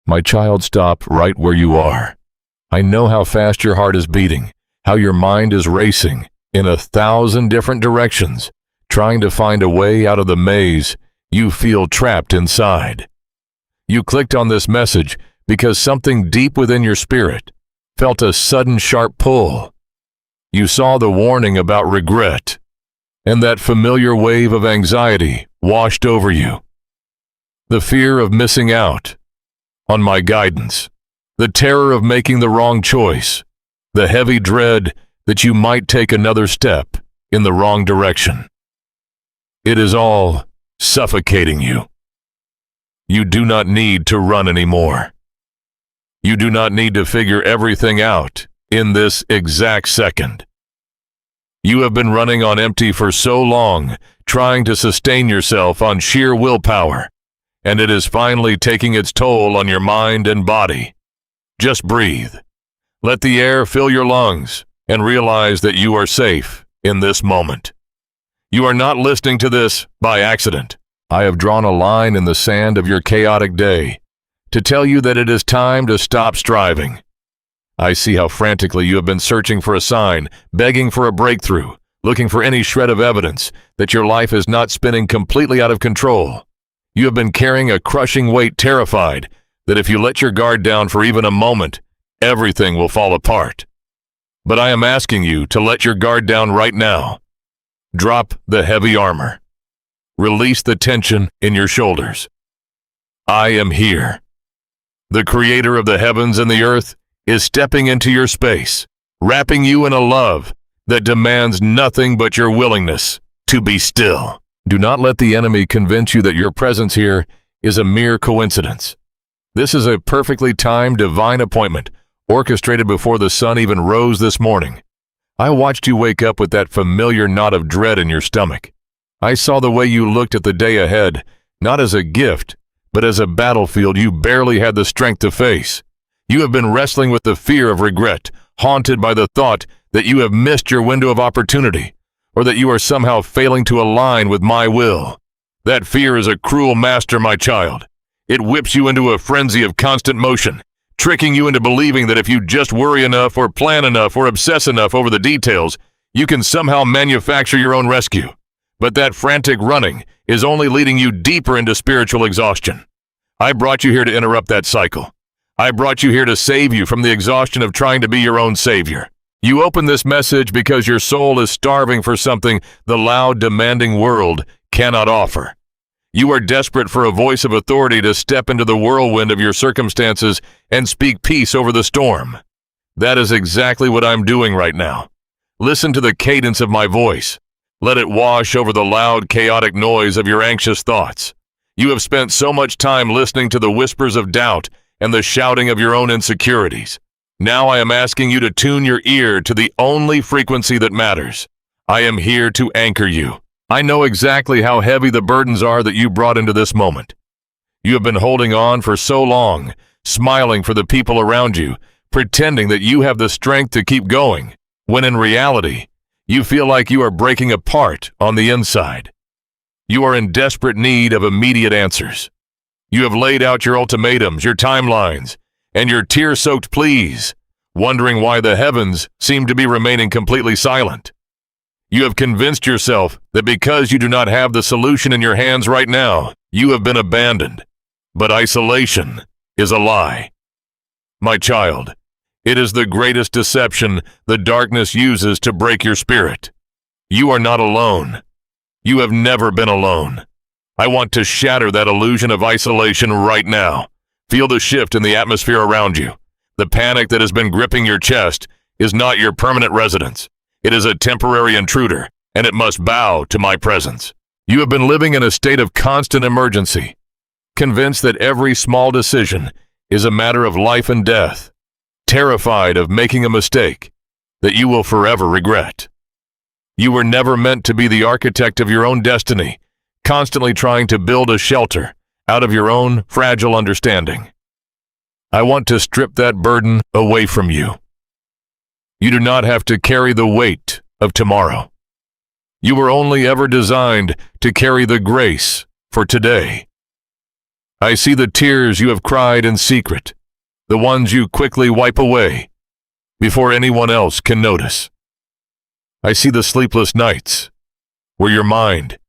My child, stop right where you are. I know how fast your heart is beating, how your mind is racing in 1,000 different directions, trying to find a way out of the maze you feel trapped inside. You clicked on this message because something deep within your spirit felt a sudden sharp pull. You saw the warning about regret, and that familiar wave of anxiety washed over you. The fear of missing out on my guidance, the terror of making the wrong choice, the heavy dread that you might take another step in the wrong direction. It is all suffocating you. You do not need to run anymore. You do not need to figure everything out in this exact second. You have been running on empty for so long, trying to sustain yourself on sheer willpower, and it is finally taking its toll on your mind and body. Just breathe. Let the air fill your lungs and realize that you are safe in this moment. You are not listening to this by accident. I have drawn a line in the sand of your chaotic day to tell you that it is time to stop striving. I see how frantically you have been searching for a sign, begging for a breakthrough, looking for any shred of evidence that your life is not spinning completely out of control. You have been carrying a crushing weight, terrified that if you let your guard down for even a moment, everything will fall apart. But I am asking you to let your guard down right now. Drop the heavy armor. Release the tension in your shoulders. I am here. The Creator of the heavens and the earth is stepping into your space, wrapping you in a love that demands nothing but your willingness to be still. Do not let the enemy convince you that your presence here is a mere coincidence. This is a perfectly timed divine appointment, orchestrated before the sun even rose this morning. I watched you wake up with that familiar knot of dread in your stomach. I saw the way you looked at the day ahead, not as a gift, but as a battlefield you barely had the strength to face. You have been wrestling with the fear of regret, haunted by the thought that you have missed your window of opportunity, or that you are somehow failing to align with my will. That fear is a cruel master, my child. It whips you into a frenzy of constant motion, tricking you into believing that if you just worry enough or plan enough or obsess enough over the details, you can somehow manufacture your own rescue. But that frantic running is only leading you deeper into spiritual exhaustion. I brought you here to interrupt that cycle. I brought you here to save you from the exhaustion of trying to be your own savior. You open this message because your soul is starving for something the loud, demanding world cannot offer. You are desperate for a voice of authority to step into the whirlwind of your circumstances and speak peace over the storm. That is exactly what I'm doing right now. Listen to the cadence of my voice. Let it wash over the loud, chaotic noise of your anxious thoughts. You have spent so much time listening to the whispers of doubt and the shouting of your own insecurities. Now I am asking you to tune your ear to the only frequency that matters. I am here to anchor you. I know exactly how heavy the burdens are that you brought into this moment. You have been holding on for so long, smiling for the people around you, pretending that you have the strength to keep going, when in reality, you feel like you are breaking apart on the inside. You are in desperate need of immediate answers. You have laid out your ultimatums, your timelines, and your tear-soaked pleas, wondering why the heavens seem to be remaining completely silent. You have convinced yourself that because you do not have the solution in your hands right now, you have been abandoned. But isolation is a lie. My child, it is the greatest deception the darkness uses to break your spirit. You are not alone. You have never been alone. I want to shatter that illusion of isolation right now. Feel the shift in the atmosphere around you. The panic that has been gripping your chest is not your permanent residence. It is a temporary intruder, and it must bow to my presence. You have been living in a state of constant emergency, convinced that every small decision is a matter of life and death, terrified of making a mistake that you will forever regret. You were never meant to be the architect of your own destiny, constantly trying to build a shelter out of your own fragile understanding. I want to strip that burden away from you. You do not have to carry the weight of tomorrow. You were only ever designed to carry the grace for today. I see the tears you have cried in secret, the ones you quickly wipe away before anyone else can notice. I see the sleepless nights where your mind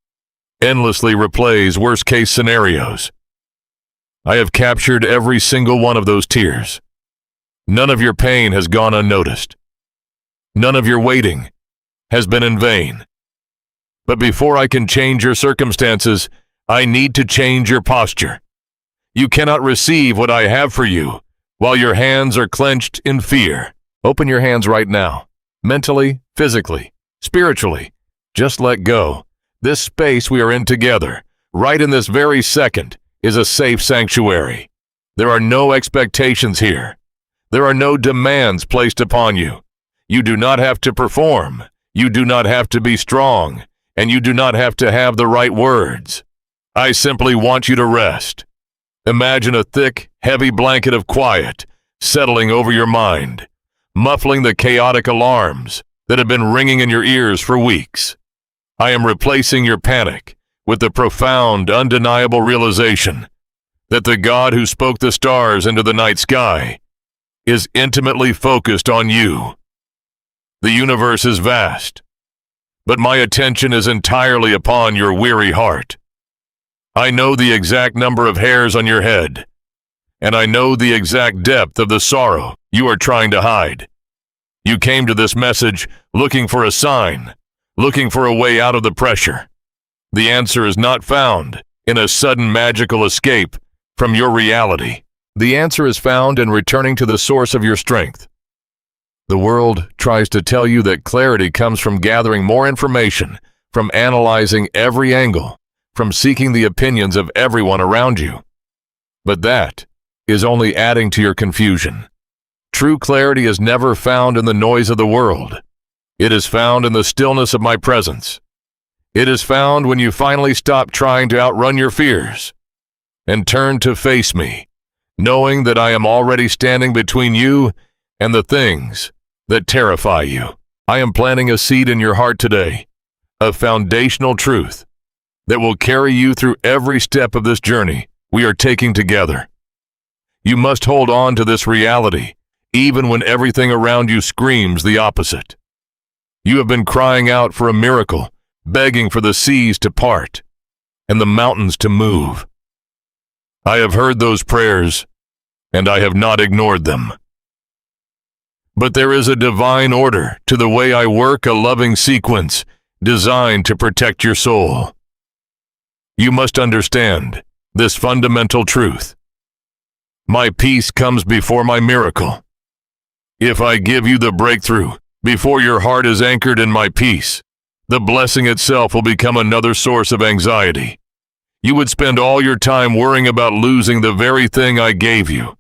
endlessly replays worst-case scenarios. I have captured every single one of those tears. None of your pain has gone unnoticed. None of your waiting has been in vain. But before I can change your circumstances, I need to change your posture. You cannot receive what I have for you while your hands are clenched in fear. Open your hands right now, mentally, physically, spiritually. Just let go. This space we are in together, right in this very second, is a safe sanctuary. There are no expectations here. There are no demands placed upon you. You do not have to perform. You do not have to be strong. And you do not have to have the right words. I simply want you to rest. Imagine a thick, heavy blanket of quiet settling over your mind, muffling the chaotic alarms that have been ringing in your ears for weeks. I am replacing your panic with the profound, undeniable realization that the God who spoke the stars into the night sky is intimately focused on you. The universe is vast, but my attention is entirely upon your weary heart. I know the exact number of hairs on your head, and I know the exact depth of the sorrow you are trying to hide. You came to this message looking for a sign, looking for a way out of the pressure. The answer is not found in a sudden magical escape from your reality. The answer is found in returning to the source of your strength. The world tries to tell you that clarity comes from gathering more information, from analyzing every angle, from seeking the opinions of everyone around you. But that is only adding to your confusion. True clarity is never found in the noise of the world. It is found in the stillness of my presence. It is found when you finally stop trying to outrun your fears and turn to face me, knowing that I am already standing between you and the things that terrify you. I am planting a seed in your heart today, a foundational truth that will carry you through every step of this journey we are taking together. You must hold on to this reality, even when everything around you screams the opposite. You have been crying out for a miracle, begging for the seas to part and the mountains to move. I have heard those prayers, and I have not ignored them. But there is a divine order to the way I work, a loving sequence designed to protect your soul. You must understand this fundamental truth. My peace comes before my miracle. If I give you the breakthrough before your heart is anchored in my peace, the blessing itself will become another source of anxiety. You would spend all your time worrying about losing the very thing I gave you.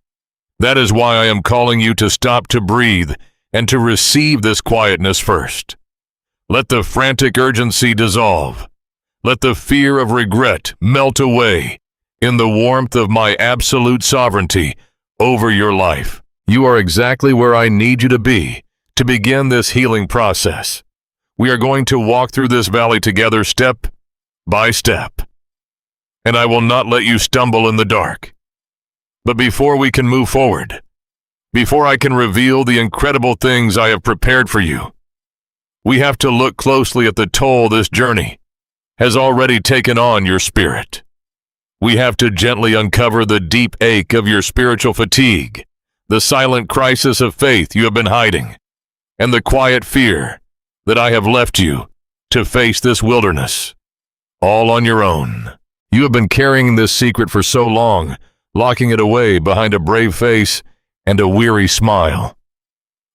That is why I am calling you to stop, to breathe, and to receive this quietness first. Let the frantic urgency dissolve. Let the fear of regret melt away in the warmth of my absolute sovereignty over your life. You are exactly where I need you to be to begin this healing process. We are going to walk through this valley together step by step, and I will not let you stumble in the dark. But before we can move forward, before I can reveal the incredible things I have prepared for you, we have to look closely at the toll this journey has already taken on your spirit. We have to gently uncover the deep ache of your spiritual fatigue, the silent crisis of faith you have been hiding, and the quiet fear that I have left you to face this wilderness, all on your own. You have been carrying this secret for so long, locking it away behind a brave face and a weary smile.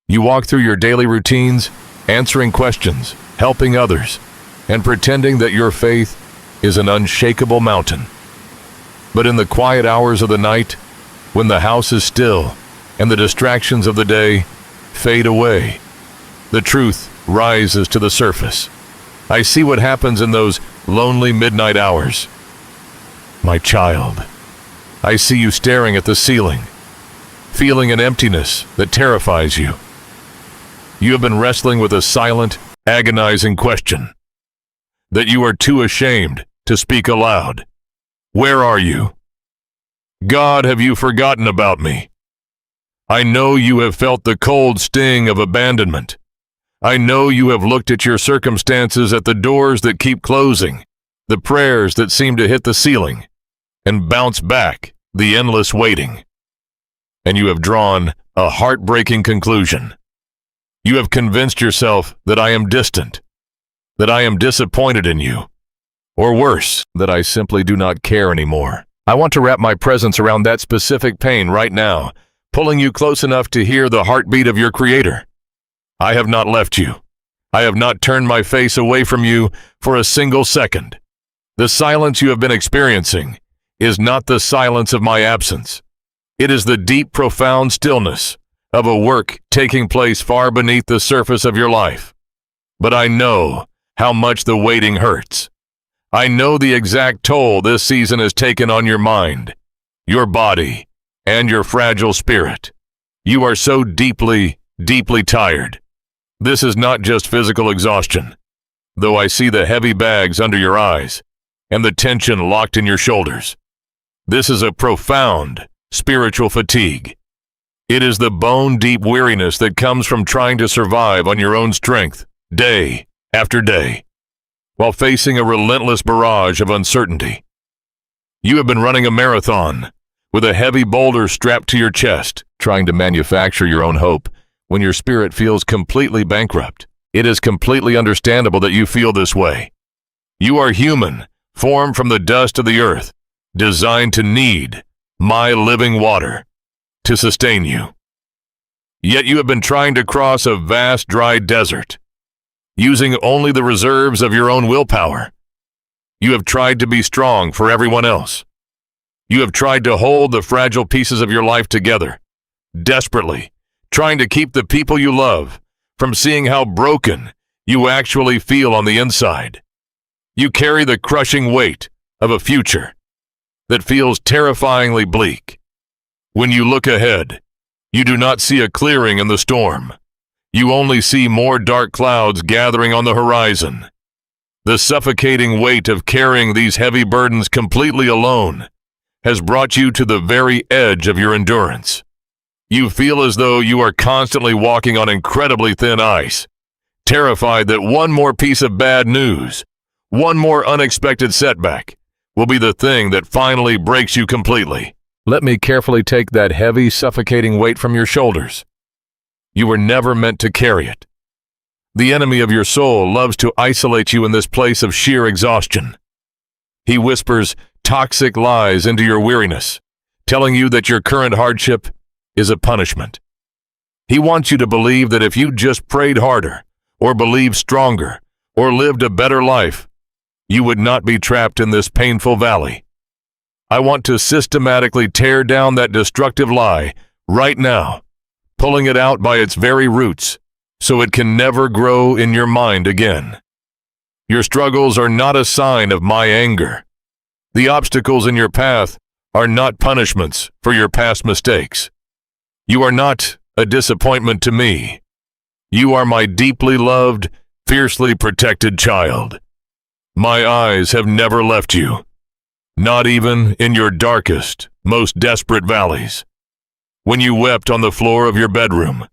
You walk through your daily routines, answering questions, helping others, and pretending that your faith is an unshakable mountain. But in the quiet hours of the night, when the house is still and the distractions of the day fade away, the truth rises to the surface. I see what happens in those lonely midnight hours. My child, I see you staring at the ceiling, feeling an emptiness that terrifies you. You have been wrestling with a silent, agonizing question that you are too ashamed to speak aloud. Where are you? God, have you forgotten about me? I know you have felt the cold sting of abandonment. I know you have looked at your circumstances, at the doors that keep closing, the prayers that seem to hit the ceiling, and bounce back the endless waiting. And you have drawn a heartbreaking conclusion. You have convinced yourself that I am distant, that I am disappointed in you, or worse, that I simply do not care anymore. I want to wrap my presence around that specific pain right now, pulling you close enough to hear the heartbeat of your Creator. I have not left you. I have not turned my face away from you for a single second. The silence you have been experiencing is not the silence of my absence. It is the deep, profound stillness of a work taking place far beneath the surface of your life. But I know how much the waiting hurts. I know the exact toll this season has taken on your mind, your body, and your fragile spirit. You are so deeply, deeply tired. This is not just physical exhaustion, though I see the heavy bags under your eyes and the tension locked in your shoulders. This is a profound spiritual fatigue. It is the bone-deep weariness that comes from trying to survive on your own strength, day after day, while facing a relentless barrage of uncertainty. You have been running a marathon with a heavy boulder strapped to your chest, trying to manufacture your own hope when your spirit feels completely bankrupt. It is completely understandable that you feel this way. You are human, formed from the dust of the earth, designed to need my living water to sustain you. Yet you have been trying to cross a vast dry desert, using only the reserves of your own willpower. You have tried to be strong for everyone else. You have tried to hold the fragile pieces of your life together, desperately, trying to keep the people you love from seeing how broken you actually feel on the inside. You carry the crushing weight of a future that feels terrifyingly bleak. When you look ahead, you do not see a clearing in the storm. You only see more dark clouds gathering on the horizon. The suffocating weight of carrying these heavy burdens completely alone has brought you to the very edge of your endurance. You feel as though you are constantly walking on incredibly thin ice, terrified that one more piece of bad news, one more unexpected setback, will be the thing that finally breaks you completely. Let me carefully take that heavy, suffocating weight from your shoulders. You were never meant to carry it. The enemy of your soul loves to isolate you in this place of sheer exhaustion. He whispers toxic lies into your weariness, telling you that your current hardship is a punishment. He wants you to believe that if you just prayed harder, or believed stronger, or lived a better life, you would not be trapped in this painful valley. I want to systematically tear down that destructive lie right now, pulling it out by its very roots, so it can never grow in your mind again. Your struggles are not a sign of my anger. The obstacles in your path are not punishments for your past mistakes. You are not a disappointment to me. You are my deeply loved, fiercely protected child. My eyes have never left you, not even in your darkest, most desperate valleys. When you wept on the floor of your bedroom,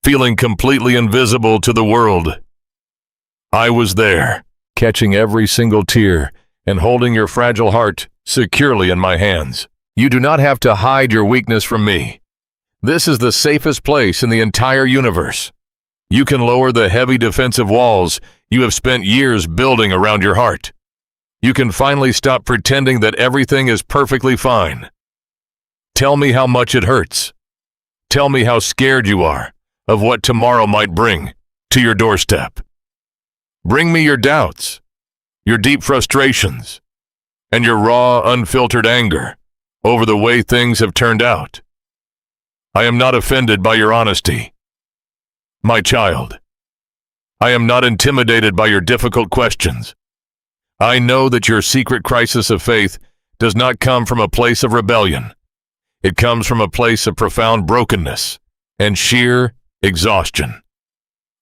feeling completely invisible to the world, I was there, catching every single tear and holding your fragile heart securely in my hands. You do not have to hide your weakness from me. This is the safest place in the entire universe. You can lower the heavy defensive walls you have spent years building around your heart. You can finally stop pretending that everything is perfectly fine. Tell me how much it hurts. Tell me how scared you are of what tomorrow might bring to your doorstep. Bring me your doubts, your deep frustrations, and your raw, unfiltered anger over the way things have turned out. I am not offended by your honesty, my child. I am not intimidated by your difficult questions. I know that your secret crisis of faith does not come from a place of rebellion. It comes from a place of profound brokenness and sheer exhaustion.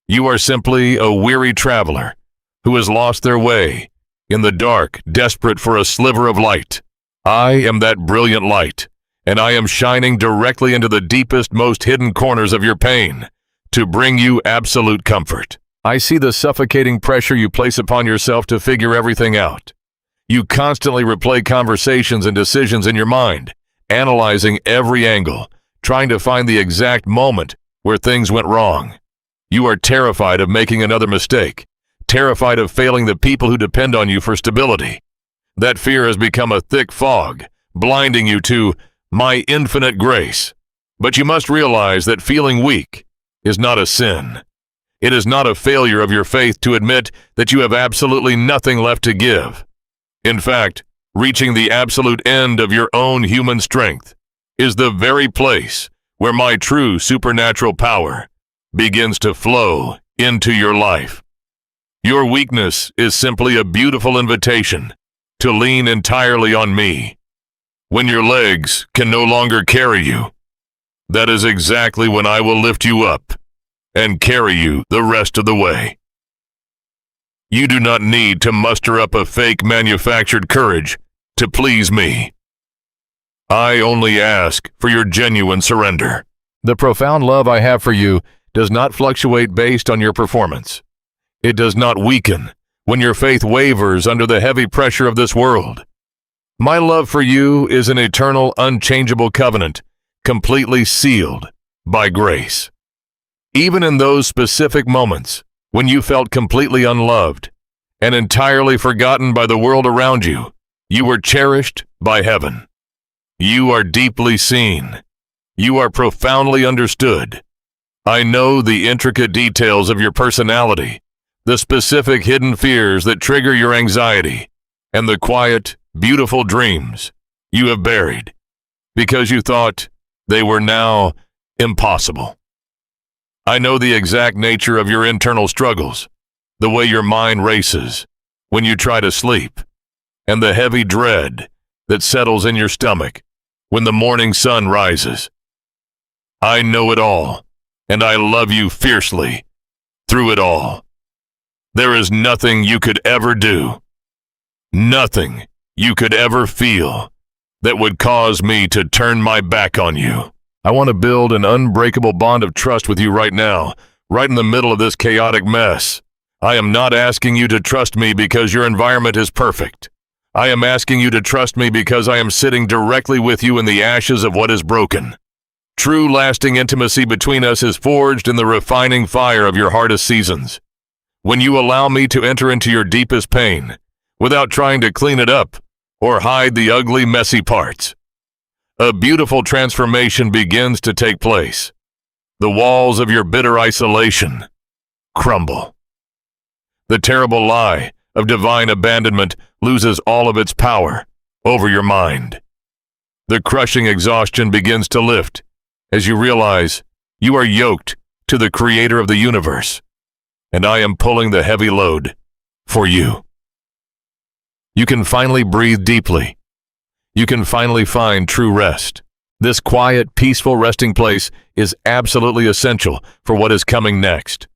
You are simply a weary traveler who has lost their way in the dark, desperate for a sliver of light. I am that brilliant light and I am shining directly into the deepest, most hidden corners of your pain to bring you absolute comfort. I see the suffocating pressure you place upon yourself to figure everything out. You constantly replay conversations and decisions in your mind, analyzing every angle, trying to find the exact moment where things went wrong. You are terrified of making another mistake, terrified of failing the people who depend on you for stability. That fear has become a thick fog, blinding you to my infinite grace. But you must realize that feeling weak is not a sin. It is not a failure of your faith to admit that you have absolutely nothing left to give. In fact, reaching the absolute end of your own human strength is the very place where my true supernatural power begins to flow into your life. Your weakness is simply a beautiful invitation to lean entirely on me. When your legs can no longer carry you, that is exactly when I will lift you up and carry you the rest of the way. You do not need to muster up a fake manufactured courage to please me. I only ask for your genuine surrender. The profound love I have for you does not fluctuate based on your performance. It does not weaken when your faith wavers under the heavy pressure of this world. My love for you is an eternal, unchangeable covenant, completely sealed by grace. Even in those specific moments when you felt completely unloved and entirely forgotten by the world around you, you were cherished by heaven. You are deeply seen. You are profoundly understood. I know the intricate details of your personality, the specific hidden fears that trigger your anxiety, and the quiet, beautiful dreams you have buried because you thought they were now impossible. I know the exact nature of your internal struggles, the way your mind races when you try to sleep, and the heavy dread that settles in your stomach when the morning sun rises. I know it all, and I love you fiercely through it all. There is nothing you could ever do, nothing you could ever feel that would cause me to turn my back on you. I want to build an unbreakable bond of trust with you right now, right in the middle of this chaotic mess. I am not asking you to trust me because your environment is perfect. I am asking you to trust me because I am sitting directly with you in the ashes of what is broken. True lasting intimacy between us is forged in the refining fire of your hardest seasons. When you allow me to enter into your deepest pain, without trying to clean it up or hide the ugly, messy parts, a beautiful transformation begins to take place. The walls of your bitter isolation crumble. The terrible lie of divine abandonment loses all of its power over your mind. The crushing exhaustion begins to lift as you realize you are yoked to the Creator of the universe, and I am pulling the heavy load for you. You can finally breathe deeply. You can finally find true rest. This quiet, peaceful resting place is absolutely essential for what is coming next.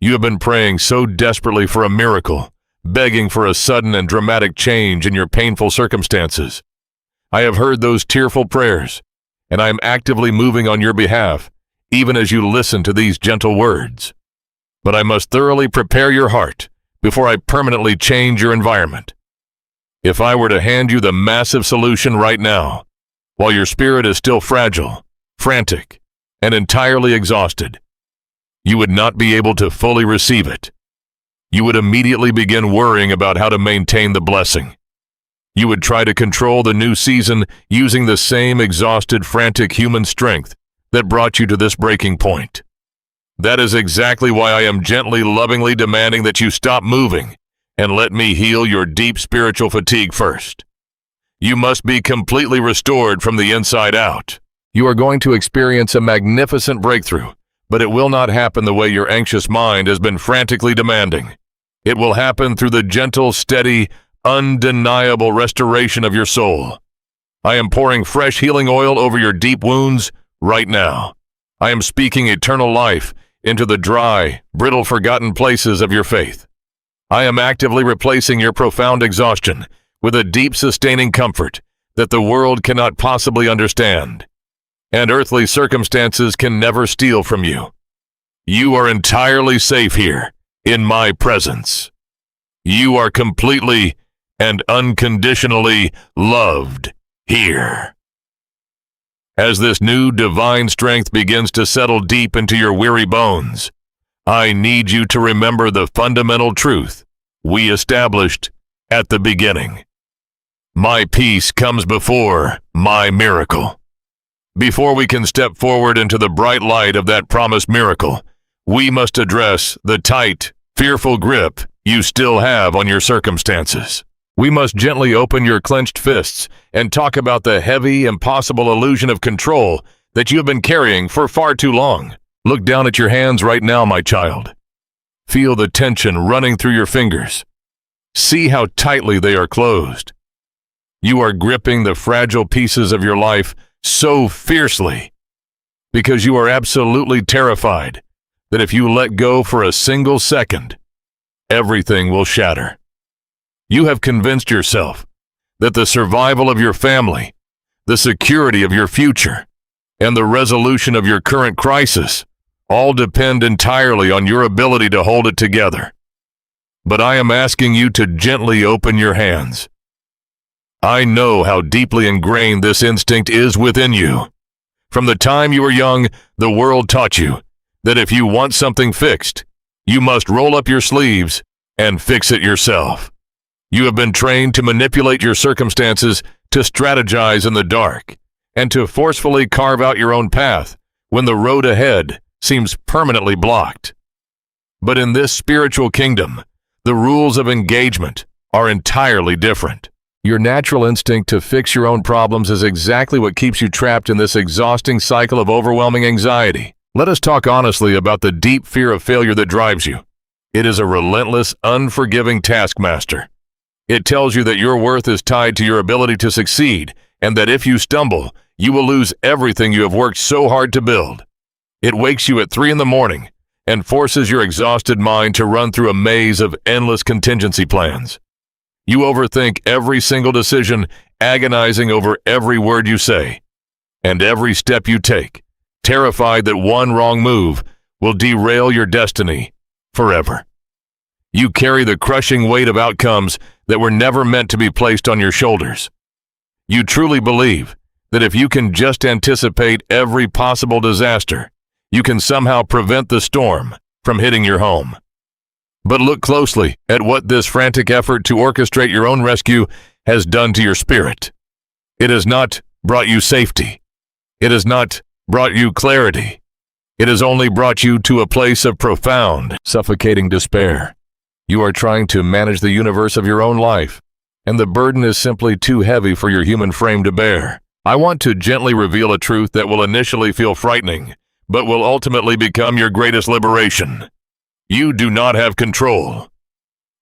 You have been praying so desperately for a miracle, begging for a sudden and dramatic change in your painful circumstances. I have heard those tearful prayers, and I am actively moving on your behalf, even as you listen to these gentle words. But I must thoroughly prepare your heart before I permanently change your environment. If I were to hand you the massive solution right now, while your spirit is still fragile, frantic, and entirely exhausted, you would not be able to fully receive it. You would immediately begin worrying about how to maintain the blessing. You would try to control the new season using the same exhausted, frantic human strength that brought you to this breaking point. That is exactly why I am gently, lovingly demanding that you stop moving and let me heal your deep spiritual fatigue first. You must be completely restored from the inside out. You are going to experience a magnificent breakthrough, but it will not happen the way your anxious mind has been frantically demanding. It will happen through the gentle, steady, undeniable restoration of your soul. I am pouring fresh healing oil over your deep wounds right now. I am speaking eternal life into the dry, brittle, forgotten places of your faith. I am actively replacing your profound exhaustion with a deep, sustaining comfort that the world cannot possibly understand, and earthly circumstances can never steal from you. You are entirely safe here, in my presence. You are completely and unconditionally loved here. As this new divine strength begins to settle deep into your weary bones, I need you to remember the fundamental truth we established at the beginning. My peace comes before my miracle. Before we can step forward into the bright light of that promised miracle, we must address the tight, fearful grip you still have on your circumstances. We must gently open your clenched fists and talk about the heavy, impossible illusion of control that you have been carrying for far too long. Look down at your hands right now, my child. Feel the tension running through your fingers. See how tightly they are closed. You are gripping the fragile pieces of your life so fiercely because you are absolutely terrified that if you let go for a single second, everything will shatter. You have convinced yourself that the survival of your family, the security of your future, and the resolution of your current crisis all depend entirely on your ability to hold it together. But I am asking you to gently open your hands. I know how deeply ingrained this instinct is within you. From the time you were young, the world taught you that if you want something fixed, you must roll up your sleeves and fix it yourself. You have been trained to manipulate your circumstances, to strategize in the dark, and to forcefully carve out your own path when the road ahead seems permanently blocked. But in this spiritual kingdom, the rules of engagement are entirely different. Your natural instinct to fix your own problems is exactly what keeps you trapped in this exhausting cycle of overwhelming anxiety. Let us talk honestly about the deep fear of failure that drives you. It is a relentless, unforgiving taskmaster. It tells you that your worth is tied to your ability to succeed, and that if you stumble, you will lose everything you have worked so hard to build. It wakes you at 3 a.m. and forces your exhausted mind to run through a maze of endless contingency plans. You overthink every single decision, agonizing over every word you say, and every step you take, terrified that one wrong move will derail your destiny forever. You carry the crushing weight of outcomes that were never meant to be placed on your shoulders. You truly believe that if you can just anticipate every possible disaster, you can somehow prevent the storm from hitting your home. But look closely at what this frantic effort to orchestrate your own rescue has done to your spirit. It has not brought you safety. It has not brought you clarity. It has only brought you to a place of profound, suffocating despair. You are trying to manage the universe of your own life, and the burden is simply too heavy for your human frame to bear. I want to gently reveal a truth that will initially feel frightening, but will ultimately become your greatest liberation. You do not have control.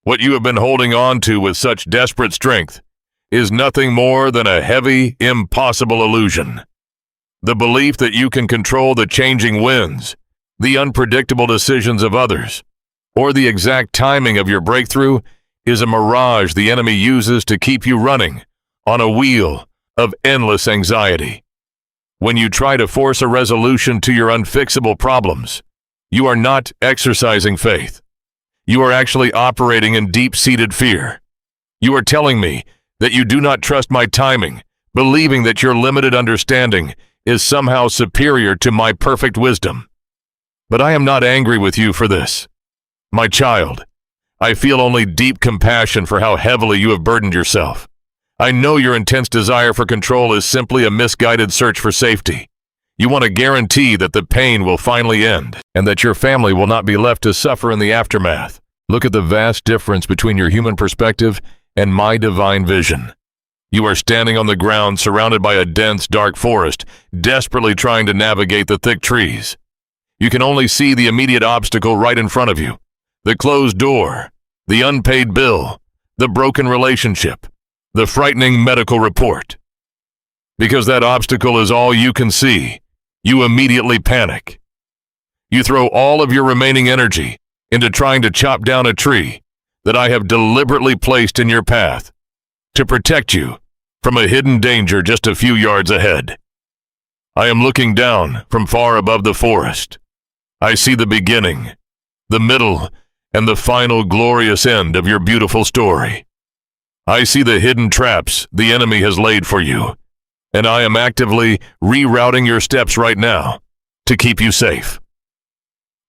What you have been holding on to with such desperate strength is nothing more than a heavy, impossible illusion. The belief that you can control the changing winds, the unpredictable decisions of others, or the exact timing of your breakthrough is a mirage the enemy uses to keep you running on a wheel of endless anxiety. When you try to force a resolution to your unfixable problems, you are not exercising faith. You are actually operating in deep-seated fear. You are telling me that you do not trust my timing, believing that your limited understanding is somehow superior to my perfect wisdom. But I am not angry with you for this. My child, I feel only deep compassion for how heavily you have burdened yourself. I know your intense desire for control is simply a misguided search for safety. You want to guarantee that the pain will finally end, and that your family will not be left to suffer in the aftermath. Look at the vast difference between your human perspective and my divine vision. You are standing on the ground surrounded by a dense, dark forest, desperately trying to navigate the thick trees. You can only see the immediate obstacle right in front of you. The closed door, the unpaid bill, the broken relationship, the frightening medical report. Because that obstacle is all you can see, you immediately panic. You throw all of your remaining energy into trying to chop down a tree that I have deliberately placed in your path to protect you from a hidden danger just a few yards ahead. I am looking down from far above the forest. I see the beginning, the middle, and the final glorious end of your beautiful story. I see the hidden traps the enemy has laid for you, and I am actively rerouting your steps right now to keep you safe.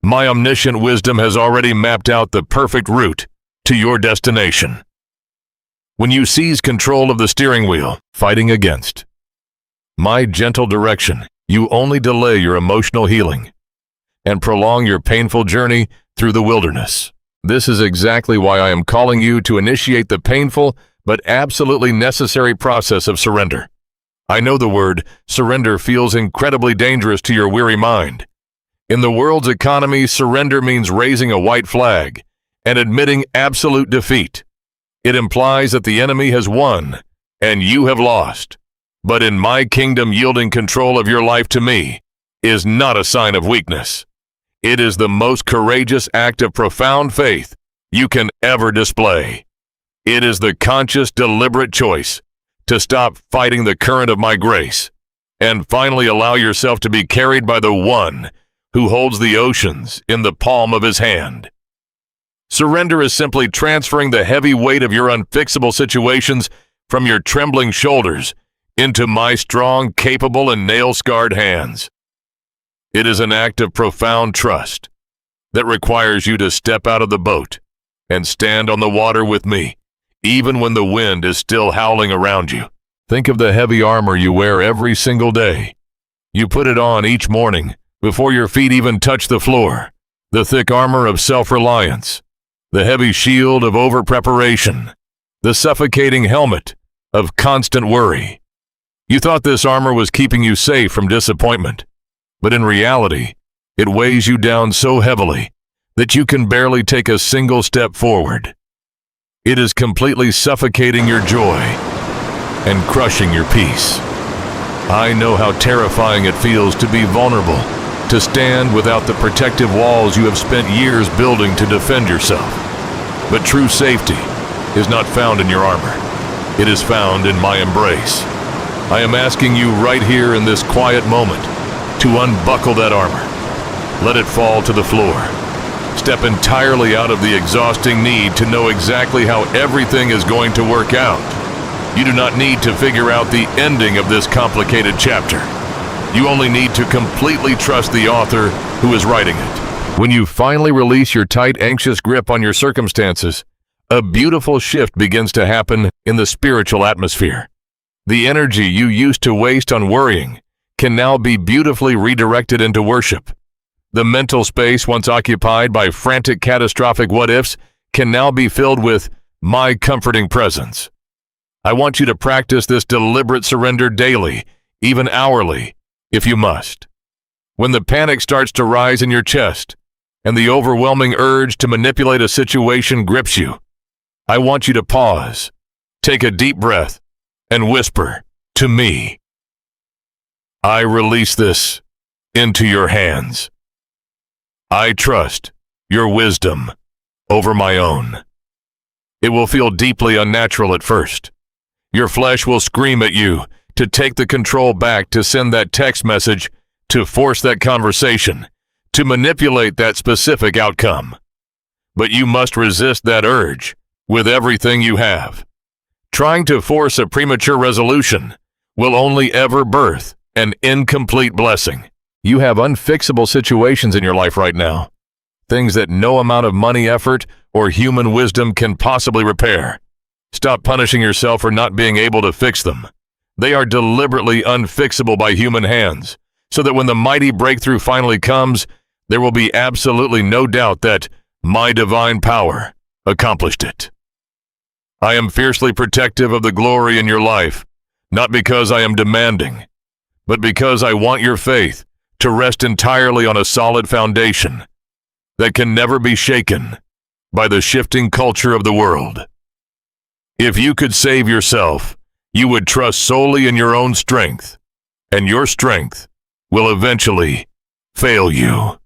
My omniscient wisdom has already mapped out the perfect route to your destination. When you seize control of the steering wheel, fighting against my gentle direction, you only delay your emotional healing and prolong your painful journey through the wilderness. This is exactly why I am calling you to initiate the painful but absolutely necessary process of surrender. I know the word surrender feels incredibly dangerous to your weary mind. In the world's economy, surrender means raising a white flag and admitting absolute defeat. It implies that the enemy has won and you have lost. But in my kingdom, yielding control of your life to me is not a sign of weakness. It is the most courageous act of profound faith you can ever display. It is the conscious, deliberate choice to stop fighting the current of my grace and finally allow yourself to be carried by the one who holds the oceans in the palm of his hand. Surrender is simply transferring the heavy weight of your unfixable situations from your trembling shoulders into my strong, capable, and nail-scarred hands. It is an act of profound trust that requires you to step out of the boat and stand on the water with me, even when the wind is still howling around you. Think of the heavy armor you wear every single day. You put it on each morning before your feet even touch the floor. The thick armor of self-reliance, the heavy shield of over-preparation, the suffocating helmet of constant worry. You thought this armor was keeping you safe from disappointment, but in reality, it weighs you down so heavily that you can barely take a single step forward. It is completely suffocating your joy and crushing your peace. I know how terrifying it feels to be vulnerable, to stand without the protective walls you have spent years building to defend yourself. But true safety is not found in your armor. It is found in my embrace. I am asking you right here in this quiet moment to unbuckle that armor. Let it fall to the floor. Step entirely out of the exhausting need to know exactly how everything is going to work out. You do not need to figure out the ending of this complicated chapter. You only need to completely trust the author who is writing it. When you finally release your tight, anxious grip on your circumstances, a beautiful shift begins to happen in the spiritual atmosphere. The energy you used to waste on worrying can now be beautifully redirected into worship. The mental space once occupied by frantic, catastrophic what-ifs can now be filled with my comforting presence. I want you to practice this deliberate surrender daily, even hourly, if you must. When the panic starts to rise in your chest and the overwhelming urge to manipulate a situation grips you, I want you to pause, take a deep breath, and whisper to me, I release this into your hands. I trust your wisdom over my own. It will feel deeply unnatural at first. Your flesh will scream at you to take the control back, to send that text message, to force that conversation, to manipulate that specific outcome. But you must resist that urge with everything you have. Trying to force a premature resolution will only ever birth an incomplete blessing. You have unfixable situations in your life right now, things that no amount of money, effort, or human wisdom can possibly repair. Stop punishing yourself for not being able to fix them. They are deliberately unfixable by human hands, so that when the mighty breakthrough finally comes, there will be absolutely no doubt that my divine power accomplished it. I am fiercely protective of the glory in your life, not because I am demanding, but because I want your faith to rest entirely on a solid foundation that can never be shaken by the shifting culture of the world. If you could save yourself, you would trust solely in your own strength, and your strength will eventually fail you.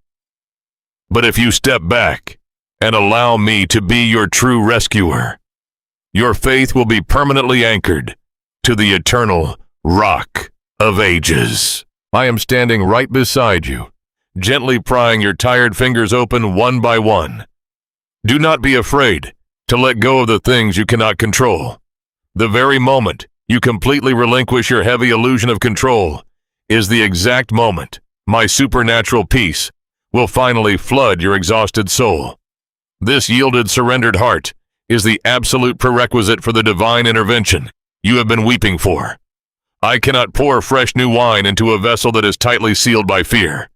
But if you step back and allow me to be your true rescuer, your faith will be permanently anchored to the eternal Rock of Ages. I am standing right beside you, gently prying your tired fingers open one by one. Do not be afraid to let go of the things you cannot control. The very moment you completely relinquish your heavy illusion of control is the exact moment my supernatural peace will finally flood your exhausted soul. This yielded, surrendered heart is the absolute prerequisite for the divine intervention you have been weeping for. I cannot pour fresh new wine into a vessel that is tightly sealed by fear.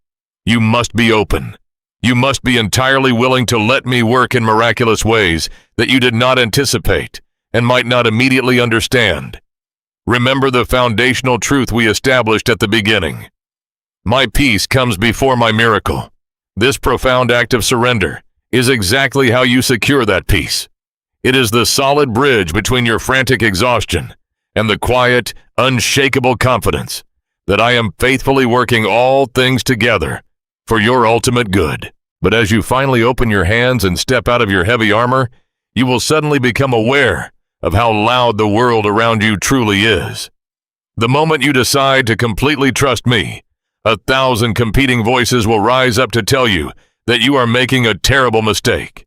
You must be open. You must be entirely willing to let me work in miraculous ways that you did not anticipate and might not immediately understand. Remember the foundational truth we established at the beginning. My peace comes before my miracle. This profound act of surrender is exactly how you secure that peace. It is the solid bridge between your frantic exhaustion and the quiet, unshakable confidence that I am faithfully working all things together for your ultimate good. But as you finally open your hands and step out of your heavy armor, you will suddenly become aware of how loud the world around you truly is. The moment you decide to completely trust me, 1,000 competing voices will rise up to tell you that you are making a terrible mistake.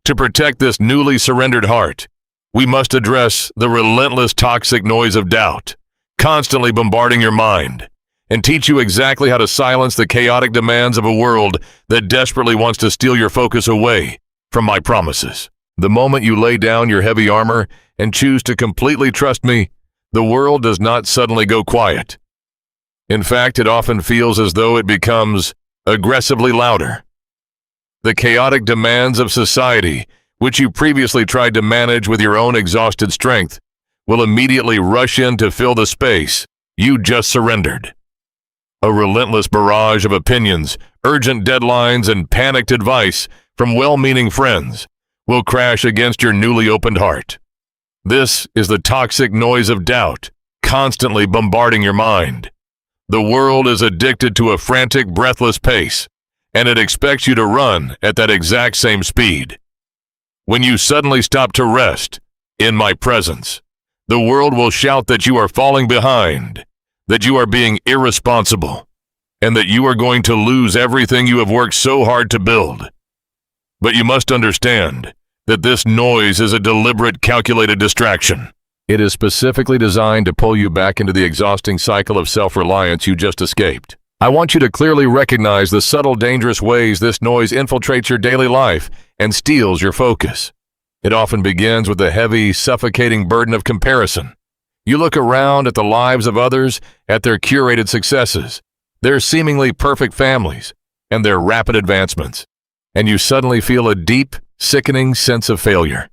To protect this newly surrendered heart, we must address the relentless toxic noise of doubt, constantly bombarding your mind, and teach you exactly how to silence the chaotic demands of a world that desperately wants to steal your focus away from my promises. The moment you lay down your heavy armor and choose to completely trust me, the world does not suddenly go quiet. In fact, it often feels as though it becomes aggressively louder. The chaotic demands of society, which you previously tried to manage with your own exhausted strength, will immediately rush in to fill the space you just surrendered. A relentless barrage of opinions, urgent deadlines, and panicked advice from well-meaning friends will crash against your newly opened heart. This is the toxic noise of doubt, constantly bombarding your mind. The world is addicted to a frantic, breathless pace, and it expects you to run at that exact same speed. When you suddenly stop to rest in my presence, the world will shout that you are falling behind, that you are being irresponsible, and that you are going to lose everything you have worked so hard to build. But you must understand that this noise is a deliberate, calculated distraction. It is specifically designed to pull you back into the exhausting cycle of self-reliance you just escaped. I want you to clearly recognize the subtle, dangerous ways this noise infiltrates your daily life and steals your focus. It often begins with the heavy, suffocating burden of comparison. You look around at the lives of others, at their curated successes, their seemingly perfect families, and their rapid advancements, and you suddenly feel a deep, sickening sense of failure.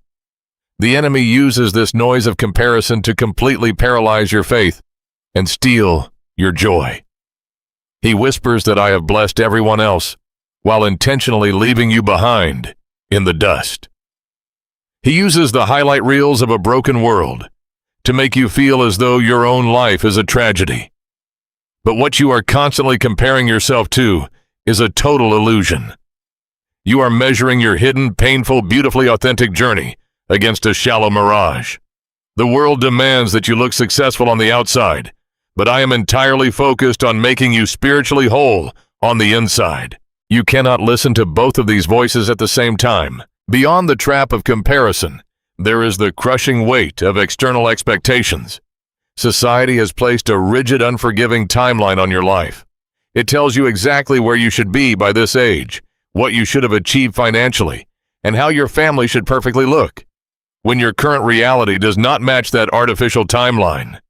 The enemy uses this noise of comparison to completely paralyze your faith and steal your joy. He whispers that I have blessed everyone else while intentionally leaving you behind in the dust. He uses the highlight reels of a broken world to make you feel as though your own life is a tragedy. But what you are constantly comparing yourself to is a total illusion. You are measuring your hidden, painful, beautifully authentic journey against a shallow mirage. The world demands that you look successful on the outside, but I am entirely focused on making you spiritually whole on the inside. You cannot listen to both of these voices at the same time. Beyond the trap of comparison, there is the crushing weight of external expectations. Society has placed a rigid, unforgiving timeline on your life. It tells you exactly where you should be by this age, what you should have achieved financially, and how your family should perfectly look. When your current reality does not match that artificial timeline,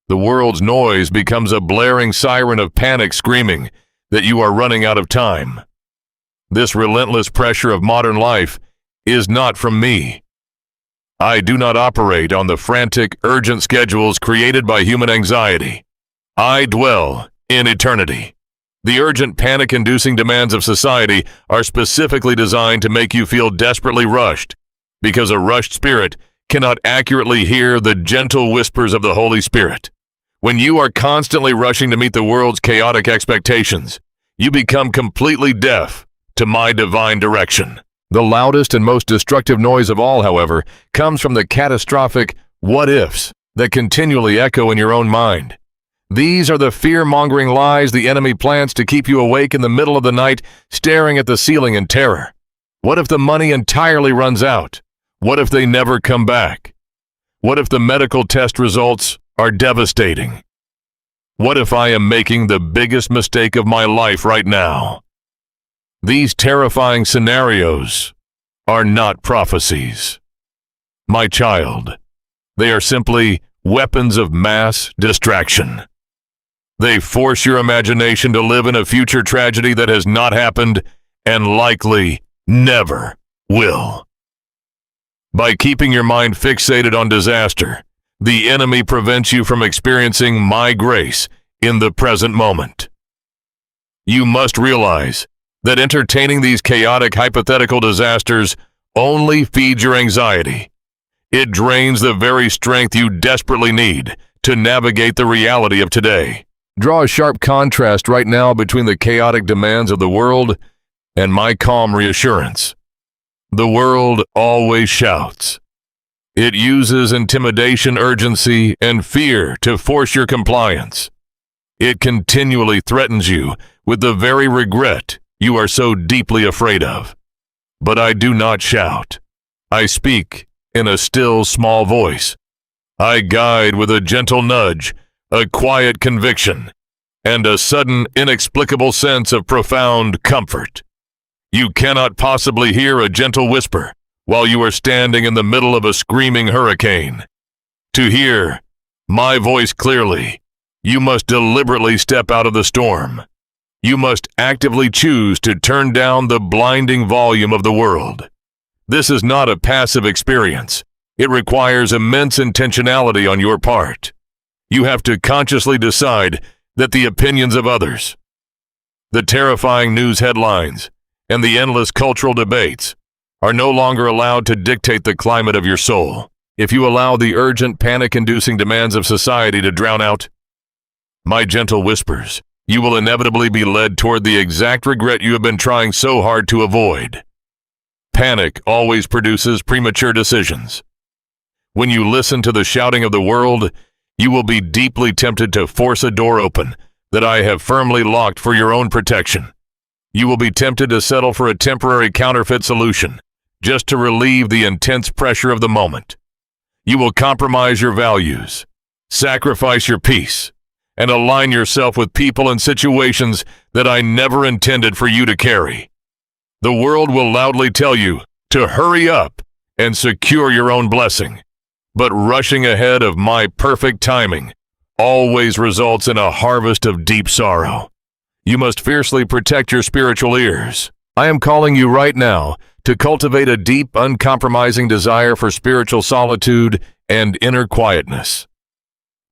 the world's noise becomes a blaring siren of panic screaming that you are running out of time. This relentless pressure of modern life is not from me. I do not operate on the frantic, urgent schedules created by human anxiety. I dwell in eternity. The urgent, panic-inducing demands of society are specifically designed to make you feel desperately rushed, because a rushed spirit cannot accurately hear the gentle whispers of the Holy Spirit. When you are constantly rushing to meet the world's chaotic expectations, you become completely deaf to my divine direction. The loudest and most destructive noise of all, however, comes from the catastrophic what-ifs that continually echo in your own mind. These are the fear-mongering lies the enemy plants to keep you awake in the middle of the night, staring at the ceiling in terror. What if the money entirely runs out? What if they never come back? What if the medical test results are devastating? What if I am making the biggest mistake of my life right now? These terrifying scenarios are not prophecies. My child, they are simply weapons of mass distraction. They force your imagination to live in a future tragedy that has not happened and likely never will. By keeping your mind fixated on disaster, the enemy prevents you from experiencing my grace in the present moment. You must realize that entertaining these chaotic hypothetical disasters only feeds your anxiety. It drains the very strength you desperately need to navigate the reality of today. Draw a sharp contrast right now between the chaotic demands of the world and my calm reassurance. The world always shouts. It uses intimidation, urgency, and fear to force your compliance. It continually threatens you with the very regret you are so deeply afraid of. But I do not shout. I speak in a still, small voice. I guide with a gentle nudge, a quiet conviction, and a sudden, inexplicable sense of profound comfort. You cannot possibly hear a gentle whisper while you are standing in the middle of a screaming hurricane. To hear my voice clearly, you must deliberately step out of the storm. You must actively choose to turn down the blinding volume of the world. This is not a passive experience. It requires immense intentionality on your part. You have to consciously decide that the opinions of others, the terrifying news headlines, and the endless cultural debates are no longer allowed to dictate the climate of your soul. If you allow the urgent, panic-inducing demands of society to drown out my gentle whispers, you will inevitably be led toward the exact regret you have been trying so hard to avoid. Panic always produces premature decisions. When you listen to the shouting of the world, you will be deeply tempted to force a door open that I have firmly locked for your own protection. You will be tempted to settle for a temporary counterfeit solution, just to relieve the intense pressure of the moment. You will compromise your values, sacrifice your peace, and align yourself with people and situations that I never intended for you to carry. The world will loudly tell you to hurry up and secure your own blessing. But rushing ahead of my perfect timing always results in a harvest of deep sorrow. You must fiercely protect your spiritual ears. I am calling you right now to cultivate a deep, uncompromising desire for spiritual solitude and inner quietness.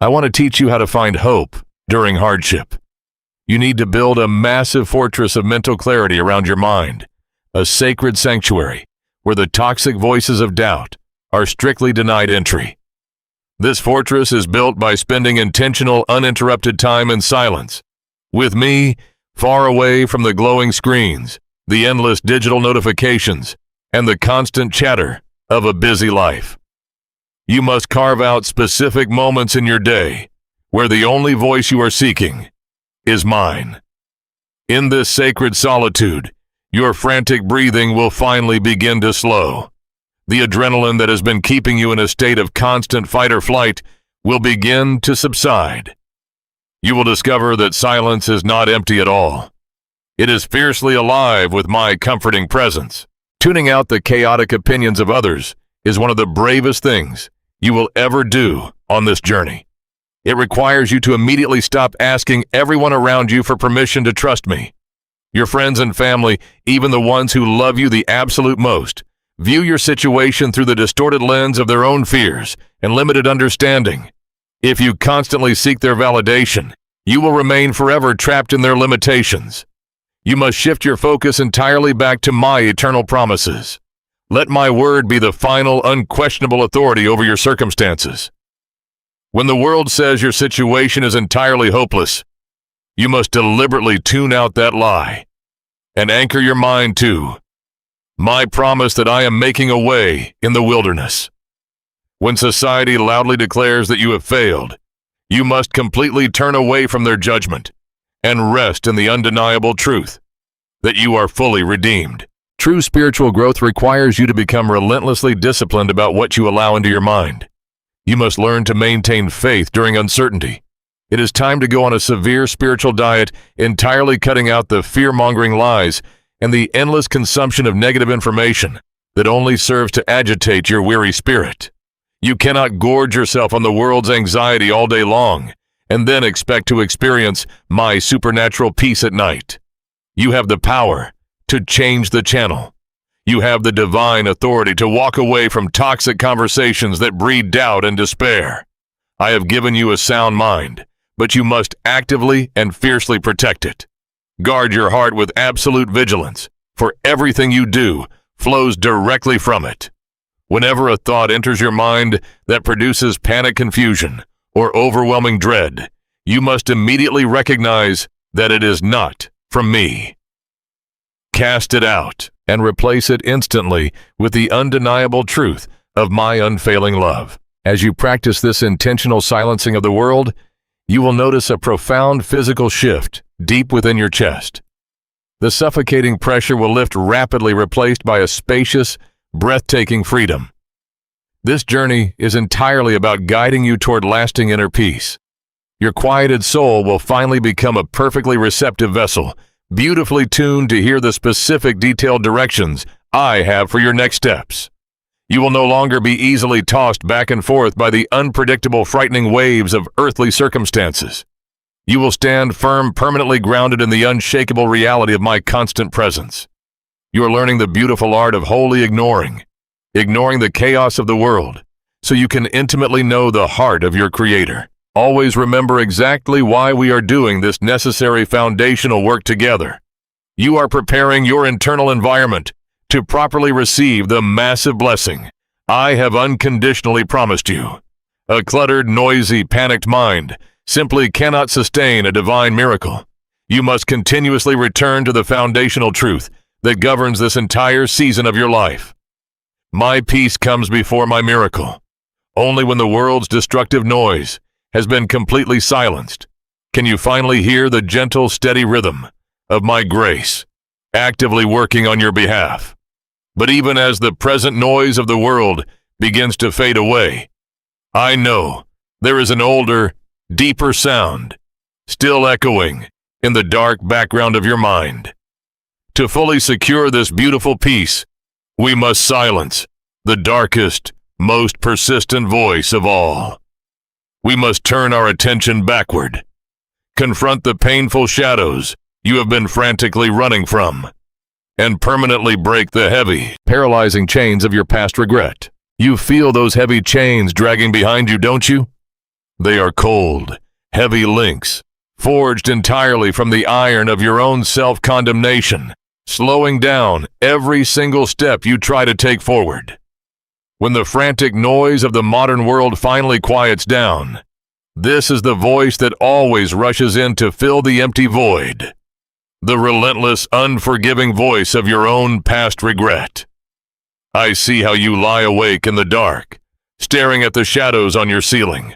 I want to teach you how to find hope during hardship. You need to build a massive fortress of mental clarity around your mind, a sacred sanctuary where the toxic voices of doubt are strictly denied entry. This fortress is built by spending intentional, uninterrupted time in silence, with me, far away from the glowing screens, the endless digital notifications, and the constant chatter of a busy life. You must carve out specific moments in your day where the only voice you are seeking is mine. In this sacred solitude, your frantic breathing will finally begin to slow. The adrenaline that has been keeping you in a state of constant fight or flight will begin to subside. You will discover that silence is not empty at all. It is fiercely alive with my comforting presence. Tuning out the chaotic opinions of others is one of the bravest things you will ever do on this journey. It requires you to immediately stop asking everyone around you for permission to trust me. Your friends and family, even the ones who love you the absolute most, view your situation through the distorted lens of their own fears and limited understanding. If you constantly seek their validation, you will remain forever trapped in their limitations. You must shift your focus entirely back to my eternal promises. Let my word be the final, unquestionable authority over your circumstances. When the world says your situation is entirely hopeless, you must deliberately tune out that lie and anchor your mind to my promise that I am making a way in the wilderness. When society loudly declares that you have failed, you must completely turn away from their judgment and rest in the undeniable truth that you are fully redeemed. True spiritual growth requires you to become relentlessly disciplined about what you allow into your mind. You must learn to maintain faith during uncertainty. It is time to go on a severe spiritual diet, entirely cutting out the fear-mongering lies and the endless consumption of negative information that only serves to agitate your weary spirit. You cannot gorge yourself on the world's anxiety all day long and then expect to experience my supernatural peace at night. You have the power to change the channel. You have the divine authority to walk away from toxic conversations that breed doubt and despair. I have given you a sound mind, but you must actively and fiercely protect it. Guard your heart with absolute vigilance, for everything you do flows directly from it. Whenever a thought enters your mind that produces panic, confusion, or overwhelming dread, you must immediately recognize that it is not from me. Cast it out and replace it instantly with the undeniable truth of my unfailing love. As you practice this intentional silencing of the world, you will notice a profound physical shift deep within your chest. The suffocating pressure will lift rapidly, replaced by a spacious, breathtaking freedom. This journey is entirely about guiding you toward lasting inner peace. Your quieted soul will finally become a perfectly receptive vessel, beautifully tuned to hear the specific, detailed directions I have for your next steps. You will no longer be easily tossed back and forth by the unpredictable, frightening waves of earthly circumstances. You will stand firm, permanently grounded in the unshakable reality of my constant presence. You are learning the beautiful art of wholly ignoring the chaos of the world, so you can intimately know the heart of your Creator. Always remember exactly why we are doing this necessary foundational work together. You are preparing your internal environment to properly receive the massive blessing I have unconditionally promised you. A cluttered, noisy, panicked mind simply cannot sustain a divine miracle. You must continuously return to the foundational truth that governs this entire season of your life. My peace comes before my miracle. Only when the world's destructive noise has been completely silenced can you finally hear the gentle, steady rhythm of my grace actively working on your behalf. But even as the present noise of the world begins to fade away, I know there is an older, deeper sound still echoing in the dark background of your mind. To fully secure this beautiful peace, we must silence the darkest, most persistent voice of all. We must turn our attention backward, confront the painful shadows you have been frantically running from, and permanently break the heavy, paralyzing chains of your past regret. You feel those heavy chains dragging behind you, don't you? They are cold, heavy links, forged entirely from the iron of your own self-condemnation, slowing down every single step you try to take forward. When the frantic noise of the modern world finally quiets down, this is the voice that always rushes in to fill the empty void. The relentless, unforgiving voice of your own past regret. I see how you lie awake in the dark, staring at the shadows on your ceiling,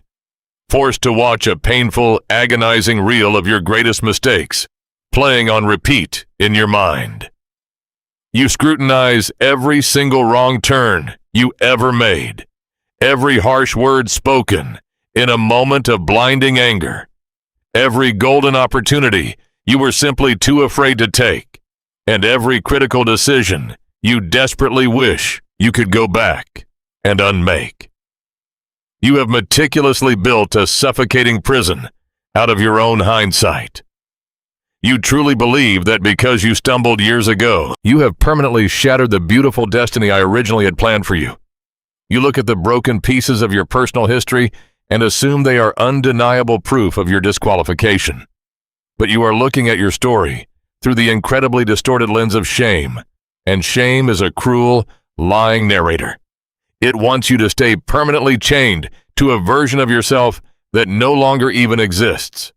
forced to watch a painful, agonizing reel of your greatest mistakes playing on repeat in your mind. You scrutinize every single wrong turn you ever made, every harsh word spoken in a moment of blinding anger, every golden opportunity you were simply too afraid to take, and every critical decision you desperately wish you could go back and unmake. You have meticulously built a suffocating prison out of your own hindsight. You truly believe that because you stumbled years ago, you have permanently shattered the beautiful destiny I originally had planned for you. You look at the broken pieces of your personal history and assume they are undeniable proof of your disqualification. But you are looking at your story through the incredibly distorted lens of shame, and shame is a cruel, lying narrator. It wants you to stay permanently chained to a version of yourself that no longer even exists.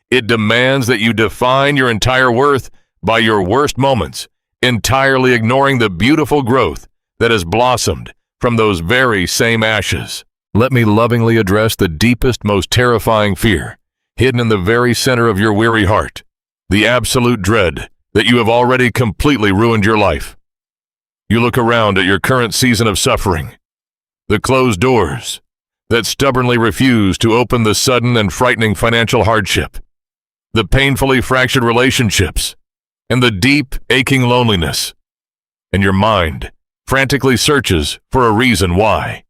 It demands that you define your entire worth by your worst moments, entirely ignoring the beautiful growth that has blossomed from those very same ashes. Let me lovingly address the deepest, most terrifying fear, hidden in the very center of your weary heart, the absolute dread that you have already completely ruined your life. You look around at your current season of suffering, the closed doors that stubbornly refuse to open, the sudden and frightening financial hardship, the painfully fractured relationships, and the deep, aching loneliness. And your mind frantically searches for a reason why.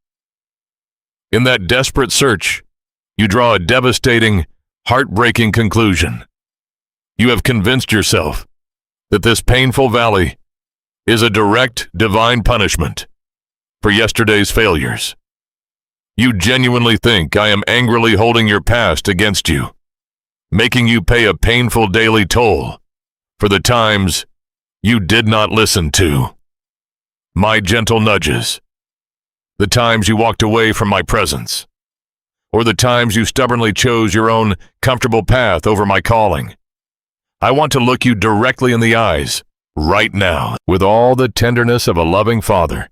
In that desperate search, you draw a devastating, heartbreaking conclusion. You have convinced yourself that this painful valley is a direct divine punishment for yesterday's failures. You genuinely think I am angrily holding your past against you, making you pay a painful daily toll for the times you did not listen to my gentle nudges, the times you walked away from my presence, or the times you stubbornly chose your own comfortable path over my calling. I want to look you directly in the eyes right now with all the tenderness of a loving father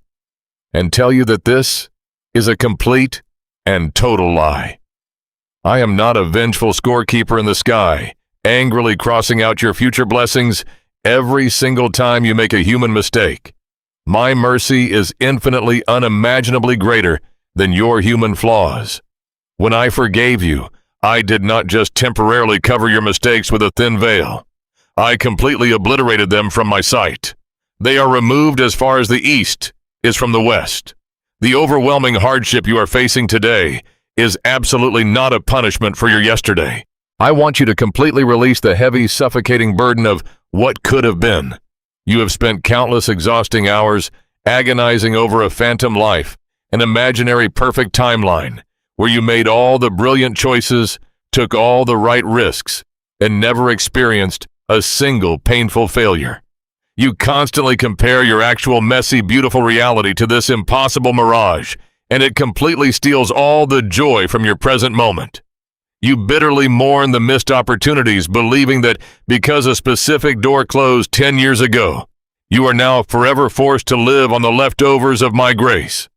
and tell you that this is a complete and total lie. I am not a vengeful scorekeeper in the sky, angrily crossing out your future blessings every single time you make a human mistake. My mercy is infinitely, unimaginably greater than your human flaws. When I forgave you, I did not just temporarily cover your mistakes with a thin veil. I completely obliterated them from my sight. They are removed as far as the east is from the west. The overwhelming hardship you are facing today is absolutely not a punishment for your yesterday. I want you to completely release the heavy, suffocating burden of what could have been. You have spent countless exhausting hours agonizing over a phantom life, an imaginary perfect timeline, where you made all the brilliant choices, took all the right risks, and never experienced a single painful failure. You constantly compare your actual messy, beautiful reality to this impossible mirage, and it completely steals all the joy from your present moment. You bitterly mourn the missed opportunities, believing that because a specific door closed 10 years ago, you are now forever forced to live on the leftovers of my grace.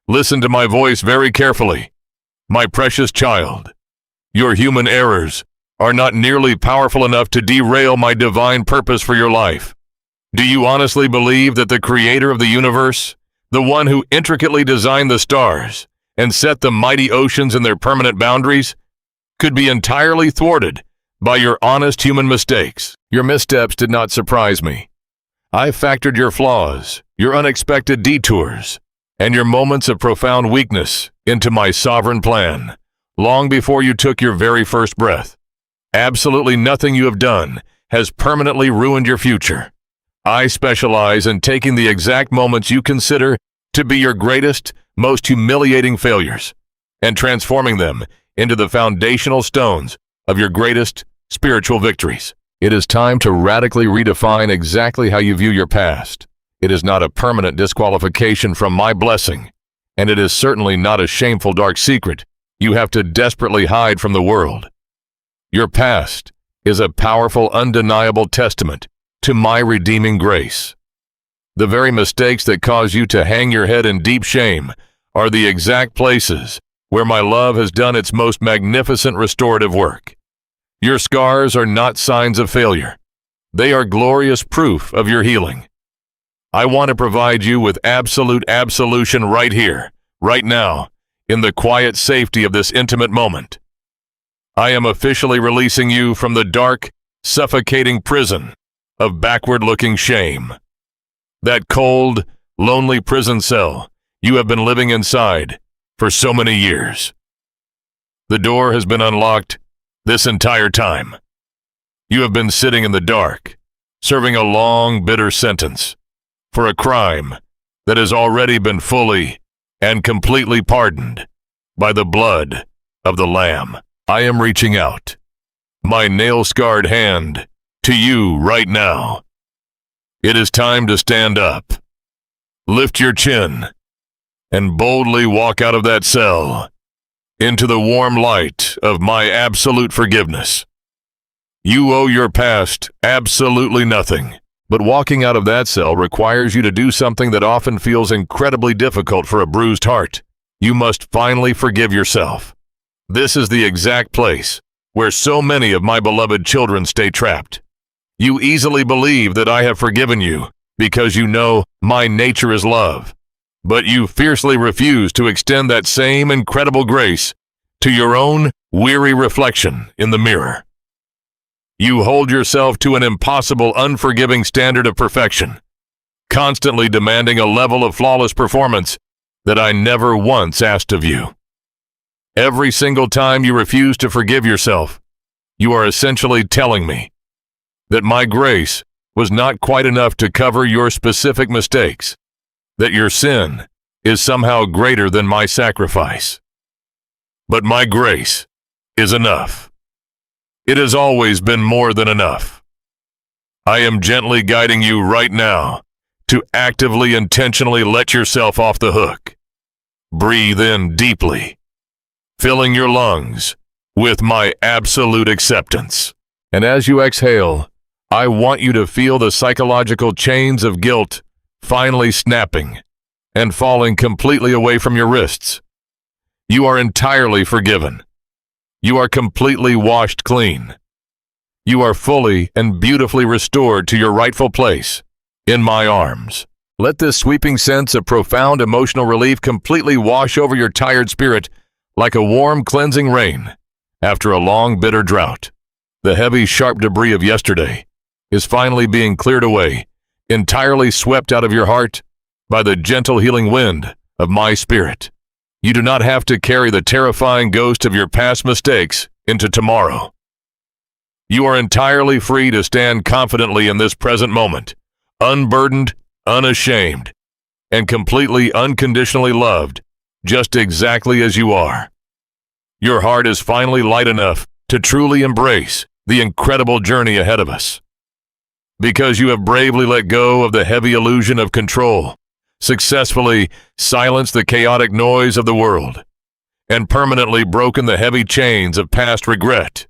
Listen to my voice very carefully. My precious child, your human errors are not nearly powerful enough to derail my divine purpose for your life. Do you honestly believe that the creator of the universe, the one who intricately designed the stars and set the mighty oceans in their permanent boundaries, could be entirely thwarted by your honest human mistakes? Your missteps did not surprise me. I factored your flaws, your unexpected detours, and your moments of profound weakness into my sovereign plan, long before you took your very first breath. Absolutely nothing you have done has permanently ruined your future. I specialize in taking the exact moments you consider to be your greatest, most humiliating failures, and transforming them into the foundational stones of your greatest spiritual victories. It is time to radically redefine exactly how you view your past. It is not a permanent disqualification from my blessing, and it is certainly not a shameful dark secret you have to desperately hide from the world. Your past is a powerful, undeniable testament to my redeeming grace. The very mistakes that cause you to hang your head in deep shame are the exact places where my love has done its most magnificent restorative work. Your scars are not signs of failure. They are glorious proof of your healing. I want to provide you with absolute absolution right here, right now, in the quiet safety of this intimate moment. I am officially releasing you from the dark, suffocating prison of backward-looking shame. That cold, lonely prison cell you have been living inside for so many years. The door has been unlocked this entire time. You have been sitting in the dark, serving a long, bitter sentence for a crime that has already been fully and completely pardoned by the blood of the Lamb. I am reaching out, my nail-scarred hand, to you right now. It is time to stand up, lift your chin, and boldly walk out of that cell into the warm light of my absolute forgiveness. You owe your past absolutely nothing, but walking out of that cell requires you to do something that often feels incredibly difficult for a bruised heart. you must finally forgive yourself. This is the exact place where so many of my beloved children stay trapped. You easily believe that I have forgiven you because you know my nature is love, but you fiercely refuse to extend that same incredible grace to your own weary reflection in the mirror. You hold yourself to an impossible, unforgiving standard of perfection, constantly demanding a level of flawless performance that I never once asked of you. Every single time you refuse to forgive yourself, you are essentially telling me that my grace was not quite enough to cover your specific mistakes, that your sin is somehow greater than my sacrifice. But my grace is enough. It has always been more than enough. I am gently guiding you right now to actively, intentionally let yourself off the hook. Breathe in deeply, filling your lungs with my absolute acceptance. And as you exhale, I want you to feel the psychological chains of guilt finally snapping and falling completely away from your wrists. You are entirely forgiven. You are completely washed clean. You are fully and beautifully restored to your rightful place in my arms. Let this sweeping sense of profound emotional relief completely wash over your tired spirit like a warm, cleansing rain after a long, bitter drought. The heavy, sharp debris of yesterday is finally being cleared away, entirely swept out of your heart by the gentle healing wind of my spirit. You do not have to carry the terrifying ghost of your past mistakes into tomorrow. You are entirely free to stand confidently in this present moment, unburdened, unashamed, and completely unconditionally loved, just exactly as you are. Your heart is finally light enough to truly embrace the incredible journey ahead of us. Because you have bravely let go of the heavy illusion of control, successfully silenced the chaotic noise of the world, and permanently broken the heavy chains of past regret.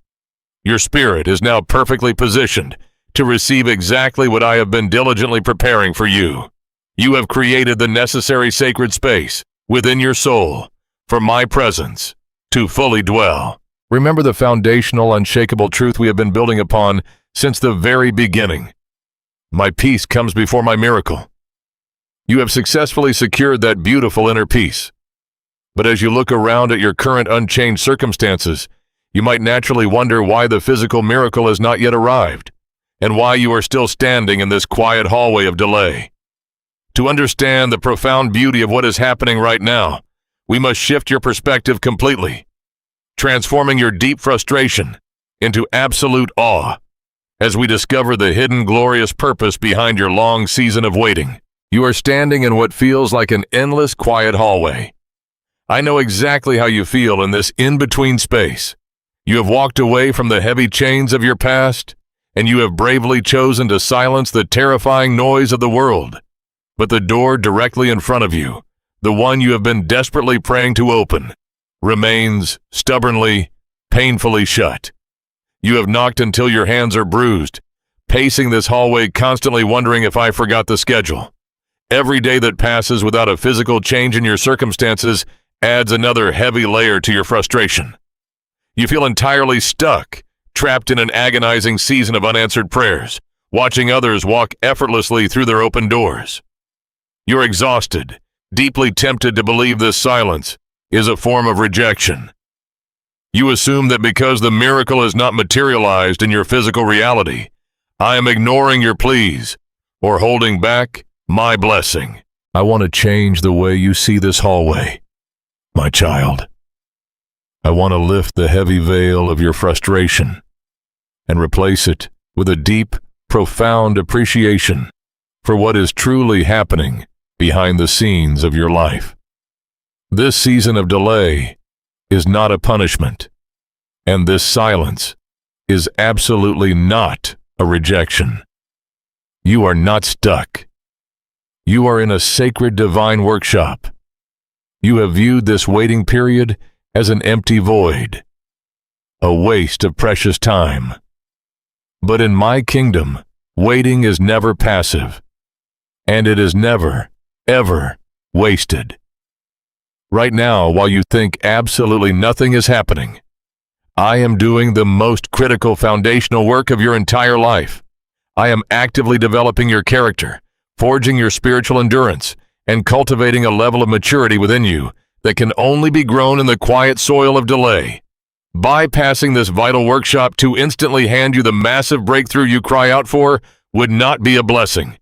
Your spirit is now perfectly positioned to receive exactly what I have been diligently preparing for you. You have created the necessary sacred space within your soul for my presence to fully dwell. Remember the foundational, unshakable truth we have been building upon since the very beginning. My peace comes before my miracle. You have successfully secured that beautiful inner peace. But as you look around at your current unchanged circumstances, you might naturally wonder why the physical miracle has not yet arrived, and why you are still standing in this quiet hallway of delay. To understand the profound beauty of what is happening right now, we must shift your perspective completely, transforming your deep frustration into absolute awe as we discover the hidden glorious purpose behind your long season of waiting. You are standing in what feels like an endless quiet hallway. I know exactly how you feel in this in-between space. You have walked away from the heavy chains of your past, and you have bravely chosen to silence the terrifying noise of the world. But the door directly in front of you, the one you have been desperately praying to open, remains stubbornly, painfully shut. You have knocked until your hands are bruised, pacing this hallway constantly wondering if I forgot the schedule. Every day that passes without a physical change in your circumstances adds another heavy layer to your frustration. You feel entirely stuck, trapped in an agonizing season of unanswered prayers, watching others walk effortlessly through their open doors. You're exhausted, deeply tempted to believe this silence is a form of rejection. You assume that because the miracle has not materialized in your physical reality, I am ignoring your pleas or holding back my blessing. I want to change the way you see this hallway, my child. I want to lift the heavy veil of your frustration and replace it with a deep, profound appreciation for what is truly happening behind the scenes of your life. This season of delay is not a punishment, and this silence is absolutely not a rejection. You are not stuck. You are in a sacred divine workshop. You have viewed this waiting period as an empty void, a waste of precious time. But in my kingdom, waiting is never passive, and it is never, ever wasted. Right now, while you think absolutely nothing is happening, I am doing the most critical foundational work of your entire life. I am actively developing your character, forging your spiritual endurance, and cultivating a level of maturity within you that can only be grown in the quiet soil of delay. Bypassing this vital workshop to instantly hand you the massive breakthrough you cry out for would not be a blessing.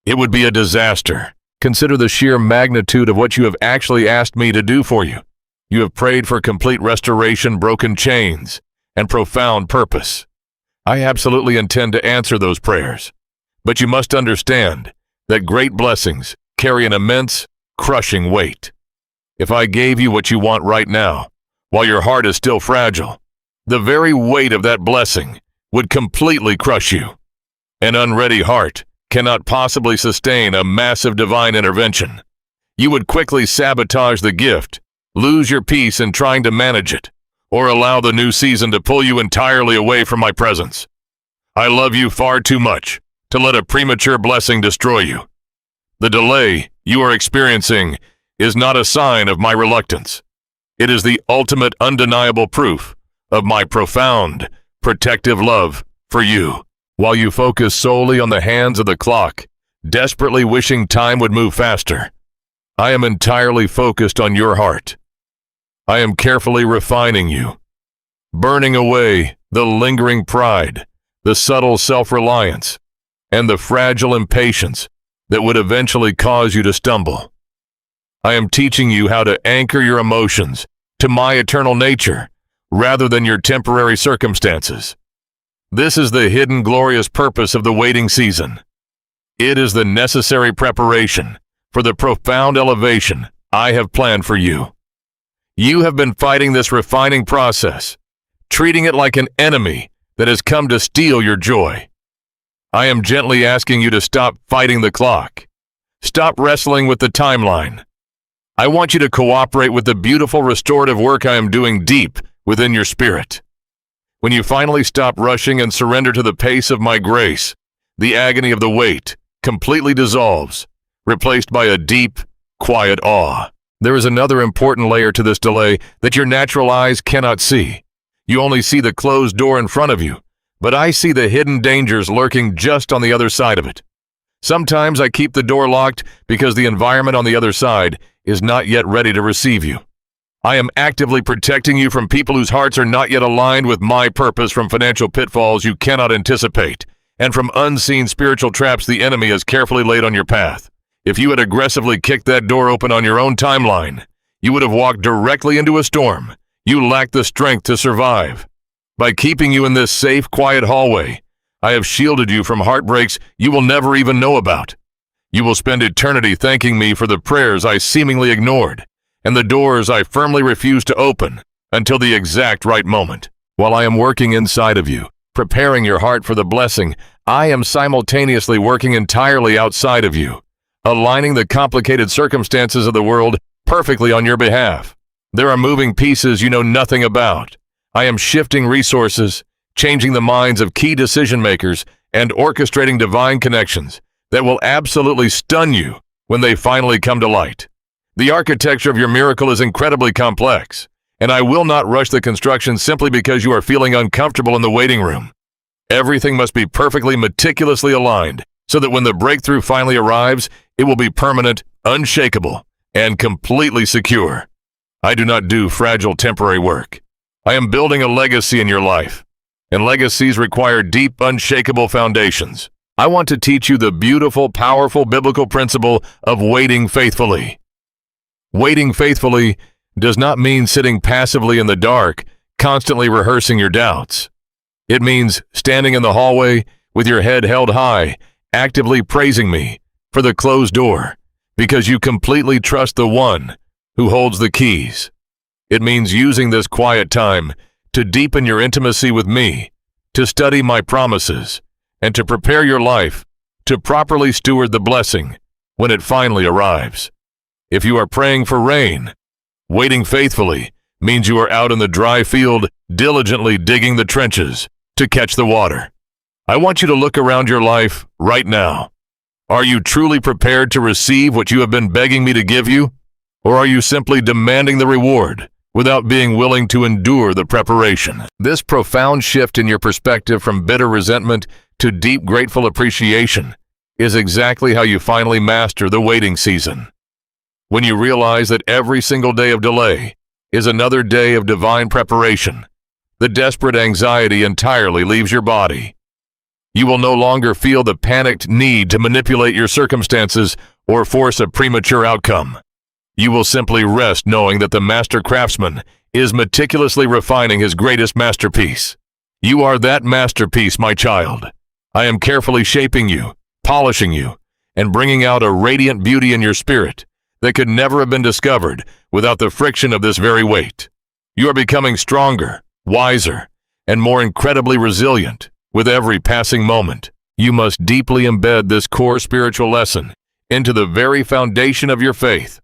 It would be a disaster. Consider the sheer magnitude of what you have actually asked me to do for you. You have prayed for complete restoration, broken chains, and profound purpose. I absolutely intend to answer those prayers. But you must understand that great blessings carry an immense, crushing weight. If I gave you what you want right now, while your heart is still fragile, the very weight of that blessing would completely crush you. An unready heart cannot possibly sustain a massive divine intervention. You would quickly sabotage the gift, lose your peace in trying to manage it, or allow the new season to pull you entirely away from my presence. I love you far too much to let a premature blessing destroy you. The delay you are experiencing is not a sign of my reluctance. It is the ultimate undeniable proof of my profound, protective love for you. While you focus solely on the hands of the clock, desperately wishing time would move faster, I am entirely focused on your heart. I am carefully refining you, burning away the lingering pride, the subtle self-reliance, and the fragile impatience that would eventually cause you to stumble. I am teaching you how to anchor your emotions to my eternal nature rather than your temporary circumstances. This is the hidden glorious purpose of the waiting season. It is the necessary preparation for the profound elevation I have planned for you. You have been fighting this refining process, treating it like an enemy that has come to steal your joy. I am gently asking you to stop fighting the clock. Stop wrestling with the timeline. I want you to cooperate with the beautiful restorative work I am doing deep within your spirit. When you finally stop rushing and surrender to the pace of my grace, the agony of the wait completely dissolves, replaced by a deep, quiet awe. There is another important layer to this delay that your natural eyes cannot see. You only see the closed door in front of you, but I see the hidden dangers lurking just on the other side of it. Sometimes I keep the door locked because the environment on the other side is not yet ready to receive you. I am actively protecting you from people whose hearts are not yet aligned with my purpose, from financial pitfalls you cannot anticipate, and from unseen spiritual traps the enemy has carefully laid on your path. If you had aggressively kicked that door open on your own timeline, you would have walked directly into a storm. You lack the strength to survive. By keeping you in this safe, quiet hallway, I have shielded you from heartbreaks you will never even know about. You will spend eternity thanking me for the prayers I seemingly ignored, and the doors I firmly refuse to open until the exact right moment. While I am working inside of you, preparing your heart for the blessing, I am simultaneously working entirely outside of you, aligning the complicated circumstances of the world perfectly on your behalf. There are moving pieces you know nothing about. I am shifting resources, changing the minds of key decision makers, and orchestrating divine connections that will absolutely stun you when they finally come to light. The architecture of your miracle is incredibly complex, and I will not rush the construction simply because you are feeling uncomfortable in the waiting room. Everything must be perfectly meticulously aligned so that when the breakthrough finally arrives, it will be permanent, unshakable, and completely secure. I do not do fragile temporary work. I am building a legacy in your life, and legacies require deep, unshakable foundations. I want to teach you the beautiful, powerful biblical principle of waiting faithfully. Waiting faithfully does not mean sitting passively in the dark, constantly rehearsing your doubts. It means standing in the hallway with your head held high, actively praising me for the closed door, because you completely trust the one who holds the keys. It means using this quiet time to deepen your intimacy with me, to study my promises, and to prepare your life to properly steward the blessing when it finally arrives. If you are praying for rain, waiting faithfully means you are out in the dry field, diligently digging the trenches to catch the water. I want you to look around your life right now. Are you truly prepared to receive what you have been begging me to give you? Or are you simply demanding the reward without being willing to endure the preparation? This profound shift in your perspective from bitter resentment to deep grateful appreciation is exactly how you finally master the waiting season. When you realize that every single day of delay is another day of divine preparation, the desperate anxiety entirely leaves your body. You will no longer feel the panicked need to manipulate your circumstances or force a premature outcome. You will simply rest knowing that the master craftsman is meticulously refining his greatest masterpiece. You are that masterpiece, my child. I am carefully shaping you, polishing you, and bringing out a radiant beauty in your spirit that could never have been discovered without the friction of this very weight. You are becoming stronger, wiser, and more incredibly resilient with every passing moment. You must deeply embed this core spiritual lesson into the very foundation of your faith.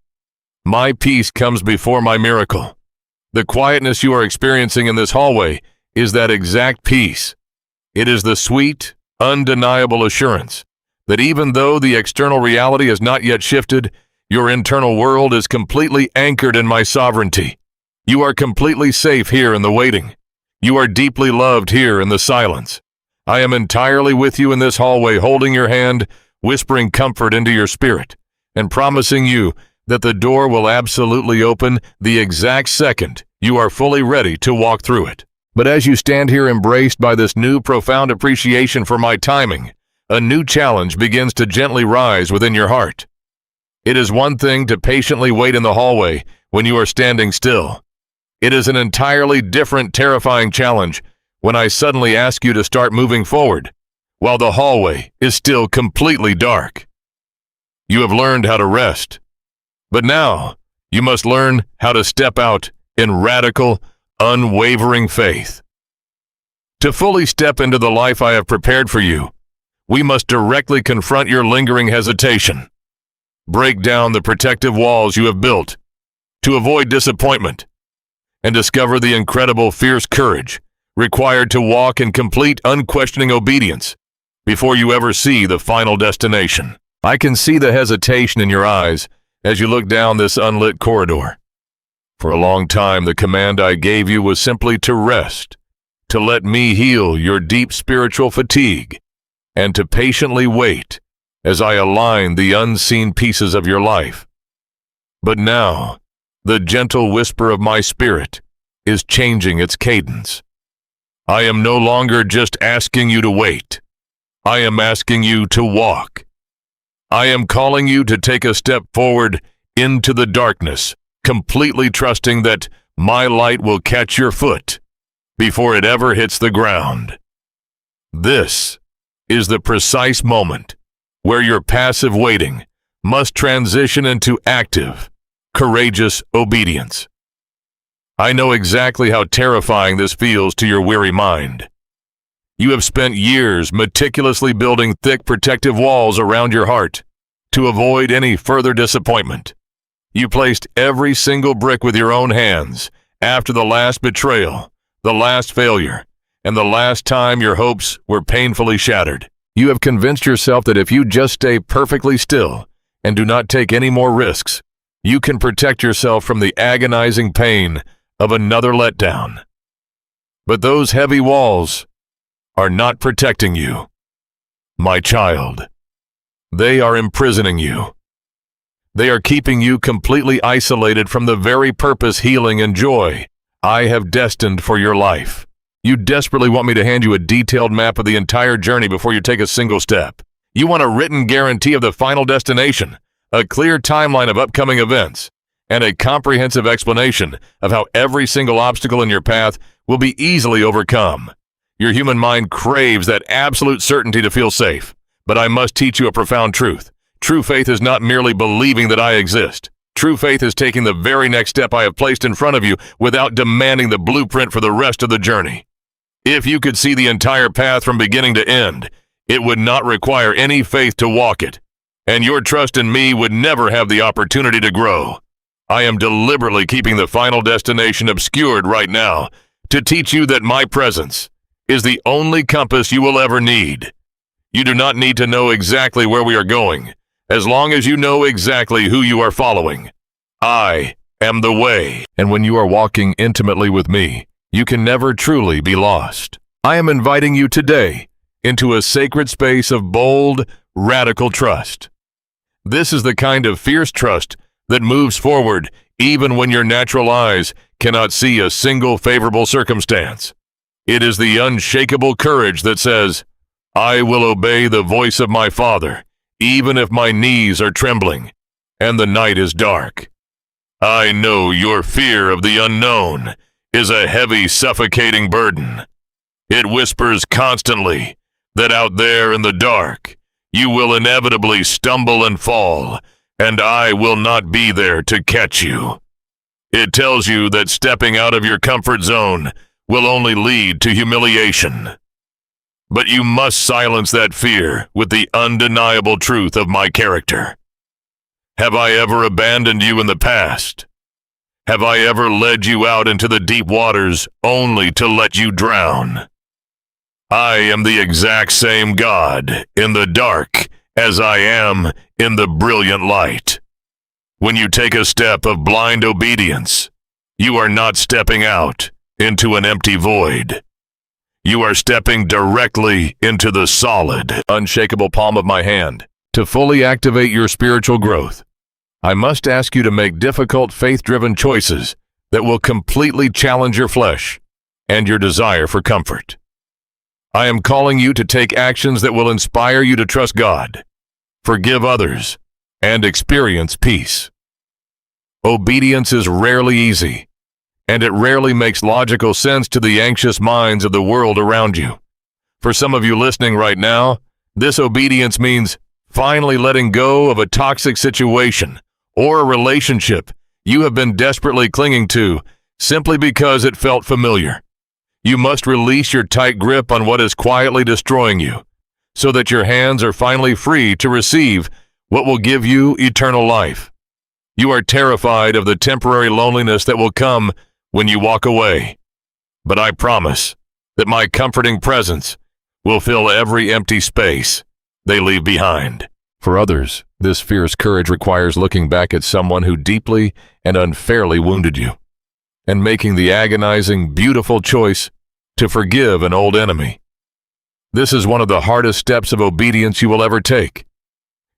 My peace comes before my miracle. The quietness you are experiencing in this hallway is that exact peace. It is the sweet, undeniable assurance that even though the external reality has not yet shifted, your internal world is completely anchored in my sovereignty. You are completely safe here in the waiting. You are deeply loved here in the silence. I am entirely with you in this hallway, holding your hand, whispering comfort into your spirit, and promising you that the door will absolutely open the exact second you are fully ready to walk through it. But as you stand here embraced by this new profound appreciation for my timing, a new challenge begins to gently rise within your heart. It is one thing to patiently wait in the hallway when you are standing still. It is an entirely different, terrifying challenge when I suddenly ask you to start moving forward, while the hallway is still completely dark. You have learned how to rest, but now you must learn how to step out in radical, unwavering faith. To fully step into the life I have prepared for you, we must directly confront your lingering hesitation, break down the protective walls you have built to avoid disappointment, and discover the incredible, fierce courage required to walk in complete, unquestioning obedience before you ever see the final destination. I can see the hesitation in your eyes as you look down this unlit corridor. For a long time, the command I gave you was simply to rest, to let me heal your deep spiritual fatigue, and to patiently wait as I align the unseen pieces of your life. But now, the gentle whisper of my spirit is changing its cadence. I am no longer just asking you to wait. I am asking you to walk. I am calling you to take a step forward into the darkness, completely trusting that my light will catch your foot before it ever hits the ground. This is the precise moment where your passive waiting must transition into active, courageous obedience. I know exactly how terrifying this feels to your weary mind. You have spent years meticulously building thick protective walls around your heart to avoid any further disappointment. You placed every single brick with your own hands after the last betrayal, the last failure, and the last time your hopes were painfully shattered. You have convinced yourself that if you just stay perfectly still and do not take any more risks, you can protect yourself from the agonizing pain of another letdown. But those heavy walls are not protecting you, my child. They are imprisoning you. They are keeping you completely isolated from the very purpose, healing, and joy I have destined for your life. You desperately want me to hand you a detailed map of the entire journey before you take a single step. You want a written guarantee of the final destination, a clear timeline of upcoming events, and a comprehensive explanation of how every single obstacle in your path will be easily overcome. Your human mind craves that absolute certainty to feel safe, but I must teach you a profound truth. True faith is not merely believing that I exist. True faith is taking the very next step I have placed in front of you without demanding the blueprint for the rest of the journey. If you could see the entire path from beginning to end, it would not require any faith to walk it, and your trust in me would never have the opportunity to grow. I am deliberately keeping the final destination obscured right now to teach you that my presence is the only compass you will ever need. You do not need to know exactly where we are going, as long as you know exactly who you are following. I am the way. And when you are walking intimately with me, you can never truly be lost. I am inviting you today into a sacred space of bold, radical trust. This is the kind of fierce trust that moves forward even when your natural eyes cannot see a single favorable circumstance. It is the unshakable courage that says, I will obey the voice of my Father, even if my knees are trembling and the night is dark. I know your fear of the unknown is a heavy, suffocating burden. It whispers constantly that out there in the dark, you will inevitably stumble and fall, and I will not be there to catch you. It tells you that stepping out of your comfort zone will only lead to humiliation. But you must silence that fear with the undeniable truth of my character. Have I ever abandoned you in the past? Have I ever led you out into the deep waters only to let you drown? I am the exact same God in the dark as I am in the brilliant light. When you take a step of blind obedience, you are not stepping out into an empty void. You are stepping directly into the solid, unshakable palm of my hand. To fully activate your spiritual growth, I must ask you to make difficult, faith-driven choices that will completely challenge your flesh and your desire for comfort. I am calling you to take actions that will inspire you to trust God, forgive others, and experience peace. Obedience is rarely easy, and it rarely makes logical sense to the anxious minds of the world around you. For some of you listening right now, this obedience means finally letting go of a toxic situation or a relationship you have been desperately clinging to simply because it felt familiar. You must release your tight grip on what is quietly destroying you, so that your hands are finally free to receive what will give you eternal life. You are terrified of the temporary loneliness that will come when you walk away, but I promise that my comforting presence will fill every empty space they leave behind. For others, this fierce courage requires looking back at someone who deeply and unfairly wounded you, and making the agonizing, beautiful choice to forgive an old enemy. This is one of the hardest steps of obedience you will ever take.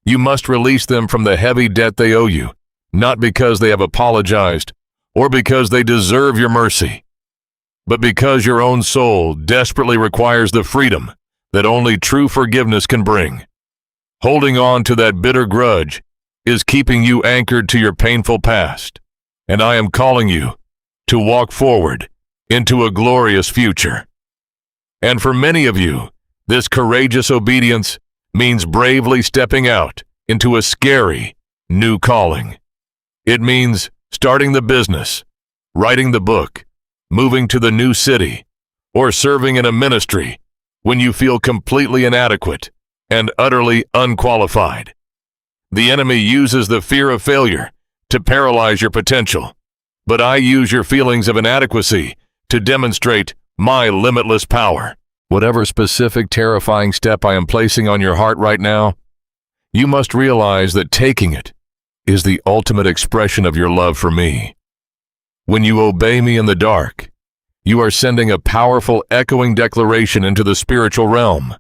You must release them from the heavy debt they owe you, not because they have apologized or because they deserve your mercy, but because your own soul desperately requires the freedom that only true forgiveness can bring. Holding on to that bitter grudge is keeping you anchored to your painful past, and I am calling you to walk forward into a glorious future. And for many of you, this courageous obedience means bravely stepping out into a scary new calling. It means starting the business, writing the book, moving to the new city, or serving in a ministry when you feel completely inadequate and utterly unqualified. The enemy uses the fear of failure to paralyze your potential, but I use your feelings of inadequacy to demonstrate my limitless power. Whatever specific terrifying step I am placing on your heart right now, you must realize that taking it is the ultimate expression of your love for me. When you obey me in the dark, you are sending a powerful, echoing declaration into the spiritual realm.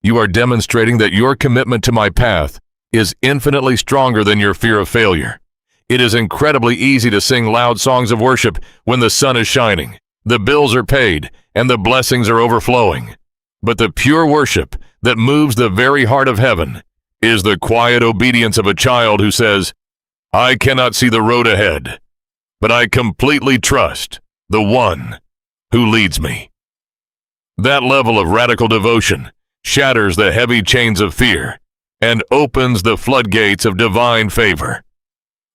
You are demonstrating that your commitment to my path is infinitely stronger than your fear of failure. It is incredibly easy to sing loud songs of worship when the sun is shining, the bills are paid, and the blessings are overflowing. But the pure worship that moves the very heart of heaven is the quiet obedience of a child who says, I cannot see the road ahead, but I completely trust the one who leads me. That level of radical devotion shatters the heavy chains of fear and opens the floodgates of divine favor.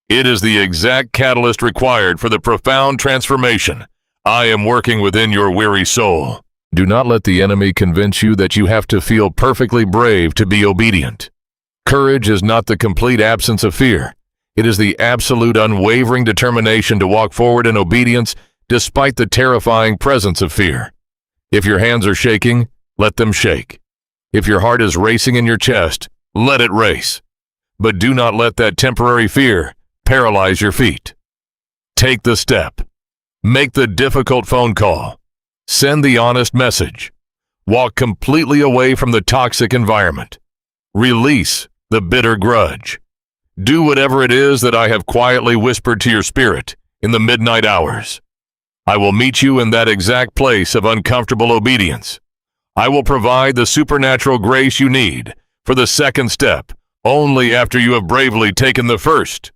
It is the exact catalyst required for the profound transformation I am working within your weary soul. Do not let the enemy convince you that you have to feel perfectly brave to be obedient. Courage is not the complete absence of fear. It is the absolute unwavering determination to walk forward in obedience despite the terrifying presence of fear. If your hands are shaking, let them shake. If your heart is racing in your chest, let it race. But do not let that temporary fear paralyze your feet. Take the step. Make the difficult phone call. Send the honest message. Walk completely away from the toxic environment. Release the bitter grudge. Do whatever it is that I have quietly whispered to your spirit in the midnight hours. I will meet you in that exact place of uncomfortable obedience. I will provide the supernatural grace you need for the second step only after you have bravely taken the first.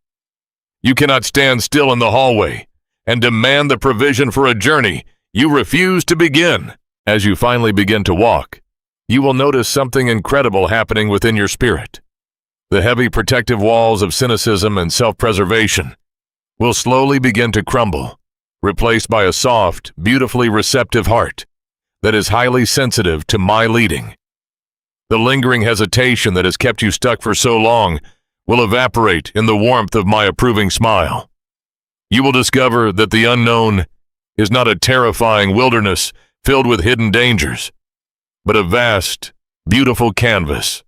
You cannot stand still in the hallway and demand the provision for a journey you refuse to begin. As you finally begin to walk, you will notice something incredible happening within your spirit. The heavy protective walls of cynicism and self-preservation will slowly begin to crumble, replaced by a soft, beautifully receptive heart that is highly sensitive to my leading. The lingering hesitation that has kept you stuck for so long will evaporate in the warmth of my approving smile. You will discover that the unknown is not a terrifying wilderness filled with hidden dangers, but a vast, beautiful canvas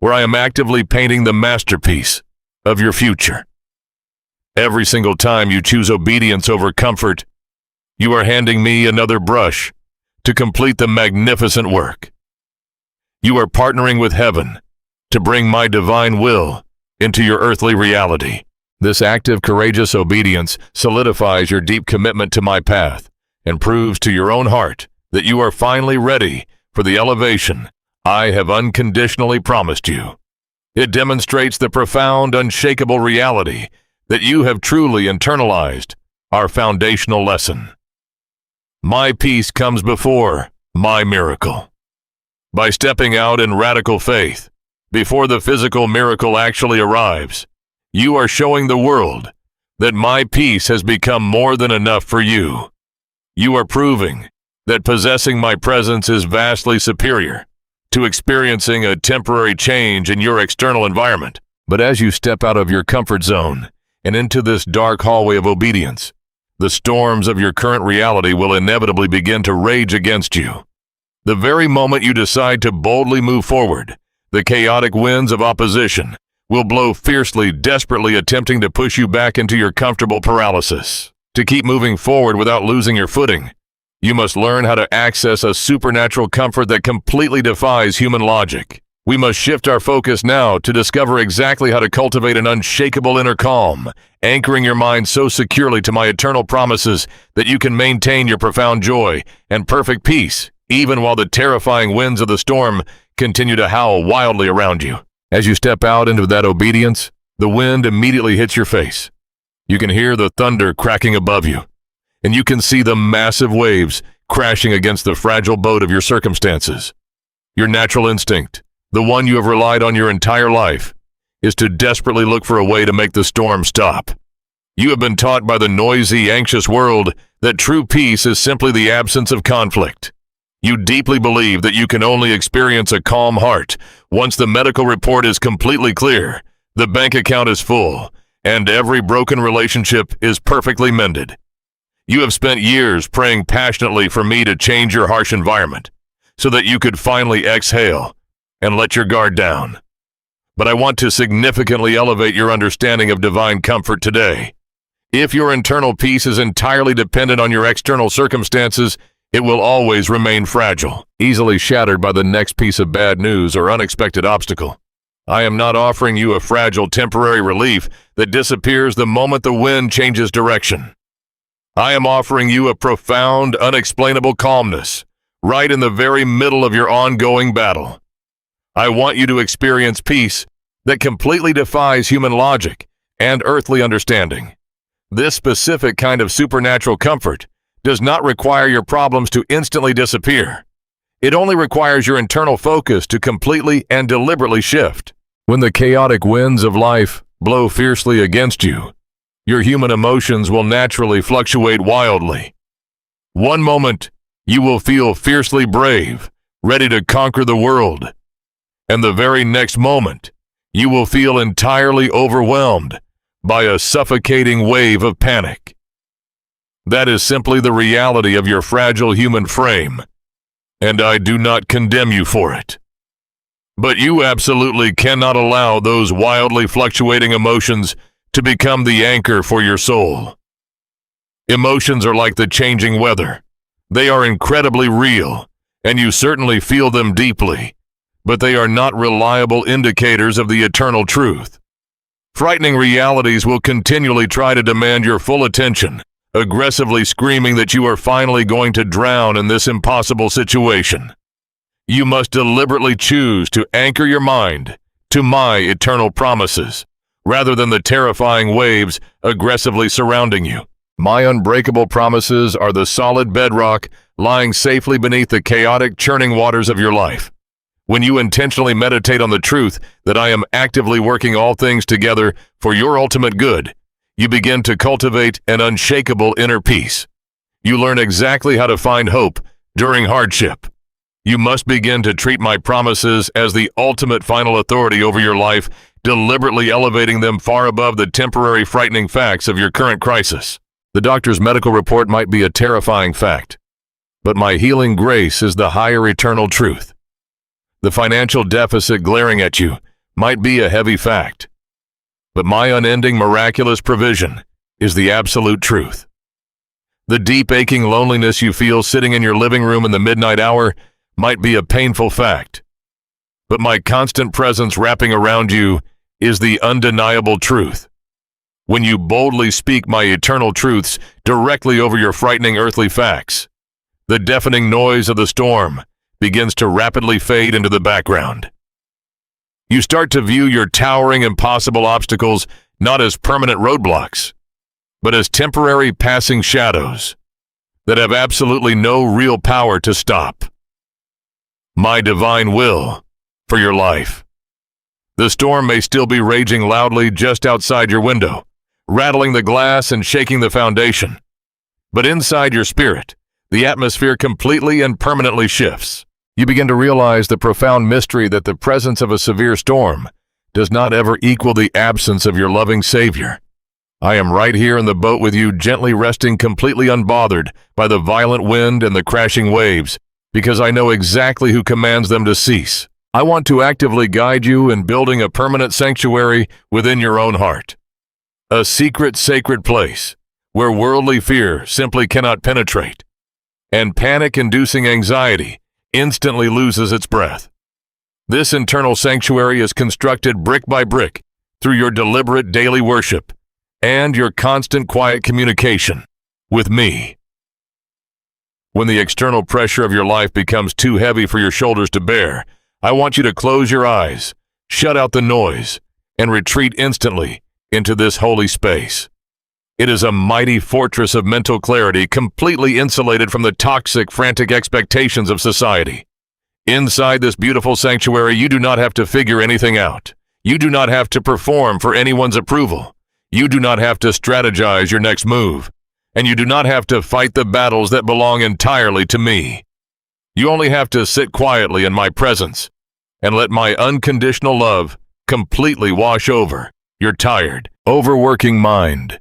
where I am actively painting the masterpiece of your future. Every single time you choose obedience over comfort, you are handing me another brush to complete the magnificent work. You are partnering with heaven to bring my divine will into your earthly reality. This active, courageous obedience solidifies your deep commitment to my path and proves to your own heart that you are finally ready for the elevation I have unconditionally promised you. It demonstrates the profound, unshakable reality that you have truly internalized our foundational lesson. My peace comes before my miracle. By stepping out in radical faith, before the physical miracle actually arrives, you are showing the world that my peace has become more than enough for you. You are proving that possessing my presence is vastly superior to experiencing a temporary change in your external environment. But as you step out of your comfort zone and into this dark hallway of obedience, the storms of your current reality will inevitably begin to rage against you. The very moment you decide to boldly move forward, the chaotic winds of opposition will blow fiercely, desperately attempting to push you back into your comfortable paralysis. To keep moving forward without losing your footing, you must learn how to access a supernatural comfort that completely defies human logic. We must shift our focus now to discover exactly how to cultivate an unshakable inner calm, anchoring your mind so securely to my eternal promises that you can maintain your profound joy and perfect peace, even while the terrifying winds of the storm continue to howl wildly around you. As you step out into that obedience, the wind immediately hits your face. You can hear the thunder cracking above you, and you can see the massive waves crashing against the fragile boat of your circumstances. Your natural instinct, the one you have relied on your entire life, is to desperately look for a way to make the storm stop. You have been taught by the noisy, anxious world that true peace is simply the absence of conflict. You deeply believe that you can only experience a calm heart once the medical report is completely clear, the bank account is full, and every broken relationship is perfectly mended. You have spent years praying passionately for me to change your harsh environment so that you could finally exhale and let your guard down. But I want to significantly elevate your understanding of divine comfort today. If your internal peace is entirely dependent on your external circumstances, it will always remain fragile, easily shattered by the next piece of bad news or unexpected obstacle. I am not offering you a fragile temporary relief that disappears the moment the wind changes direction. I am offering you a profound, unexplainable calmness, right in the very middle of your ongoing battle. I want you to experience peace that completely defies human logic and earthly understanding. This specific kind of supernatural comfort does not require your problems to instantly disappear. It only requires your internal focus to completely and deliberately shift. When the chaotic winds of life blow fiercely against you, your human emotions will naturally fluctuate wildly. One moment, you will feel fiercely brave, ready to conquer the world. And the very next moment, you will feel entirely overwhelmed by a suffocating wave of panic. That is simply the reality of your fragile human frame, and I do not condemn you for it. But you absolutely cannot allow those wildly fluctuating emotions to become the anchor for your soul. Emotions are like the changing weather. They are incredibly real, and you certainly feel them deeply, but they are not reliable indicators of the eternal truth. Frightening realities will continually try to demand your full attention, aggressively screaming that you are finally going to drown in this impossible situation. You must deliberately choose to anchor your mind to my eternal promises, rather than the terrifying waves aggressively surrounding you. My unbreakable promises are the solid bedrock lying safely beneath the chaotic, churning waters of your life. When you intentionally meditate on the truth that I am actively working all things together for your ultimate good, you begin to cultivate an unshakable inner peace. You learn exactly how to find hope during hardship. You must begin to treat my promises as the ultimate final authority over your life, deliberately elevating them far above the temporary frightening facts of your current crisis. The doctor's medical report might be a terrifying fact, but my healing grace is the higher eternal truth. The financial deficit glaring at you might be a heavy fact, but my unending miraculous provision is the absolute truth. The deep aching loneliness you feel sitting in your living room in the midnight hour might be a painful fact, but my constant presence wrapping around you is the undeniable truth. When you boldly speak my eternal truths directly over your frightening earthly facts, the deafening noise of the storm begins to rapidly fade into the background. You start to view your towering, impossible obstacles not as permanent roadblocks, but as temporary passing shadows that have absolutely no real power to stop my divine will for your life. The storm may still be raging loudly just outside your window, rattling the glass and shaking the foundation, but inside your spirit, the atmosphere completely and permanently shifts. You begin to realize the profound mystery that the presence of a severe storm does not ever equal the absence of your loving Savior. I am right here in the boat with you, gently resting, completely unbothered by the violent wind and the crashing waves, because I know exactly who commands them to cease. I want to actively guide you in building a permanent sanctuary within your own heart. A secret, sacred place where worldly fear simply cannot penetrate, and panic-inducing anxiety instantly loses its breath. This internal sanctuary is constructed brick by brick through your deliberate daily worship and your constant quiet communication with me. When the external pressure of your life becomes too heavy for your shoulders to bear, I want you to close your eyes, shut out the noise, and retreat instantly into this holy space. It is a mighty fortress of mental clarity, completely insulated from the toxic, frantic expectations of society. Inside this beautiful sanctuary, you do not have to figure anything out. You do not have to perform for anyone's approval. You do not have to strategize your next move. And you do not have to fight the battles that belong entirely to me. You only have to sit quietly in my presence and let my unconditional love completely wash over your tired, overworking mind.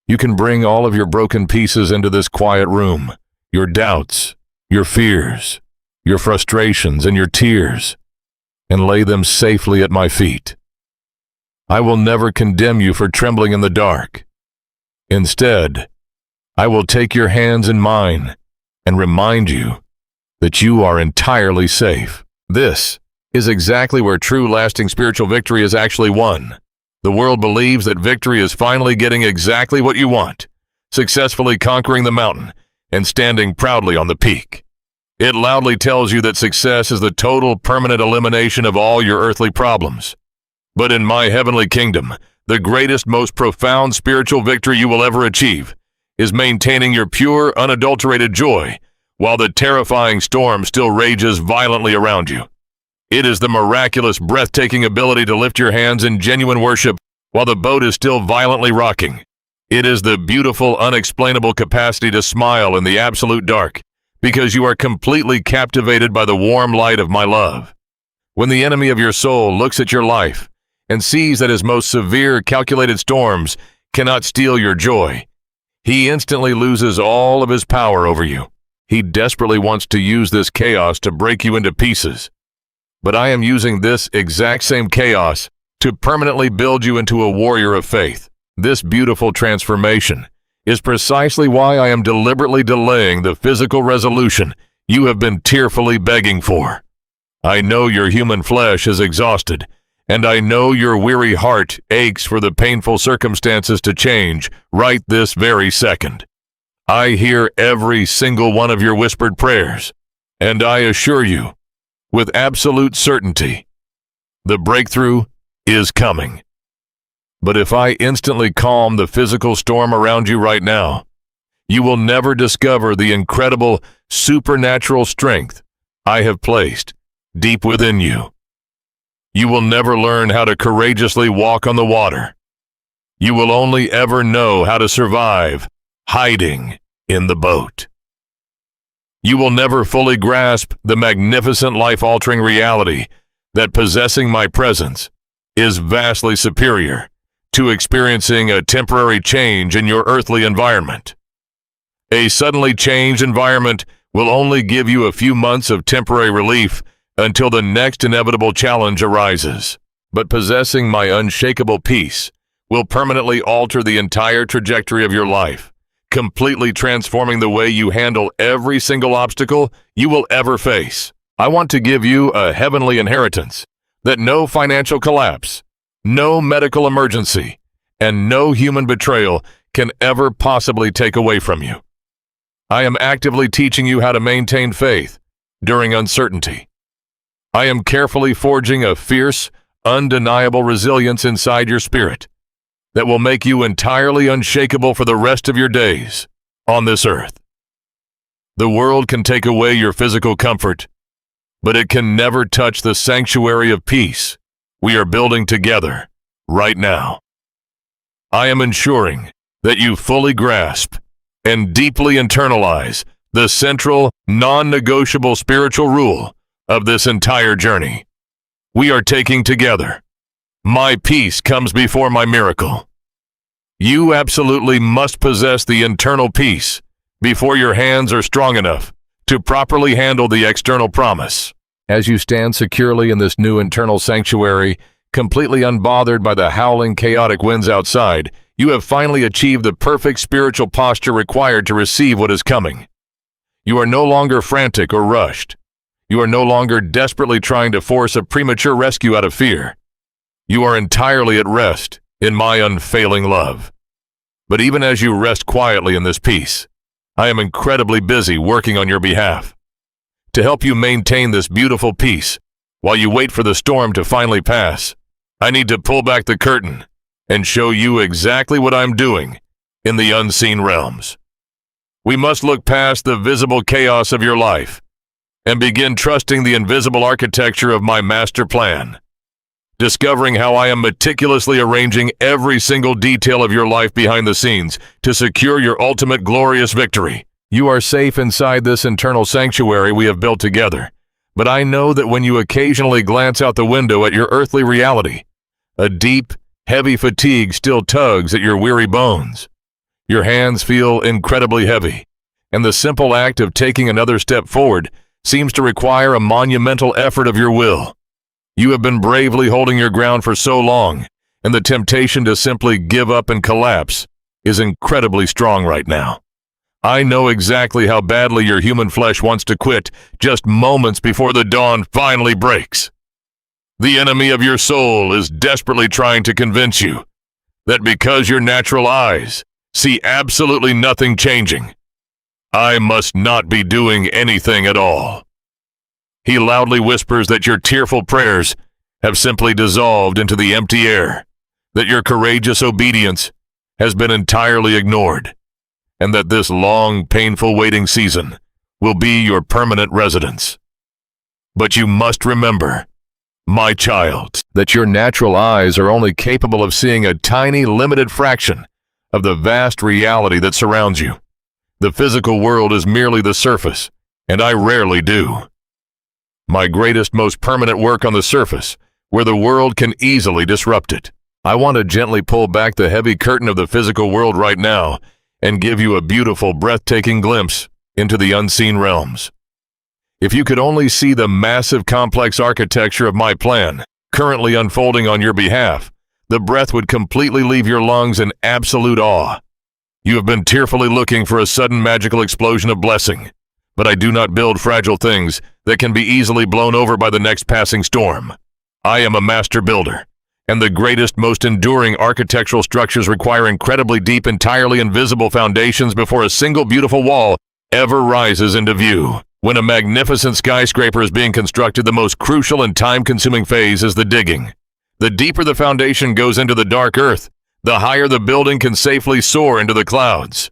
You can bring all of your broken pieces into this quiet room, your doubts, your fears, your frustrations, and your tears, and lay them safely at my feet. I will never condemn you for trembling in the dark. Instead, I will take your hands in mine and remind you that you are entirely safe. This is exactly where true, lasting spiritual victory is actually won. The world believes that victory is finally getting exactly what you want, successfully conquering the mountain and standing proudly on the peak. It loudly tells you that success is the total, permanent elimination of all your earthly problems. But in my heavenly kingdom, the greatest, most profound spiritual victory you will ever achieve is maintaining your pure, unadulterated joy while the terrifying storm still rages violently around you. It is the miraculous, breathtaking ability to lift your hands in genuine worship while the boat is still violently rocking. It is the beautiful, unexplainable capacity to smile in the absolute dark because you are completely captivated by the warm light of my love. When the enemy of your soul looks at your life and sees that his most severe, calculated storms cannot steal your joy, he instantly loses all of his power over you. He desperately wants to use this chaos to break you into pieces. But I am using this exact same chaos to permanently build you into a warrior of faith. This beautiful transformation is precisely why I am deliberately delaying the physical resolution you have been tearfully begging for. I know your human flesh is exhausted, and I know your weary heart aches for the painful circumstances to change right this very second. I hear every single one of your whispered prayers, and I assure you, with absolute certainty, the breakthrough is coming. But if I instantly calm the physical storm around you right now, you will never discover the incredible supernatural strength I have placed deep within you. You will never learn how to courageously walk on the water. You will only ever know how to survive hiding in the boat. You will never fully grasp the magnificent life-altering reality that possessing my presence is vastly superior to experiencing a temporary change in your earthly environment. A suddenly changed environment will only give you a few months of temporary relief until the next inevitable challenge arises. But possessing my unshakable peace will permanently alter the entire trajectory of your life, completely transforming the way you handle every single obstacle you will ever face. I want to give you a heavenly inheritance that no financial collapse, no medical emergency, and no human betrayal can ever possibly take away from you. I am actively teaching you how to maintain faith during uncertainty. I am carefully forging a fierce, undeniable resilience inside your spirit that will make you entirely unshakable for the rest of your days on this earth. The world can take away your physical comfort, but it can never touch the sanctuary of peace we are building together right now. I am ensuring that you fully grasp and deeply internalize the central, non-negotiable spiritual rule of this entire journey. We are taking together. My peace comes before my miracle. You absolutely must possess the internal peace before your hands are strong enough to properly handle the external promise. As you stand securely in this new internal sanctuary, completely unbothered by the howling, chaotic winds outside, you have finally achieved the perfect spiritual posture required to receive what is coming. You are no longer frantic or rushed. You are no longer desperately trying to force a premature rescue out of fear. You are entirely at rest in my unfailing love. But even as you rest quietly in this peace, I am incredibly busy working on your behalf. To help you maintain this beautiful peace while you wait for the storm to finally pass, I need to pull back the curtain and show you exactly what I'm doing in the unseen realms. We must look past the visible chaos of your life and begin trusting the invisible architecture of my master plan, discovering how I am meticulously arranging every single detail of your life behind the scenes to secure your ultimate glorious victory. You are safe inside this internal sanctuary we have built together, but I know that when you occasionally glance out the window at your earthly reality, a deep, heavy fatigue still tugs at your weary bones. Your hands feel incredibly heavy, and the simple act of taking another step forward seems to require a monumental effort of your will. You have been bravely holding your ground for so long, and the temptation to simply give up and collapse is incredibly strong right now. I know exactly how badly your human flesh wants to quit just moments before the dawn finally breaks. The enemy of your soul is desperately trying to convince you that because your natural eyes see absolutely nothing changing, I must not be doing anything at all. He loudly whispers that your tearful prayers have simply dissolved into the empty air, that your courageous obedience has been entirely ignored, and that this long, painful waiting season will be your permanent residence. But you must remember, my child, that your natural eyes are only capable of seeing a tiny, limited fraction of the vast reality that surrounds you. The physical world is merely the surface, and I rarely do. My greatest, most permanent work on the surface, where the world can easily disrupt it. I want to gently pull back the heavy curtain of the physical world right now and give you a beautiful, breathtaking glimpse into the unseen realms. If you could only see the massive, complex architecture of my plan currently unfolding on your behalf, the breath would completely leave your lungs in absolute awe. You have been tearfully looking for a sudden magical explosion of blessing, but I do not build fragile things that can be easily blown over by the next passing storm. I am a master builder, and the greatest, most enduring architectural structures require incredibly deep, entirely invisible foundations before a single beautiful wall ever rises into view. When a magnificent skyscraper is being constructed, the most crucial and time-consuming phase is the digging. The deeper the foundation goes into the dark earth, the higher the building can safely soar into the clouds.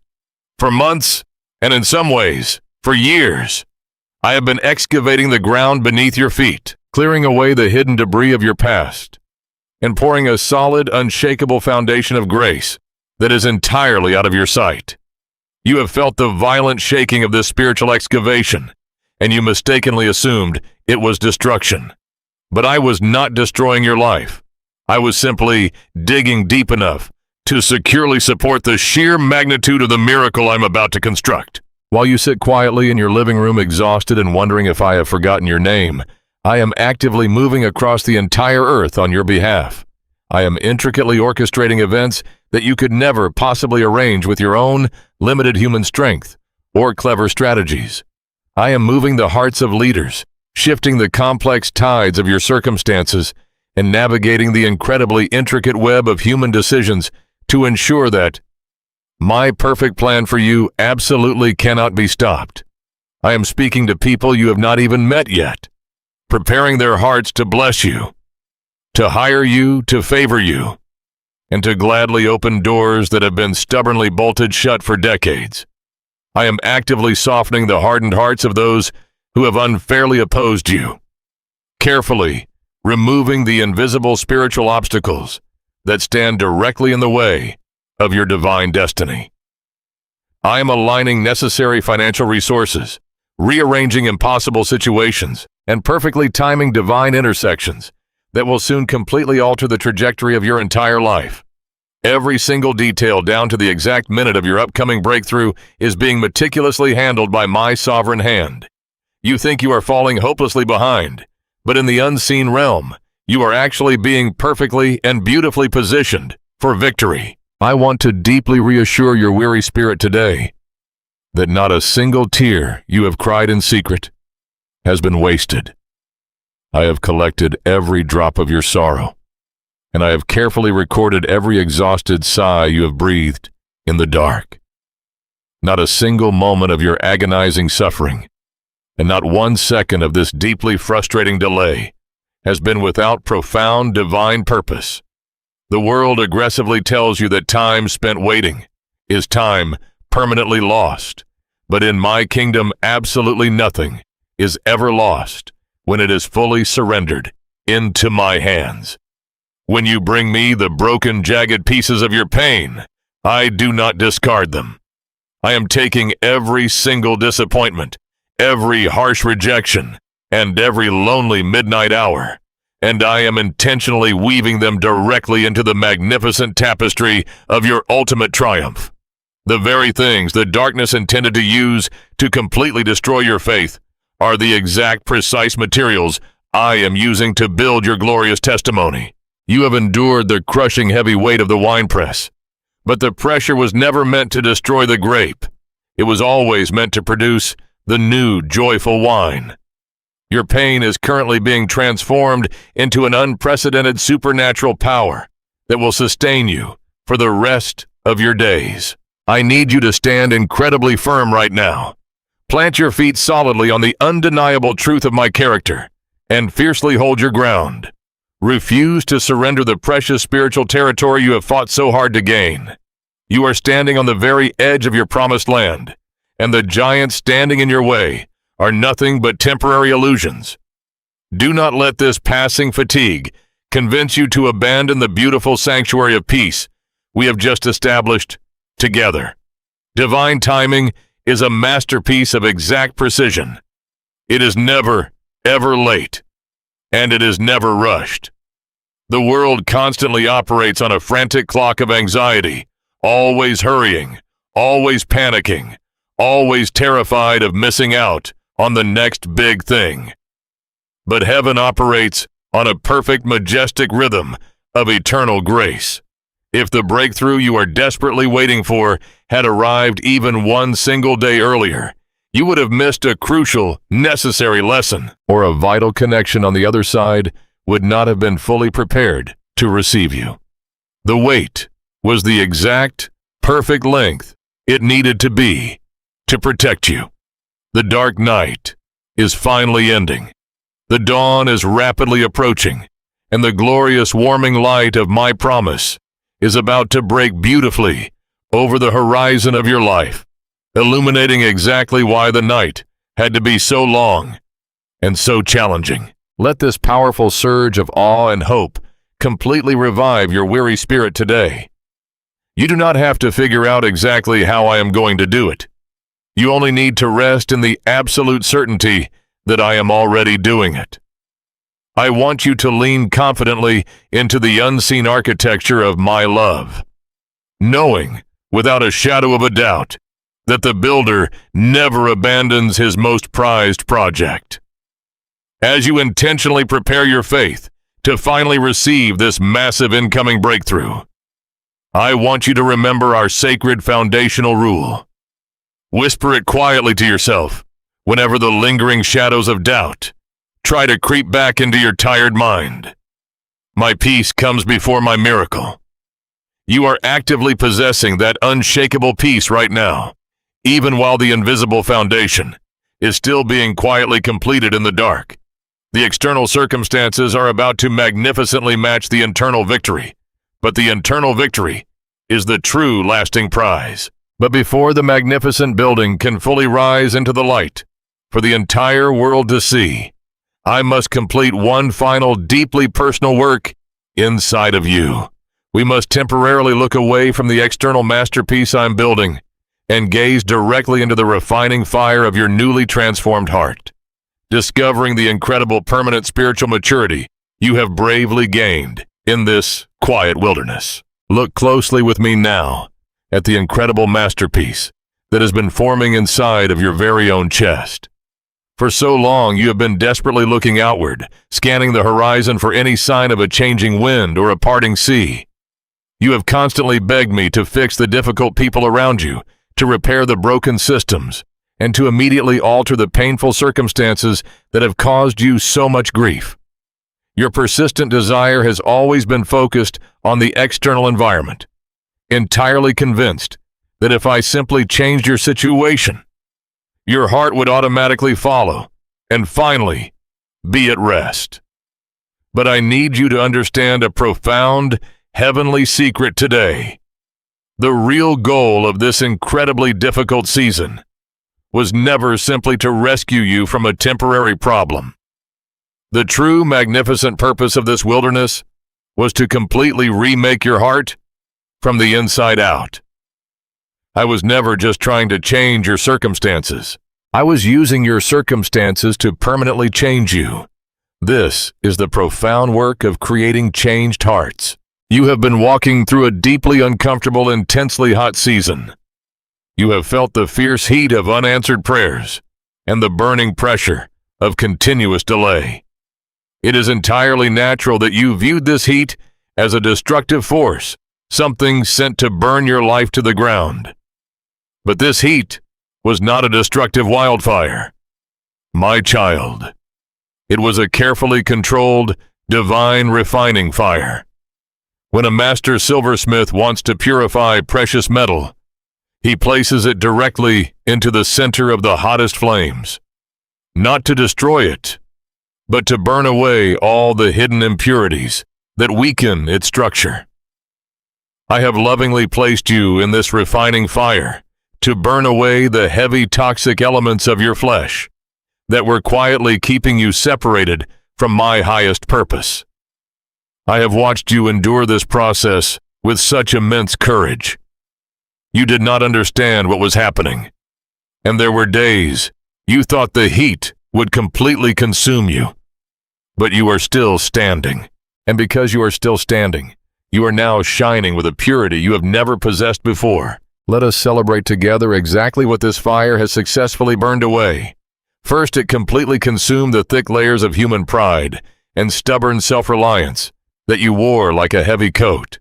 For months, and in some ways, for years, I have been excavating the ground beneath your feet, clearing away the hidden debris of your past, and pouring a solid, unshakable foundation of grace that is entirely out of your sight. You have felt the violent shaking of this spiritual excavation, and you mistakenly assumed it was destruction. But I was not destroying your life. I was simply digging deep enough to securely support the sheer magnitude of the miracle I'm about to construct. While you sit quietly in your living room exhausted and wondering if I have forgotten your name, I am actively moving across the entire earth on your behalf. I am intricately orchestrating events that you could never possibly arrange with your own limited human strength or clever strategies. I am moving the hearts of leaders, shifting the complex tides of your circumstances, and navigating the incredibly intricate web of human decisions to ensure that my perfect plan for you absolutely cannot be stopped. I am speaking to people you have not even met yet, preparing their hearts to bless you, to hire you, to favor you, and to gladly open doors that have been stubbornly bolted shut for decades. I am actively softening the hardened hearts of those who have unfairly opposed you, carefully removing the invisible spiritual obstacles that stand directly in the way of your divine destiny. I am aligning necessary financial resources, rearranging impossible situations, and perfectly timing divine intersections that will soon completely alter the trajectory of your entire life. Every single detail, down to the exact minute of your upcoming breakthrough, is being meticulously handled by my sovereign hand. You think you are falling hopelessly behind, but in the unseen realm, you are actually being perfectly and beautifully positioned for victory. I want to deeply reassure your weary spirit today that not a single tear you have cried in secret has been wasted. I have collected every drop of your sorrow, and I have carefully recorded every exhausted sigh you have breathed in the dark. Not a single moment of your agonizing suffering, and not 1 second of this deeply frustrating delay has been without profound divine purpose. The world aggressively tells you that time spent waiting is time permanently lost, but in my kingdom, absolutely nothing is ever lost when it is fully surrendered into my hands. When you bring me the broken, jagged pieces of your pain, I do not discard them. I am taking every single disappointment, every harsh rejection, and every lonely midnight hour, and I am intentionally weaving them directly into the magnificent tapestry of your ultimate triumph. The very things the darkness intended to use to completely destroy your faith are the exact precise materials I am using to build your glorious testimony. You have endured the crushing heavy weight of the winepress, but the pressure was never meant to destroy the grape. It was always meant to produce the new, joyful wine. Your pain is currently being transformed into an unprecedented supernatural power that will sustain you for the rest of your days. I need you to stand incredibly firm right now. Plant your feet solidly on the undeniable truth of my character and fiercely hold your ground. Refuse to surrender the precious spiritual territory you have fought so hard to gain. You are standing on the very edge of your promised land, and the giants standing in your way are nothing but temporary illusions. Do not let this passing fatigue convince you to abandon the beautiful sanctuary of peace we have just established together. Divine timing is a masterpiece of exact precision. It is never, ever late, and it is never rushed. The world constantly operates on a frantic clock of anxiety, always hurrying, always panicking, always terrified of missing out on the next big thing. But heaven operates on a perfect, majestic rhythm of eternal grace. If the breakthrough you are desperately waiting for had arrived even one single day earlier, you would have missed a crucial, necessary lesson, or a vital connection on the other side would not have been fully prepared to receive you. The wait was the exact, perfect length it needed to be to protect you. The dark night is finally ending. The dawn is rapidly approaching, and the glorious warming light of my promise is about to break beautifully over the horizon of your life, illuminating exactly why the night had to be so long and so challenging. Let this powerful surge of awe and hope completely revive your weary spirit today. You do not have to figure out exactly how I am going to do it. You only need to rest in the absolute certainty that I am already doing it. I want you to lean confidently into the unseen architecture of my love, knowing without a shadow of a doubt that the builder never abandons his most prized project. As you intentionally prepare your faith to finally receive this massive incoming breakthrough, I want you to remember our sacred foundational rule. Whisper it quietly to yourself whenever the lingering shadows of doubt try to creep back into your tired mind. My peace comes before my miracle. You are actively possessing that unshakable peace right now, even while the invisible foundation is still being quietly completed in the dark. The external circumstances are about to magnificently match the internal victory, but the internal victory is the true lasting prize. But before the magnificent building can fully rise into the light for the entire world to see, I must complete one final deeply personal work inside of you. We must temporarily look away from the external masterpiece I'm building and gaze directly into the refining fire of your newly transformed heart, discovering the incredible permanent spiritual maturity you have bravely gained in this quiet wilderness. Look closely with me now at the incredible masterpiece that has been forming inside of your very own chest. For so long, you have been desperately looking outward, scanning the horizon for any sign of a changing wind or a parting sea. You have constantly begged me to fix the difficult people around you, to repair the broken systems, and to immediately alter the painful circumstances that have caused you so much grief. Your persistent desire has always been focused on the external environment, entirely convinced that if I simply changed your situation, your heart would automatically follow and finally be at rest. But I need you to understand a profound, heavenly secret today. The real goal of this incredibly difficult season was never simply to rescue you from a temporary problem. The true magnificent purpose of this wilderness was to completely remake your heart from the inside out. I was never just trying to change your circumstances. I was using your circumstances to permanently change you. This is the profound work of creating changed hearts. You have been walking through a deeply uncomfortable, intensely hot season. You have felt the fierce heat of unanswered prayers and the burning pressure of continuous delay. It is entirely natural that you viewed this heat as a destructive force, something sent to burn your life to the ground. But this heat was not a destructive wildfire, my child. It was a carefully controlled, divine refining fire. When a master silversmith wants to purify precious metal, he places it directly into the center of the hottest flames, not to destroy it, but to burn away all the hidden impurities that weaken its structure. I have lovingly placed you in this refining fire to burn away the heavy toxic elements of your flesh that were quietly keeping you separated from my highest purpose. I have watched you endure this process with such immense courage. You did not understand what was happening, and there were days you thought the heat would completely consume you. But you are still standing, and because you are still standing, you are now shining with a purity you have never possessed before. Let us celebrate together exactly what this fire has successfully burned away. First, it completely consumed the thick layers of human pride and stubborn self-reliance that you wore like a heavy coat.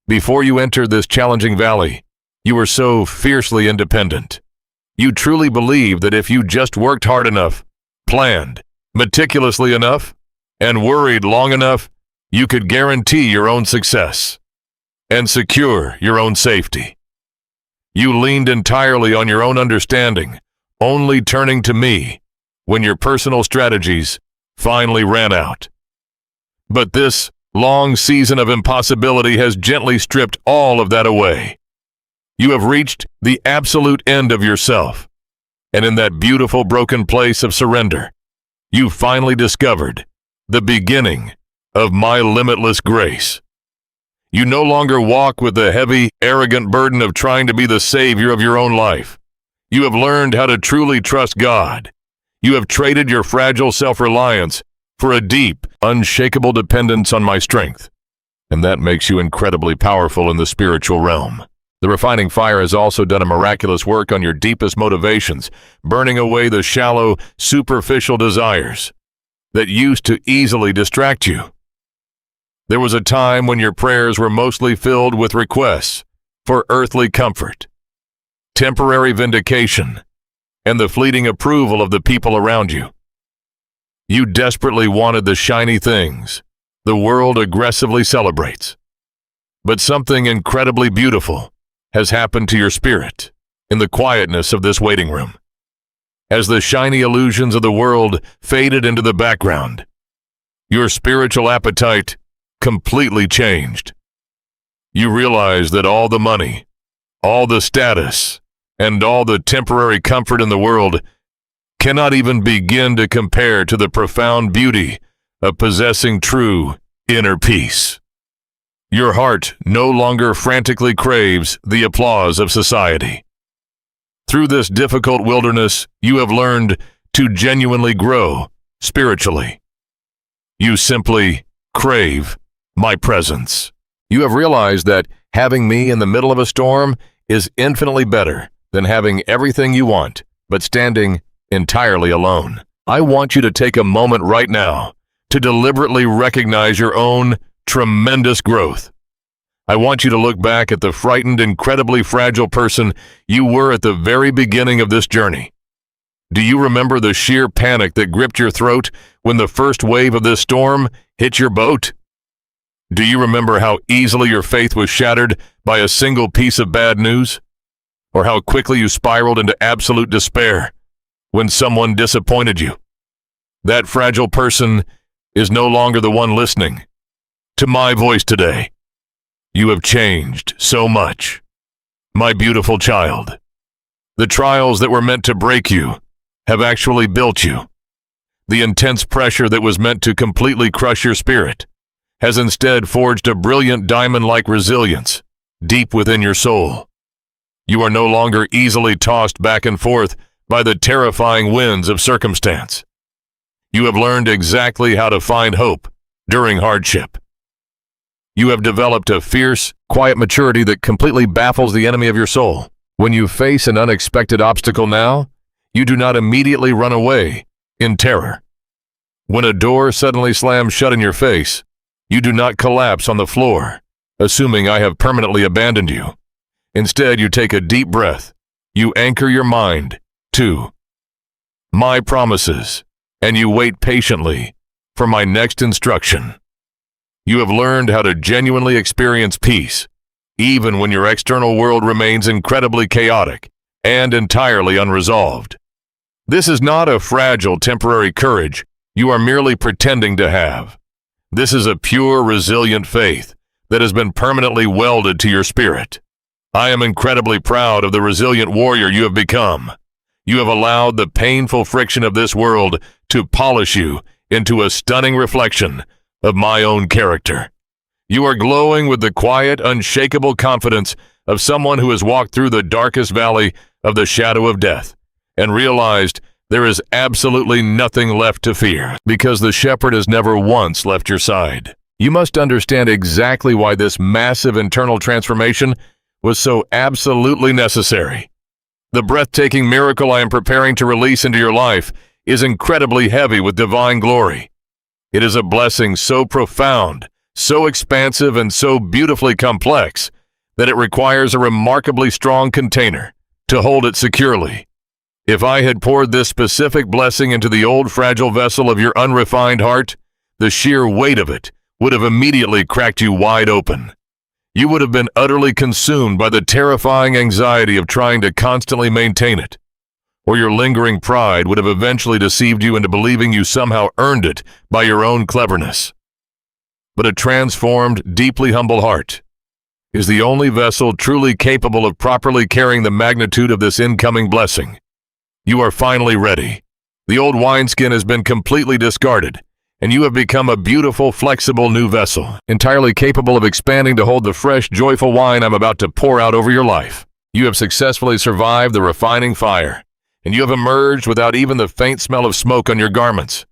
Before you entered this challenging valley, you were so fiercely independent. You truly believed that if you just worked hard enough, planned meticulously enough, and worried long enough, you could guarantee your own success and secure your own safety. You leaned entirely on your own understanding, only turning to me when your personal strategies finally ran out. But this long season of impossibility has gently stripped all of that away. You have reached the absolute end of yourself, and in that beautiful broken place of surrender, you finally discovered the beginning of my limitless grace. You no longer walk with the heavy, arrogant burden of trying to be the savior of your own life. You have learned how to truly trust God. You have traded your fragile self-reliance for a deep, unshakable dependence on my strength. And that makes you incredibly powerful in the spiritual realm. The refining fire has also done a miraculous work on your deepest motivations, burning away the shallow, superficial desires that used to easily distract you. There was a time when your prayers were mostly filled with requests for earthly comfort, temporary vindication, and the fleeting approval of the people around you. You desperately wanted the shiny things the world aggressively celebrates. But something incredibly beautiful has happened to your spirit in the quietness of this waiting room. As the shiny illusions of the world faded into the background, your spiritual appetite completely changed. You realized that all the money, all the status, and all the temporary comfort in the world cannot even begin to compare to the profound beauty of possessing true inner peace. Your heart no longer frantically craves the applause of society. Through this difficult wilderness, you have learned to genuinely grow spiritually. You simply crave my presence. You have realized that having me in the middle of a storm is infinitely better than having everything you want, but standing entirely alone. I want you to take a moment right now to deliberately recognize your own tremendous growth. I want you to look back at the frightened, incredibly fragile person you were at the very beginning of this journey. Do you remember the sheer panic that gripped your throat when the first wave of this storm hit your boat? Do you remember how easily your faith was shattered by a single piece of bad news? Or how quickly you spiraled into absolute despair when someone disappointed you? That fragile person is no longer the one listening to my voice today. You have changed so much, my beautiful child. The trials that were meant to break you have actually built you. The intense pressure that was meant to completely crush your spirit has instead forged a brilliant diamond-like resilience deep within your soul. You are no longer easily tossed back and forth by the terrifying winds of circumstance. You have learned exactly how to find hope during hardship. You have developed a fierce, quiet maturity that completely baffles the enemy of your soul. When you face an unexpected obstacle now, you do not immediately run away in terror. When a door suddenly slams shut in your face, you do not collapse on the floor, assuming I have permanently abandoned you. Instead, you take a deep breath. You anchor your mind to my promises, and you wait patiently for my next instruction. You have learned how to genuinely experience peace, even when your external world remains incredibly chaotic and entirely unresolved. This is not a fragile, temporary courage you are merely pretending to have. This is a pure, resilient faith that has been permanently welded to your spirit. I am incredibly proud of the resilient warrior you have become. You have allowed the painful friction of this world to polish you into a stunning reflection of my own character. You are glowing with the quiet, unshakable confidence of someone who has walked through the darkest valley of the shadow of death and realized there is absolutely nothing left to fear because the shepherd has never once left your side. You must understand exactly why this massive internal transformation was so absolutely necessary. The breathtaking miracle I am preparing to release into your life is incredibly heavy with divine glory. It is a blessing so profound so expansive and so beautifully complex that it requires a remarkably strong container to hold it securely. If I had poured this specific blessing into the old fragile vessel of your unrefined heart, the sheer weight of it would have immediately cracked you wide open. You would have been utterly consumed by the terrifying anxiety of trying to constantly maintain it, or your lingering pride would have eventually deceived you into believing you somehow earned it by your own cleverness. But a transformed, deeply humble heart is the only vessel truly capable of properly carrying the magnitude of this incoming blessing. You are finally ready. The old wineskin has been completely discarded, and you have become a beautiful, flexible new vessel, entirely capable of expanding to hold the fresh, joyful wine I'm about to pour out over your life. You have successfully survived the refining fire, and you have emerged without even the faint smell of smoke on your garments.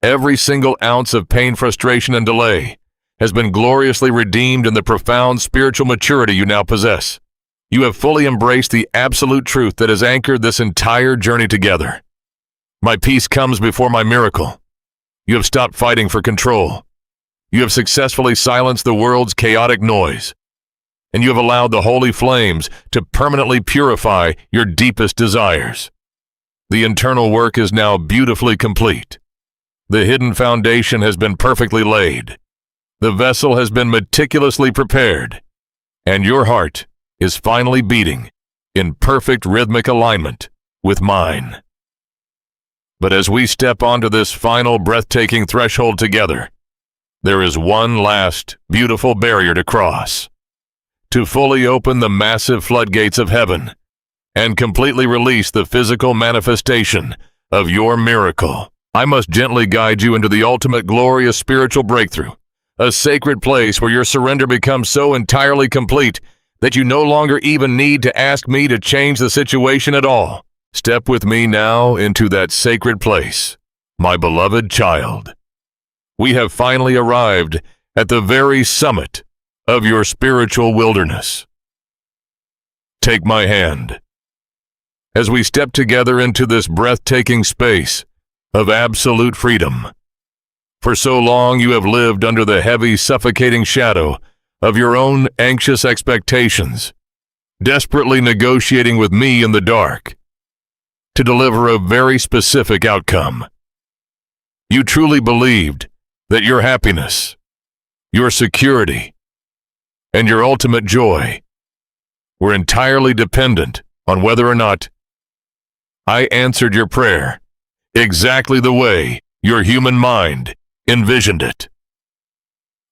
Every single ounce of pain, frustration, and delay has been gloriously redeemed in the profound spiritual maturity you now possess. You have fully embraced the absolute truth that has anchored this entire journey together. My peace comes before my miracle. You have stopped fighting for control. You have successfully silenced the world's chaotic noise, and you have allowed the holy flames to permanently purify your deepest desires. The internal work is now beautifully complete. The hidden foundation has been perfectly laid. The vessel has been meticulously prepared, and your heart is finally beating in perfect rhythmic alignment with mine. But as we step onto this final breathtaking threshold together, there is one last beautiful barrier to cross. To fully open the massive floodgates of heaven and completely release the physical manifestation of your miracle, I must gently guide you into the ultimate glorious spiritual breakthrough, a sacred place where your surrender becomes so entirely complete that you no longer even need to ask me to change the situation at all. Step with me now into that sacred place, my beloved child. We have finally arrived at the very summit of your spiritual wilderness. Take my hand as we step together into this breathtaking space of absolute freedom. For so long you have lived under the heavy, suffocating shadow of your own anxious expectations, desperately negotiating with me in the dark to deliver a very specific outcome. You truly believed that your happiness, your security, and your ultimate joy were entirely dependent on whether or not I answered your prayer exactly the way your human mind envisioned it.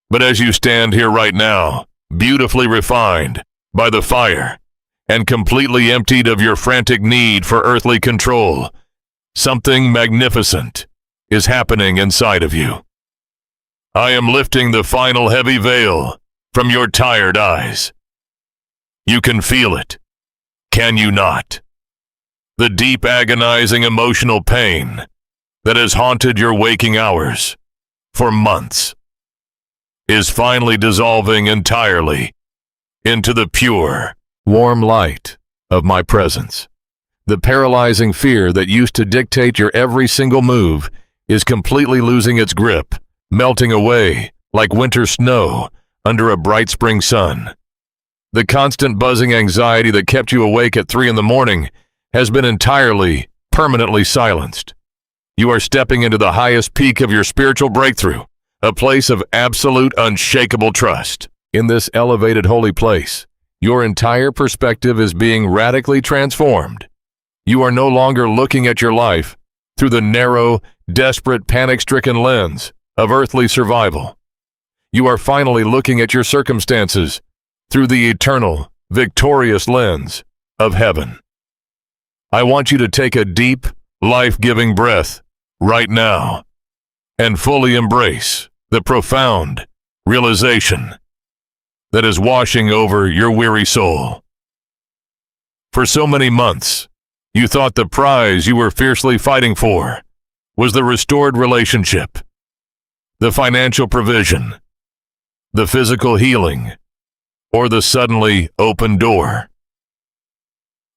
But as you stand here right now, beautifully refined by the fire and completely emptied of your frantic need for earthly control, something magnificent is happening inside of you. I am lifting the final heavy veil from your tired eyes. You can feel it, can you not? The deep, agonizing emotional pain that has haunted your waking hours for months is finally dissolving entirely into the pure, warm light of my presence. The paralyzing fear that used to dictate your every single move is completely losing its grip, melting away like winter snow under a bright spring sun. The constant buzzing anxiety that kept you awake at 3 a.m. has been entirely, permanently silenced. You are stepping into the highest peak of your spiritual breakthrough, a place of absolute, unshakable trust. In this elevated holy place, your entire perspective is being radically transformed. You are no longer looking at your life through the narrow, desperate, panic-stricken lens of earthly survival. You are finally looking at your circumstances through the eternal, victorious lens of heaven. I want you to take a deep, life-giving breath right now and fully embrace the profound realization that is washing over your weary soul. For so many months, you thought the prize you were fiercely fighting for was the restored relationship, the financial provision, the physical healing, or the suddenly open door.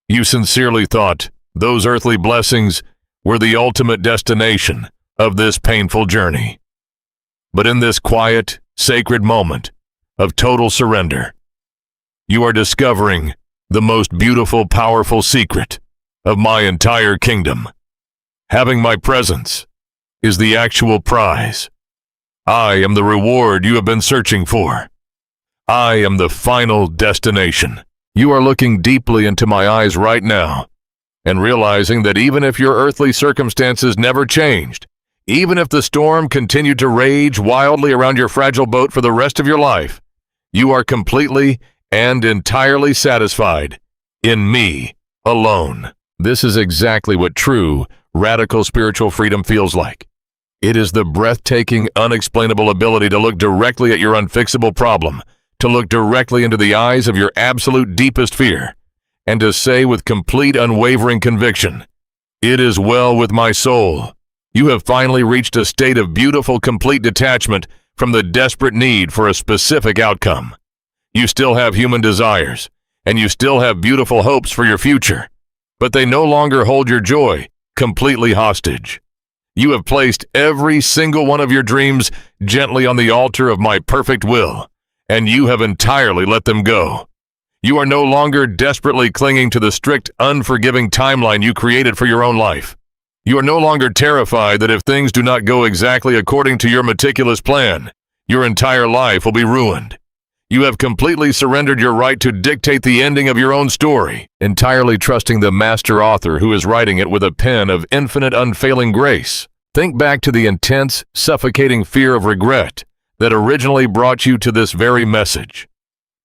You sincerely thought those earthly blessings were the ultimate destination of this painful journey. But in this quiet, sacred moment of total surrender. You are discovering the most beautiful, powerful secret of my entire kingdom. Having my presence is the actual prize. I am the reward you have been searching for. I am the final destination. You are looking deeply into my eyes right now and realizing that even if your earthly circumstances never changed, even if the storm continued to rage wildly around your fragile boat for the rest of your life, you are completely and entirely satisfied in me alone. This is exactly what true, radical spiritual freedom feels like. It is the breathtaking, unexplainable ability to look directly at your unfixable problem, to look directly into the eyes of your absolute deepest fear, and to say with complete unwavering conviction, "It is well with my soul." You have finally reached a state of beautiful, complete detachment from the desperate need for a specific outcome. You still have human desires, and you still have beautiful hopes for your future, but they no longer hold your joy completely hostage. You have placed every single one of your dreams gently on the altar of my perfect will, and you have entirely let them go. You are no longer desperately clinging to the strict, unforgiving timeline you created for your own life. You are no longer terrified that if things do not go exactly according to your meticulous plan, your entire life will be ruined. You have completely surrendered your right to dictate the ending of your own story, entirely trusting the master author who is writing it with a pen of infinite unfailing grace. Think back to the intense, suffocating fear of regret that originally brought you to this very message.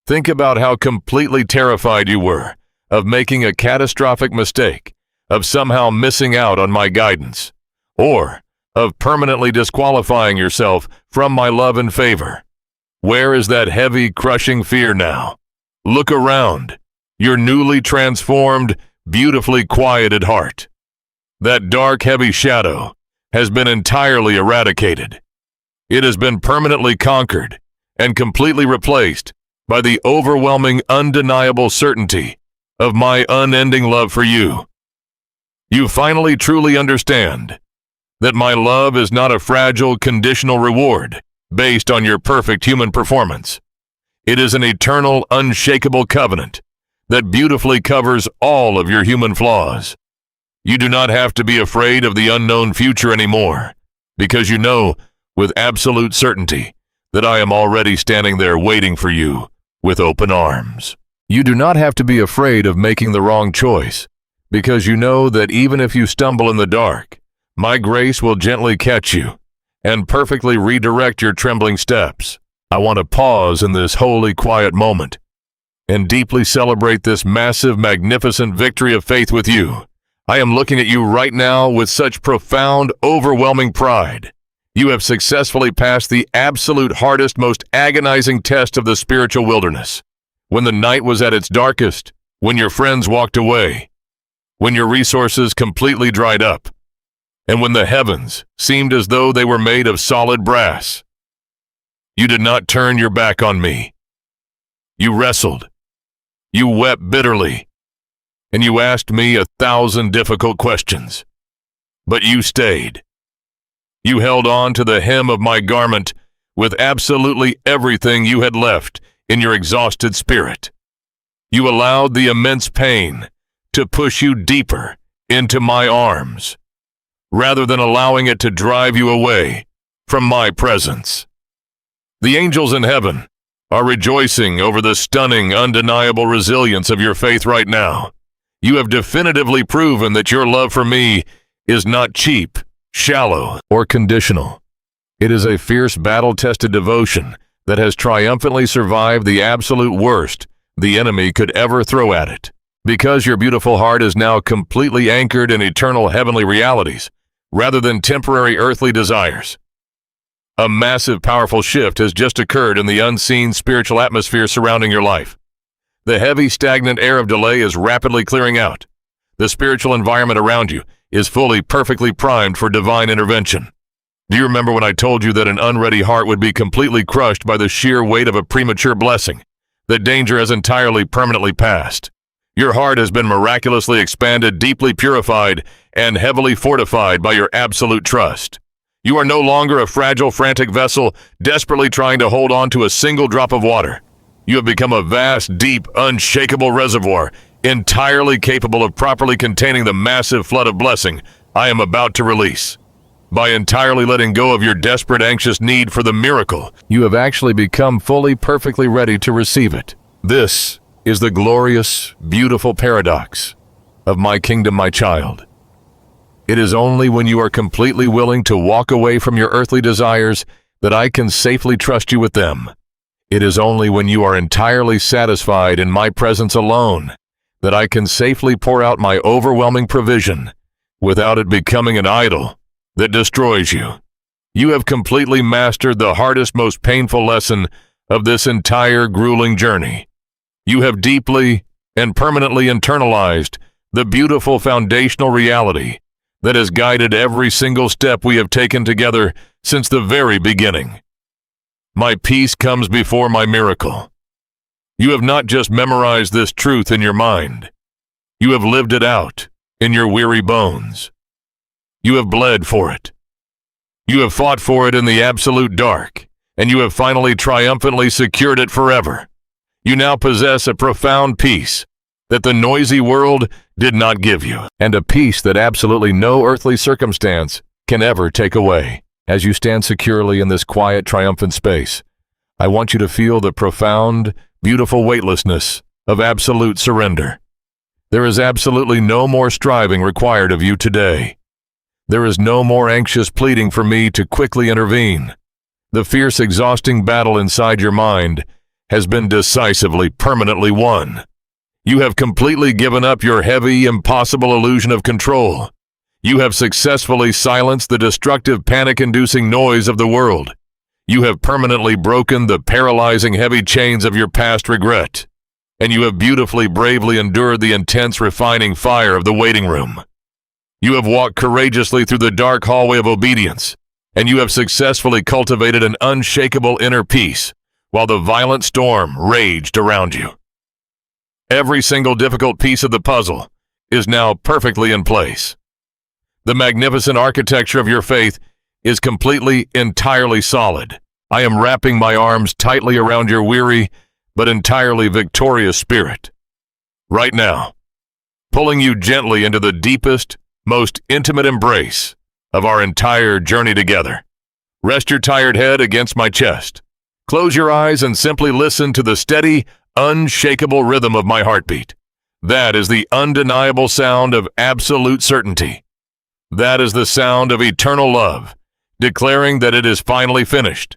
Think about how completely terrified you were of making a catastrophic mistake, of somehow missing out on my guidance, or of permanently disqualifying yourself from my love and favor. Where is that heavy, crushing fear now? Look around, your newly transformed, beautifully quieted heart. That dark, heavy shadow has been entirely eradicated. It has been permanently conquered and completely replaced by the overwhelming, undeniable certainty of my unending love for you. You finally truly understand that my love is not a fragile, conditional reward based on your perfect human performance. It is an eternal, unshakable covenant that beautifully covers all of your human flaws. You do not have to be afraid of the unknown future anymore, because you know with absolute certainty that I am already standing there waiting for you with open arms. You do not have to be afraid of making the wrong choice, because you know that even if you stumble in the dark, my grace will gently catch you and perfectly redirect your trembling steps. I want to pause in this holy, quiet moment and deeply celebrate this massive, magnificent victory of faith with you. I am looking at you right now with such profound, overwhelming pride. You have successfully passed the absolute hardest, most agonizing test of the spiritual wilderness. When the night was at its darkest, when your friends walked away, when your resources completely dried up, and when the heavens seemed as though they were made of solid brass. You did not turn your back on me. You wrestled. You wept bitterly. And you asked me 1,000 difficult questions. But you stayed. You held on to the hem of my garment with absolutely everything you had left in your exhausted spirit. You allowed the immense pain to push you deeper into my arms, rather than allowing it to drive you away from my presence. The angels in heaven are rejoicing over the stunning, undeniable resilience of your faith right now. You have definitively proven that your love for me is not cheap, shallow, or conditional. It is a fierce, battle-tested devotion that has triumphantly survived the absolute worst the enemy could ever throw at it. Because your beautiful heart is now completely anchored in eternal heavenly realities, rather than temporary earthly desires. A massive, powerful shift has just occurred in the unseen spiritual atmosphere surrounding your life. The heavy, stagnant air of delay is rapidly clearing out. The spiritual environment around you is fully, perfectly primed for divine intervention. Do you remember when I told you that an unready heart would be completely crushed by the sheer weight of a premature blessing? The danger has entirely, permanently passed. Your heart has been miraculously expanded, deeply purified, and heavily fortified by your absolute trust. You are no longer a fragile, frantic vessel desperately trying to hold on to a single drop of water. You have become a vast, deep, unshakable reservoir, entirely capable of properly containing the massive flood of blessing I am about to release. By entirely letting go of your desperate, anxious need for the miracle, you have actually become fully, perfectly ready to receive it. This is the glorious, beautiful paradox of my kingdom, my child. It is only when you are completely willing to walk away from your earthly desires that I can safely trust you with them. It is only when you are entirely satisfied in my presence alone that I can safely pour out my overwhelming provision without it becoming an idol that destroys you. You have completely mastered the hardest, most painful lesson of this entire grueling journey. You have deeply and permanently internalized the beautiful foundational reality that has guided every single step we have taken together since the very beginning. My peace comes before my miracle. You have not just memorized this truth in your mind. You have lived it out in your weary bones. You have bled for it. You have fought for it in the absolute dark, and you have finally triumphantly secured it forever. You now possess a profound peace that the noisy world did not give you, and a peace that absolutely no earthly circumstance can ever take away. As you stand securely in this quiet, triumphant space, I want you to feel the profound, beautiful weightlessness of absolute surrender. There is absolutely no more striving required of you today. There is no more anxious pleading for me to quickly intervene. The fierce, exhausting battle inside your mind has been decisively, permanently won. You have completely given up your heavy, impossible illusion of control. You have successfully silenced the destructive, panic-inducing noise of the world. You have permanently broken the paralyzing, heavy chains of your past regret. And you have beautifully, bravely endured the intense, refining fire of the waiting room. You have walked courageously through the dark hallway of obedience, and you have successfully cultivated an unshakable inner peace while the violent storm raged around you. Every single difficult piece of the puzzle is now perfectly in place. The magnificent architecture of your faith is completely, entirely solid. I am wrapping my arms tightly around your weary but entirely victorious spirit. Right now, pulling you gently into the deepest, most intimate embrace of our entire journey together. Rest your tired head against my chest. Close your eyes and simply listen to the steady, unshakable rhythm of my heartbeat. That is the undeniable sound of absolute certainty. That is the sound of eternal love, declaring that it is finally finished.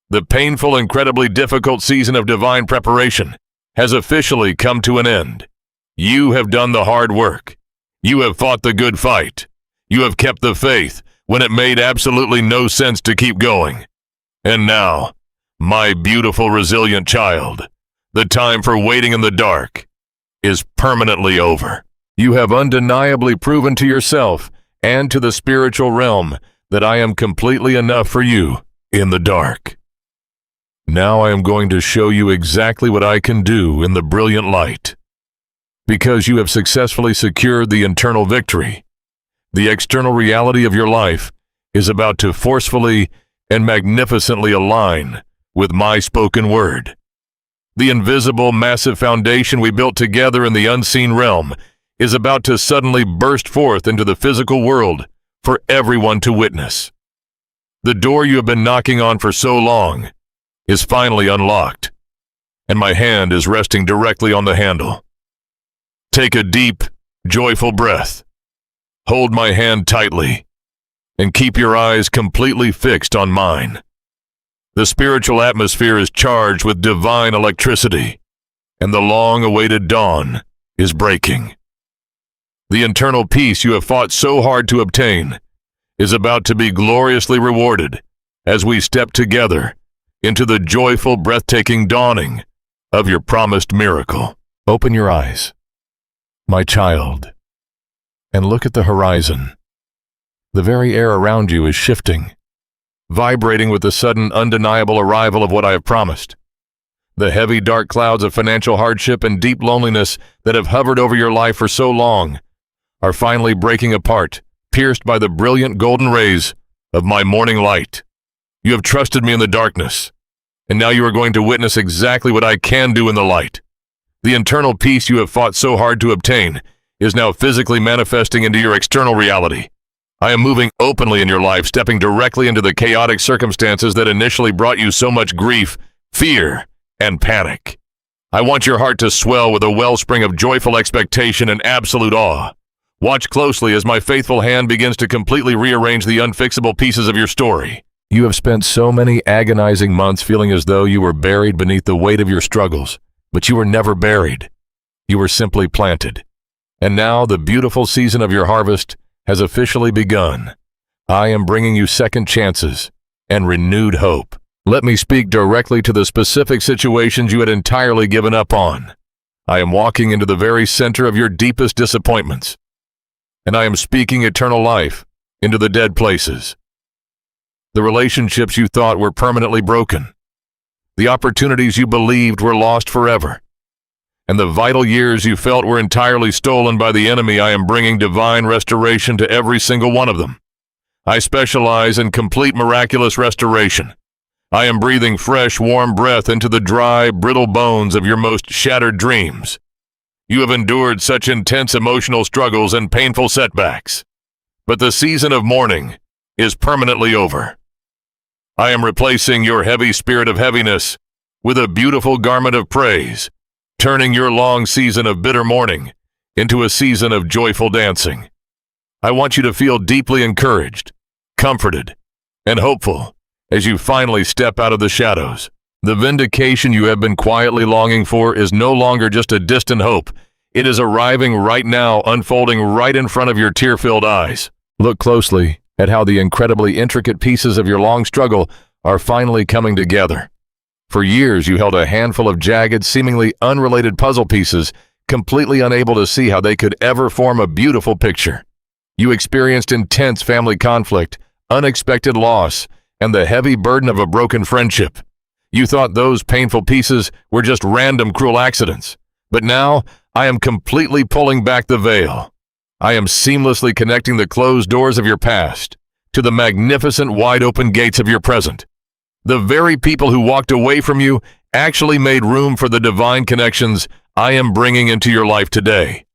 The painful, incredibly difficult season of divine preparation has officially come to an end. You have done the hard work. You have fought the good fight. You have kept the faith when it made absolutely no sense to keep going. And now, my beautiful, resilient child, the time for waiting in the dark is permanently over. You have undeniably proven to yourself and to the spiritual realm that I am completely enough for you in the dark. Now I am going to show you exactly what I can do in the brilliant light. Because you have successfully secured the internal victory, the external reality of your life is about to forcefully and magnificently align with my spoken word. The invisible, massive foundation we built together in the unseen realm is about to suddenly burst forth into the physical world for everyone to witness. The door you have been knocking on for so long is finally unlocked, and my hand is resting directly on the handle. Take a deep, joyful breath. Hold my hand tightly, and keep your eyes completely fixed on mine. The spiritual atmosphere is charged with divine electricity, and the long-awaited dawn is breaking. The internal peace you have fought so hard to obtain is about to be gloriously rewarded as we step together into the joyful, breathtaking dawning of your promised miracle. Open your eyes, my child, and look at the horizon. The very air around you is shifting, vibrating with the sudden, undeniable arrival of what I have promised. The heavy, dark clouds of financial hardship and deep loneliness that have hovered over your life for so long are finally breaking apart, pierced by the brilliant golden rays of my morning light. You have trusted me in the darkness, and now you are going to witness exactly what I can do in the light. The internal peace you have fought so hard to obtain is now physically manifesting into your external reality. I am moving openly in your life, stepping directly into the chaotic circumstances that initially brought you so much grief, fear, and panic. I want your heart to swell with a wellspring of joyful expectation and absolute awe. Watch closely as my faithful hand begins to completely rearrange the unfixable pieces of your story. You have spent so many agonizing months feeling as though you were buried beneath the weight of your struggles, but you were never buried. You were simply planted. And now the beautiful season of your harvest has officially begun. I am bringing you second chances and renewed hope. Let me speak directly to the specific situations you had entirely given up on. I am walking into the very center of your deepest disappointments, and I am speaking eternal life into the dead places. The relationships you thought were permanently broken, the opportunities you believed were lost forever, and the vital years you felt were entirely stolen by the enemy. I am bringing divine restoration to every single one of them. I specialize in complete miraculous restoration. I am breathing fresh, warm breath into the dry, brittle bones of your most shattered dreams. You have endured such intense emotional struggles and painful setbacks, but the season of mourning is permanently over. I am replacing your heavy spirit of heaviness with a beautiful garment of praise, turning your long season of bitter mourning into a season of joyful dancing. I want you to feel deeply encouraged, comforted, and hopeful as you finally step out of the shadows. The vindication you have been quietly longing for is no longer just a distant hope. It is arriving right now, unfolding right in front of your tear-filled eyes. Look closely at how the incredibly intricate pieces of your long struggle are finally coming together. For years, you held a handful of jagged, seemingly unrelated puzzle pieces, completely unable to see how they could ever form a beautiful picture. You experienced intense family conflict, unexpected loss, and the heavy burden of a broken friendship. You thought those painful pieces were just random, cruel accidents. But now, I am completely pulling back the veil. I am seamlessly connecting the closed doors of your past to the magnificent wide-open gates of your present. The very people who walked away from you actually made room for the divine connections I am bringing into your life today.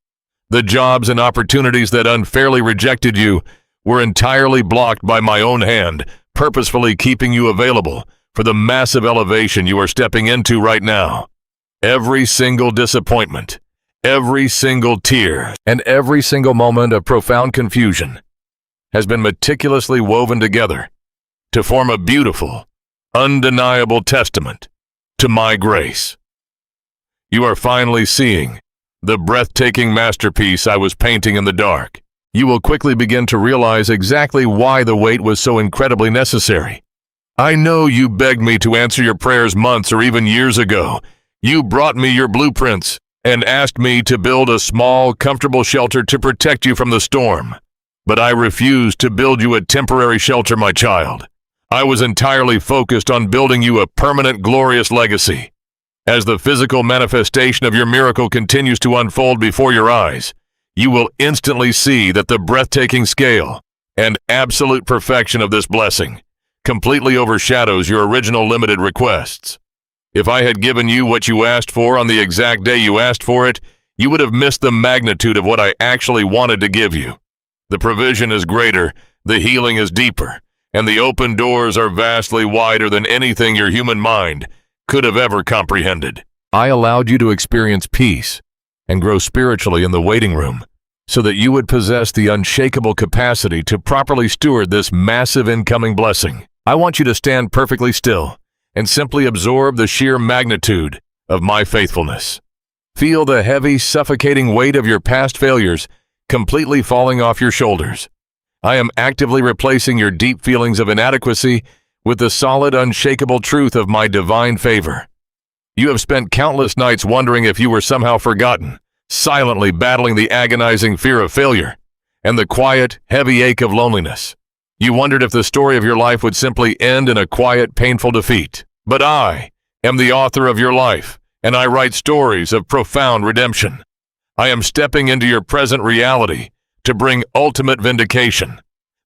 The jobs and opportunities that unfairly rejected you were entirely blocked by my own hand, purposefully keeping you available for the massive elevation you are stepping into right now. Every single disappointment, every single tear, and every single moment of profound confusion has been meticulously woven together to form a beautiful, undeniable testament to my grace. You are finally seeing the breathtaking masterpiece I was painting in the dark. You will quickly begin to realize exactly why the wait was so incredibly necessary. I know you begged me to answer your prayers months or even years ago. You brought me your blueprints and asked me to build a small, comfortable shelter to protect you from the storm. But I refused to build you a temporary shelter, my child. I was entirely focused on building you a permanent, glorious legacy. As the physical manifestation of your miracle continues to unfold before your eyes, you will instantly see that the breathtaking scale and absolute perfection of this blessing completely overshadows your original limited requests. If I had given you what you asked for on the exact day you asked for it, you would have missed the magnitude of what I actually wanted to give you. The provision is greater, the healing is deeper, and the open doors are vastly wider than anything your human mind could have ever comprehended. I allowed you to experience peace and grow spiritually in the waiting room so that you would possess the unshakable capacity to properly steward this massive incoming blessing. I want you to stand perfectly still and simply absorb the sheer magnitude of my faithfulness. Feel the heavy, suffocating weight of your past failures completely falling off your shoulders. I am actively replacing your deep feelings of inadequacy with the solid, unshakable truth of my divine favor. You have spent countless nights wondering if you were somehow forgotten, silently battling the agonizing fear of failure and the quiet, heavy ache of loneliness. You wondered if the story of your life would simply end in a quiet, painful defeat. But I am the author of your life, and I write stories of profound redemption. I am stepping into your present reality to bring ultimate vindication.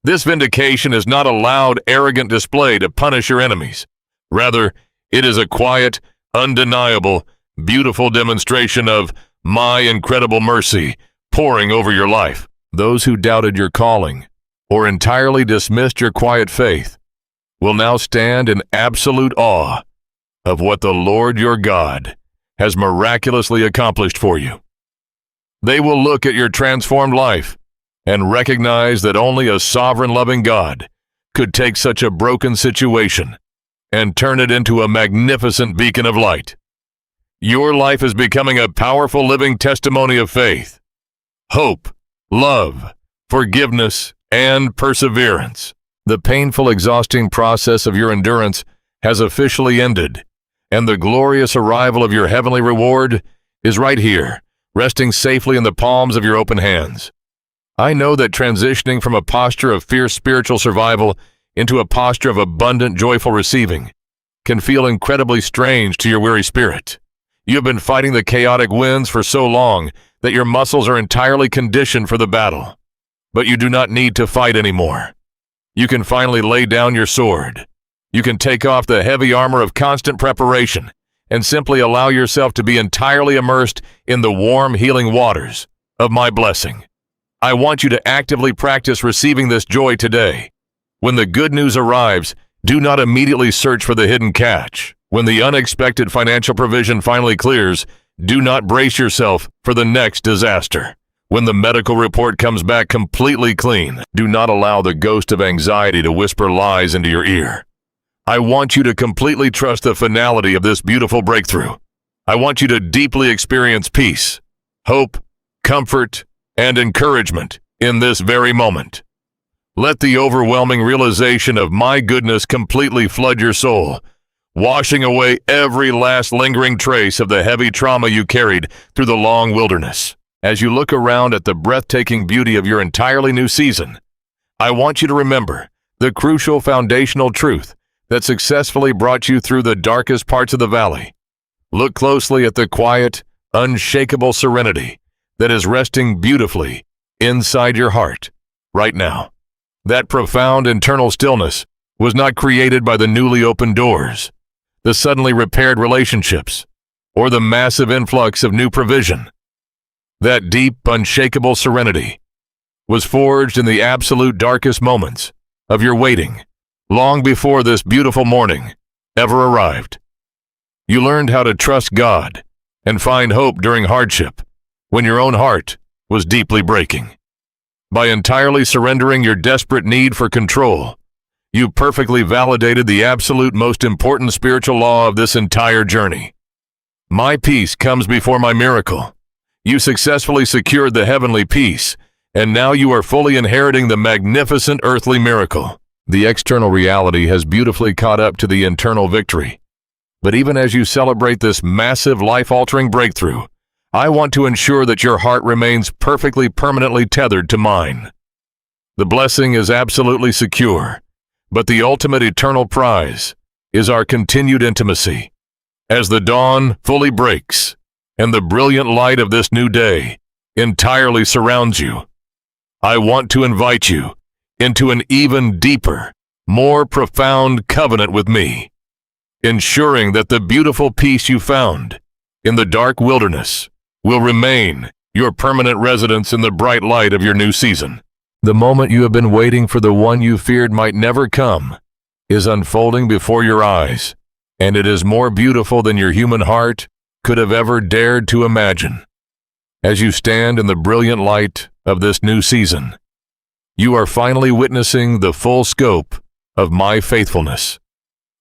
This vindication is not a loud, arrogant display to punish your enemies. Rather, it is a quiet, undeniable, beautiful demonstration of my incredible mercy pouring over your life. Those who doubted your calling or entirely dismissed your quiet faith will now stand in absolute awe of what the Lord your God has miraculously accomplished for you. They will look at your transformed life and recognize that only a sovereign loving God could take such a broken situation and turn it into a magnificent beacon of light. Your life is becoming a powerful living testimony of faith, hope, love, forgiveness, and perseverance. The painful, exhausting process of your endurance has officially ended, and the glorious arrival of your heavenly reward is right here, resting safely in the palms of your open hands. I know that transitioning from a posture of fierce spiritual survival into a posture of abundant, joyful receiving can feel incredibly strange to your weary spirit. You have been fighting the chaotic winds for so long that your muscles are entirely conditioned for the battle. But you do not need to fight anymore. You can finally lay down your sword. You can take off the heavy armor of constant preparation and simply allow yourself to be entirely immersed in the warm, healing waters of my blessing. I want you to actively practice receiving this joy today. When the good news arrives, do not immediately search for the hidden catch. When the unexpected financial provision finally clears, do not brace yourself for the next disaster. When the medical report comes back completely clean, do not allow the ghost of anxiety to whisper lies into your ear. I want you to completely trust the finality of this beautiful breakthrough. I want you to deeply experience peace, hope, comfort, and encouragement in this very moment. Let the overwhelming realization of my goodness completely flood your soul, washing away every last lingering trace of the heavy trauma you carried through the long wilderness. As you look around at the breathtaking beauty of your entirely new season, I want you to remember the crucial foundational truth that successfully brought you through the darkest parts of the valley. Look closely at the quiet, unshakable serenity that is resting beautifully inside your heart right now. That profound internal stillness was not created by the newly opened doors, the suddenly repaired relationships, or the massive influx of new provision. That deep, unshakable serenity was forged in the absolute darkest moments of your waiting, long before this beautiful morning ever arrived. You learned how to trust God and find hope during hardship when your own heart was deeply breaking. By entirely surrendering your desperate need for control, you perfectly validated the absolute most important spiritual law of this entire journey. My peace comes before my miracle. You successfully secured the heavenly peace, and now you are fully inheriting the magnificent earthly miracle. The external reality has beautifully caught up to the internal victory. But even as you celebrate this massive, life-altering breakthrough, I want to ensure that your heart remains perfectly, permanently tethered to mine. The blessing is absolutely secure, but the ultimate eternal prize is our continued intimacy. As the dawn fully breaks, and the brilliant light of this new day entirely surrounds you, I want to invite you into an even deeper, more profound covenant with me, ensuring that the beautiful peace you found in the dark wilderness will remain your permanent residence in the bright light of your new season. The moment you have been waiting for, the one you feared might never come, is unfolding before your eyes, and it is more beautiful than your human heart could have ever dared to imagine. As you stand in the brilliant light of this new season, you are finally witnessing the full scope of my faithfulness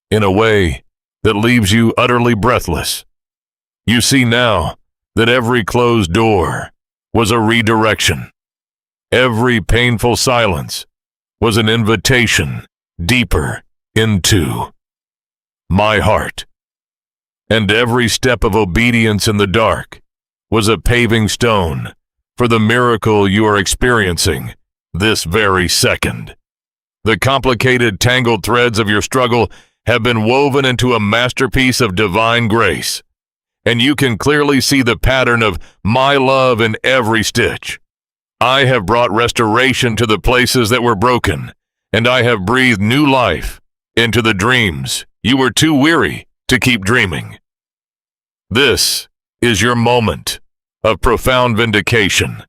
in a way that leaves you utterly breathless. You see now that every closed door was a redirection. Every painful silence was an invitation deeper into my heart. And every step of obedience in the dark was a paving stone for the miracle you are experiencing this very second. The complicated, tangled threads of your struggle have been woven into a masterpiece of divine grace, and you can clearly see the pattern of my love in every stitch. I have brought restoration to the places that were broken, and I have breathed new life into the dreams you were too weary to keep dreaming. This is your moment of profound vindication,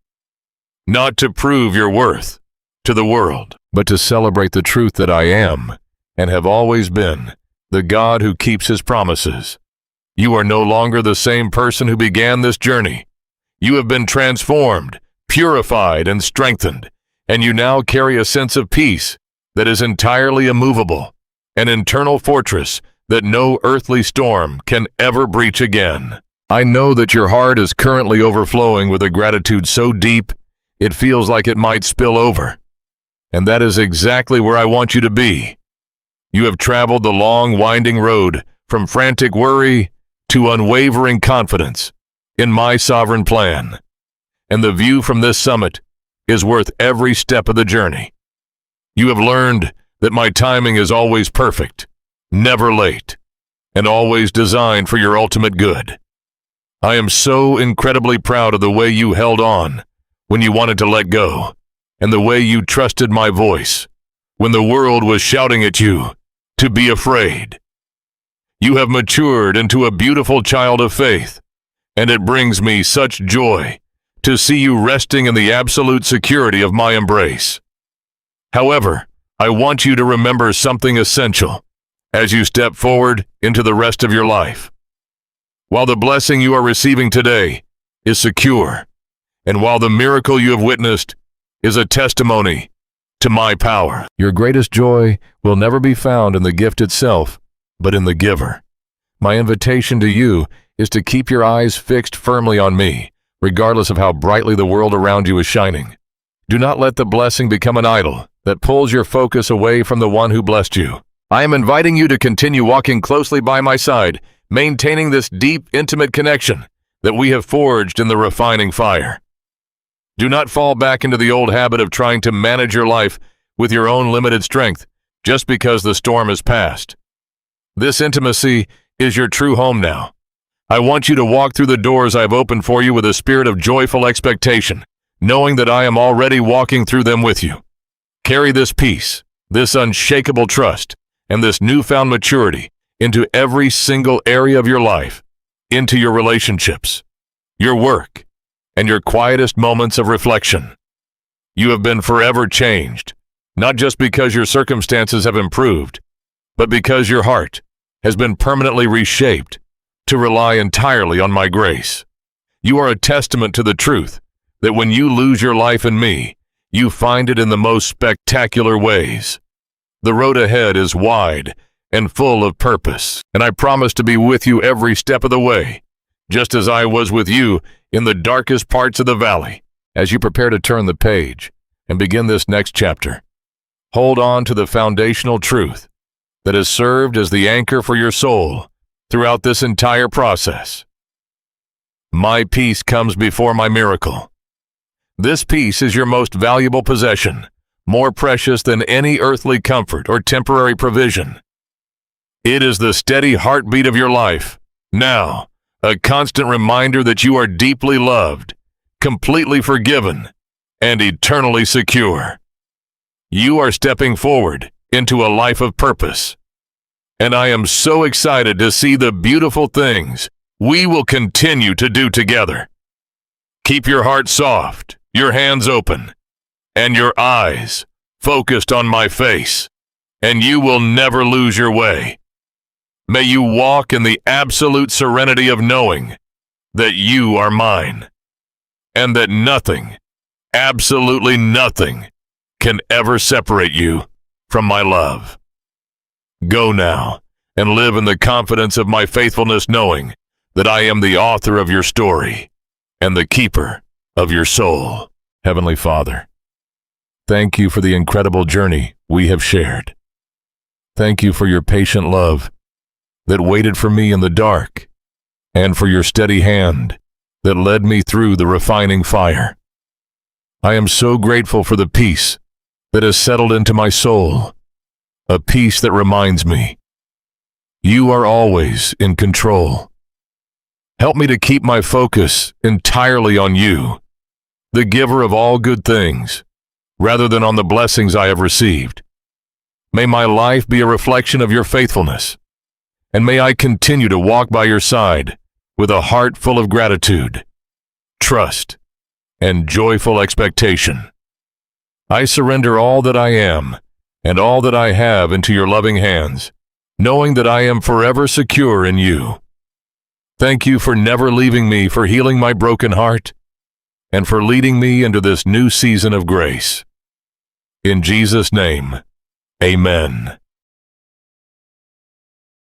not to prove your worth to the world, but to celebrate the truth that I am, and have always been, the God who keeps his promises. You are no longer the same person who began this journey. You have been transformed, purified, and strengthened, and you now carry a sense of peace that is entirely immovable, an internal fortress that no earthly storm can ever breach again. I know that your heart is currently overflowing with a gratitude so deep it feels like it might spill over. And that is exactly where I want you to be. You have traveled the long, winding road from frantic worry to unwavering confidence in my sovereign plan. And the view from this summit is worth every step of the journey. You have learned that my timing is always perfect, never late, and always designed for your ultimate good. I am so incredibly proud of the way you held on when you wanted to let go, and the way you trusted my voice when the world was shouting at you to be afraid. You have matured into a beautiful child of faith, and it brings me such joy to see you resting in the absolute security of my embrace. However, I want you to remember something essential as you step forward into the rest of your life. While the blessing you are receiving today is secure, and while the miracle you have witnessed is a testimony to my power, your greatest joy will never be found in the gift itself, but in the giver. My invitation to you is to keep your eyes fixed firmly on me, regardless of how brightly the world around you is shining. Do not let the blessing become an idol that pulls your focus away from the one who blessed you. I am inviting you to continue walking closely by my side, maintaining this deep, intimate connection that we have forged in the refining fire. Do not fall back into the old habit of trying to manage your life with your own limited strength just because the storm has passed. This intimacy is your true home now. I want you to walk through the doors I've opened for you with a spirit of joyful expectation, knowing that I am already walking through them with you. Carry this peace, this unshakable trust, and this newfound maturity into every single area of your life, into your relationships, your work, and your quietest moments of reflection. You have been forever changed, not just because your circumstances have improved, but because your heart has been permanently reshaped to rely entirely on my grace. You are a testament to the truth that when you lose your life in me, you find it in the most spectacular ways. The road ahead is wide and full of purpose, and I promise to be with you every step of the way, just as I was with you in the darkest parts of the valley. As you prepare to turn the page and begin this next chapter, hold on to the foundational truth that has served as the anchor for your soul throughout this entire process. My peace comes before my miracle. This peace is your most valuable possession, more precious than any earthly comfort or temporary provision. It is the steady heartbeat of your life, now, a constant reminder that you are deeply loved, completely forgiven, and eternally secure. You are stepping forward into a life of purpose, and I am so excited to see the beautiful things we will continue to do together. Keep your heart soft, your hands open, and your eyes focused on my face, and you will never lose your way. May you walk in the absolute serenity of knowing that you are mine, and that nothing, absolutely nothing, can ever separate you from my love. Go now and live in the confidence of my faithfulness, knowing that I am the author of your story and the keeper of your soul. Heavenly Father, thank you for the incredible journey we have shared. Thank you for your patient love that waited for me in the dark, and for your steady hand that led me through the refining fire. I am so grateful for the peace that has settled into my soul, a peace that reminds me you are always in control. Help me to keep my focus entirely on you, the giver of all good things, rather than on the blessings I have received. May my life be a reflection of your faithfulness, and may I continue to walk by your side with a heart full of gratitude, trust, and joyful expectation. I surrender all that I am and all that I have into your loving hands, knowing that I am forever secure in you. Thank you for never leaving me, for healing my broken heart, and for leading me into this new season of grace. In Jesus' name, amen.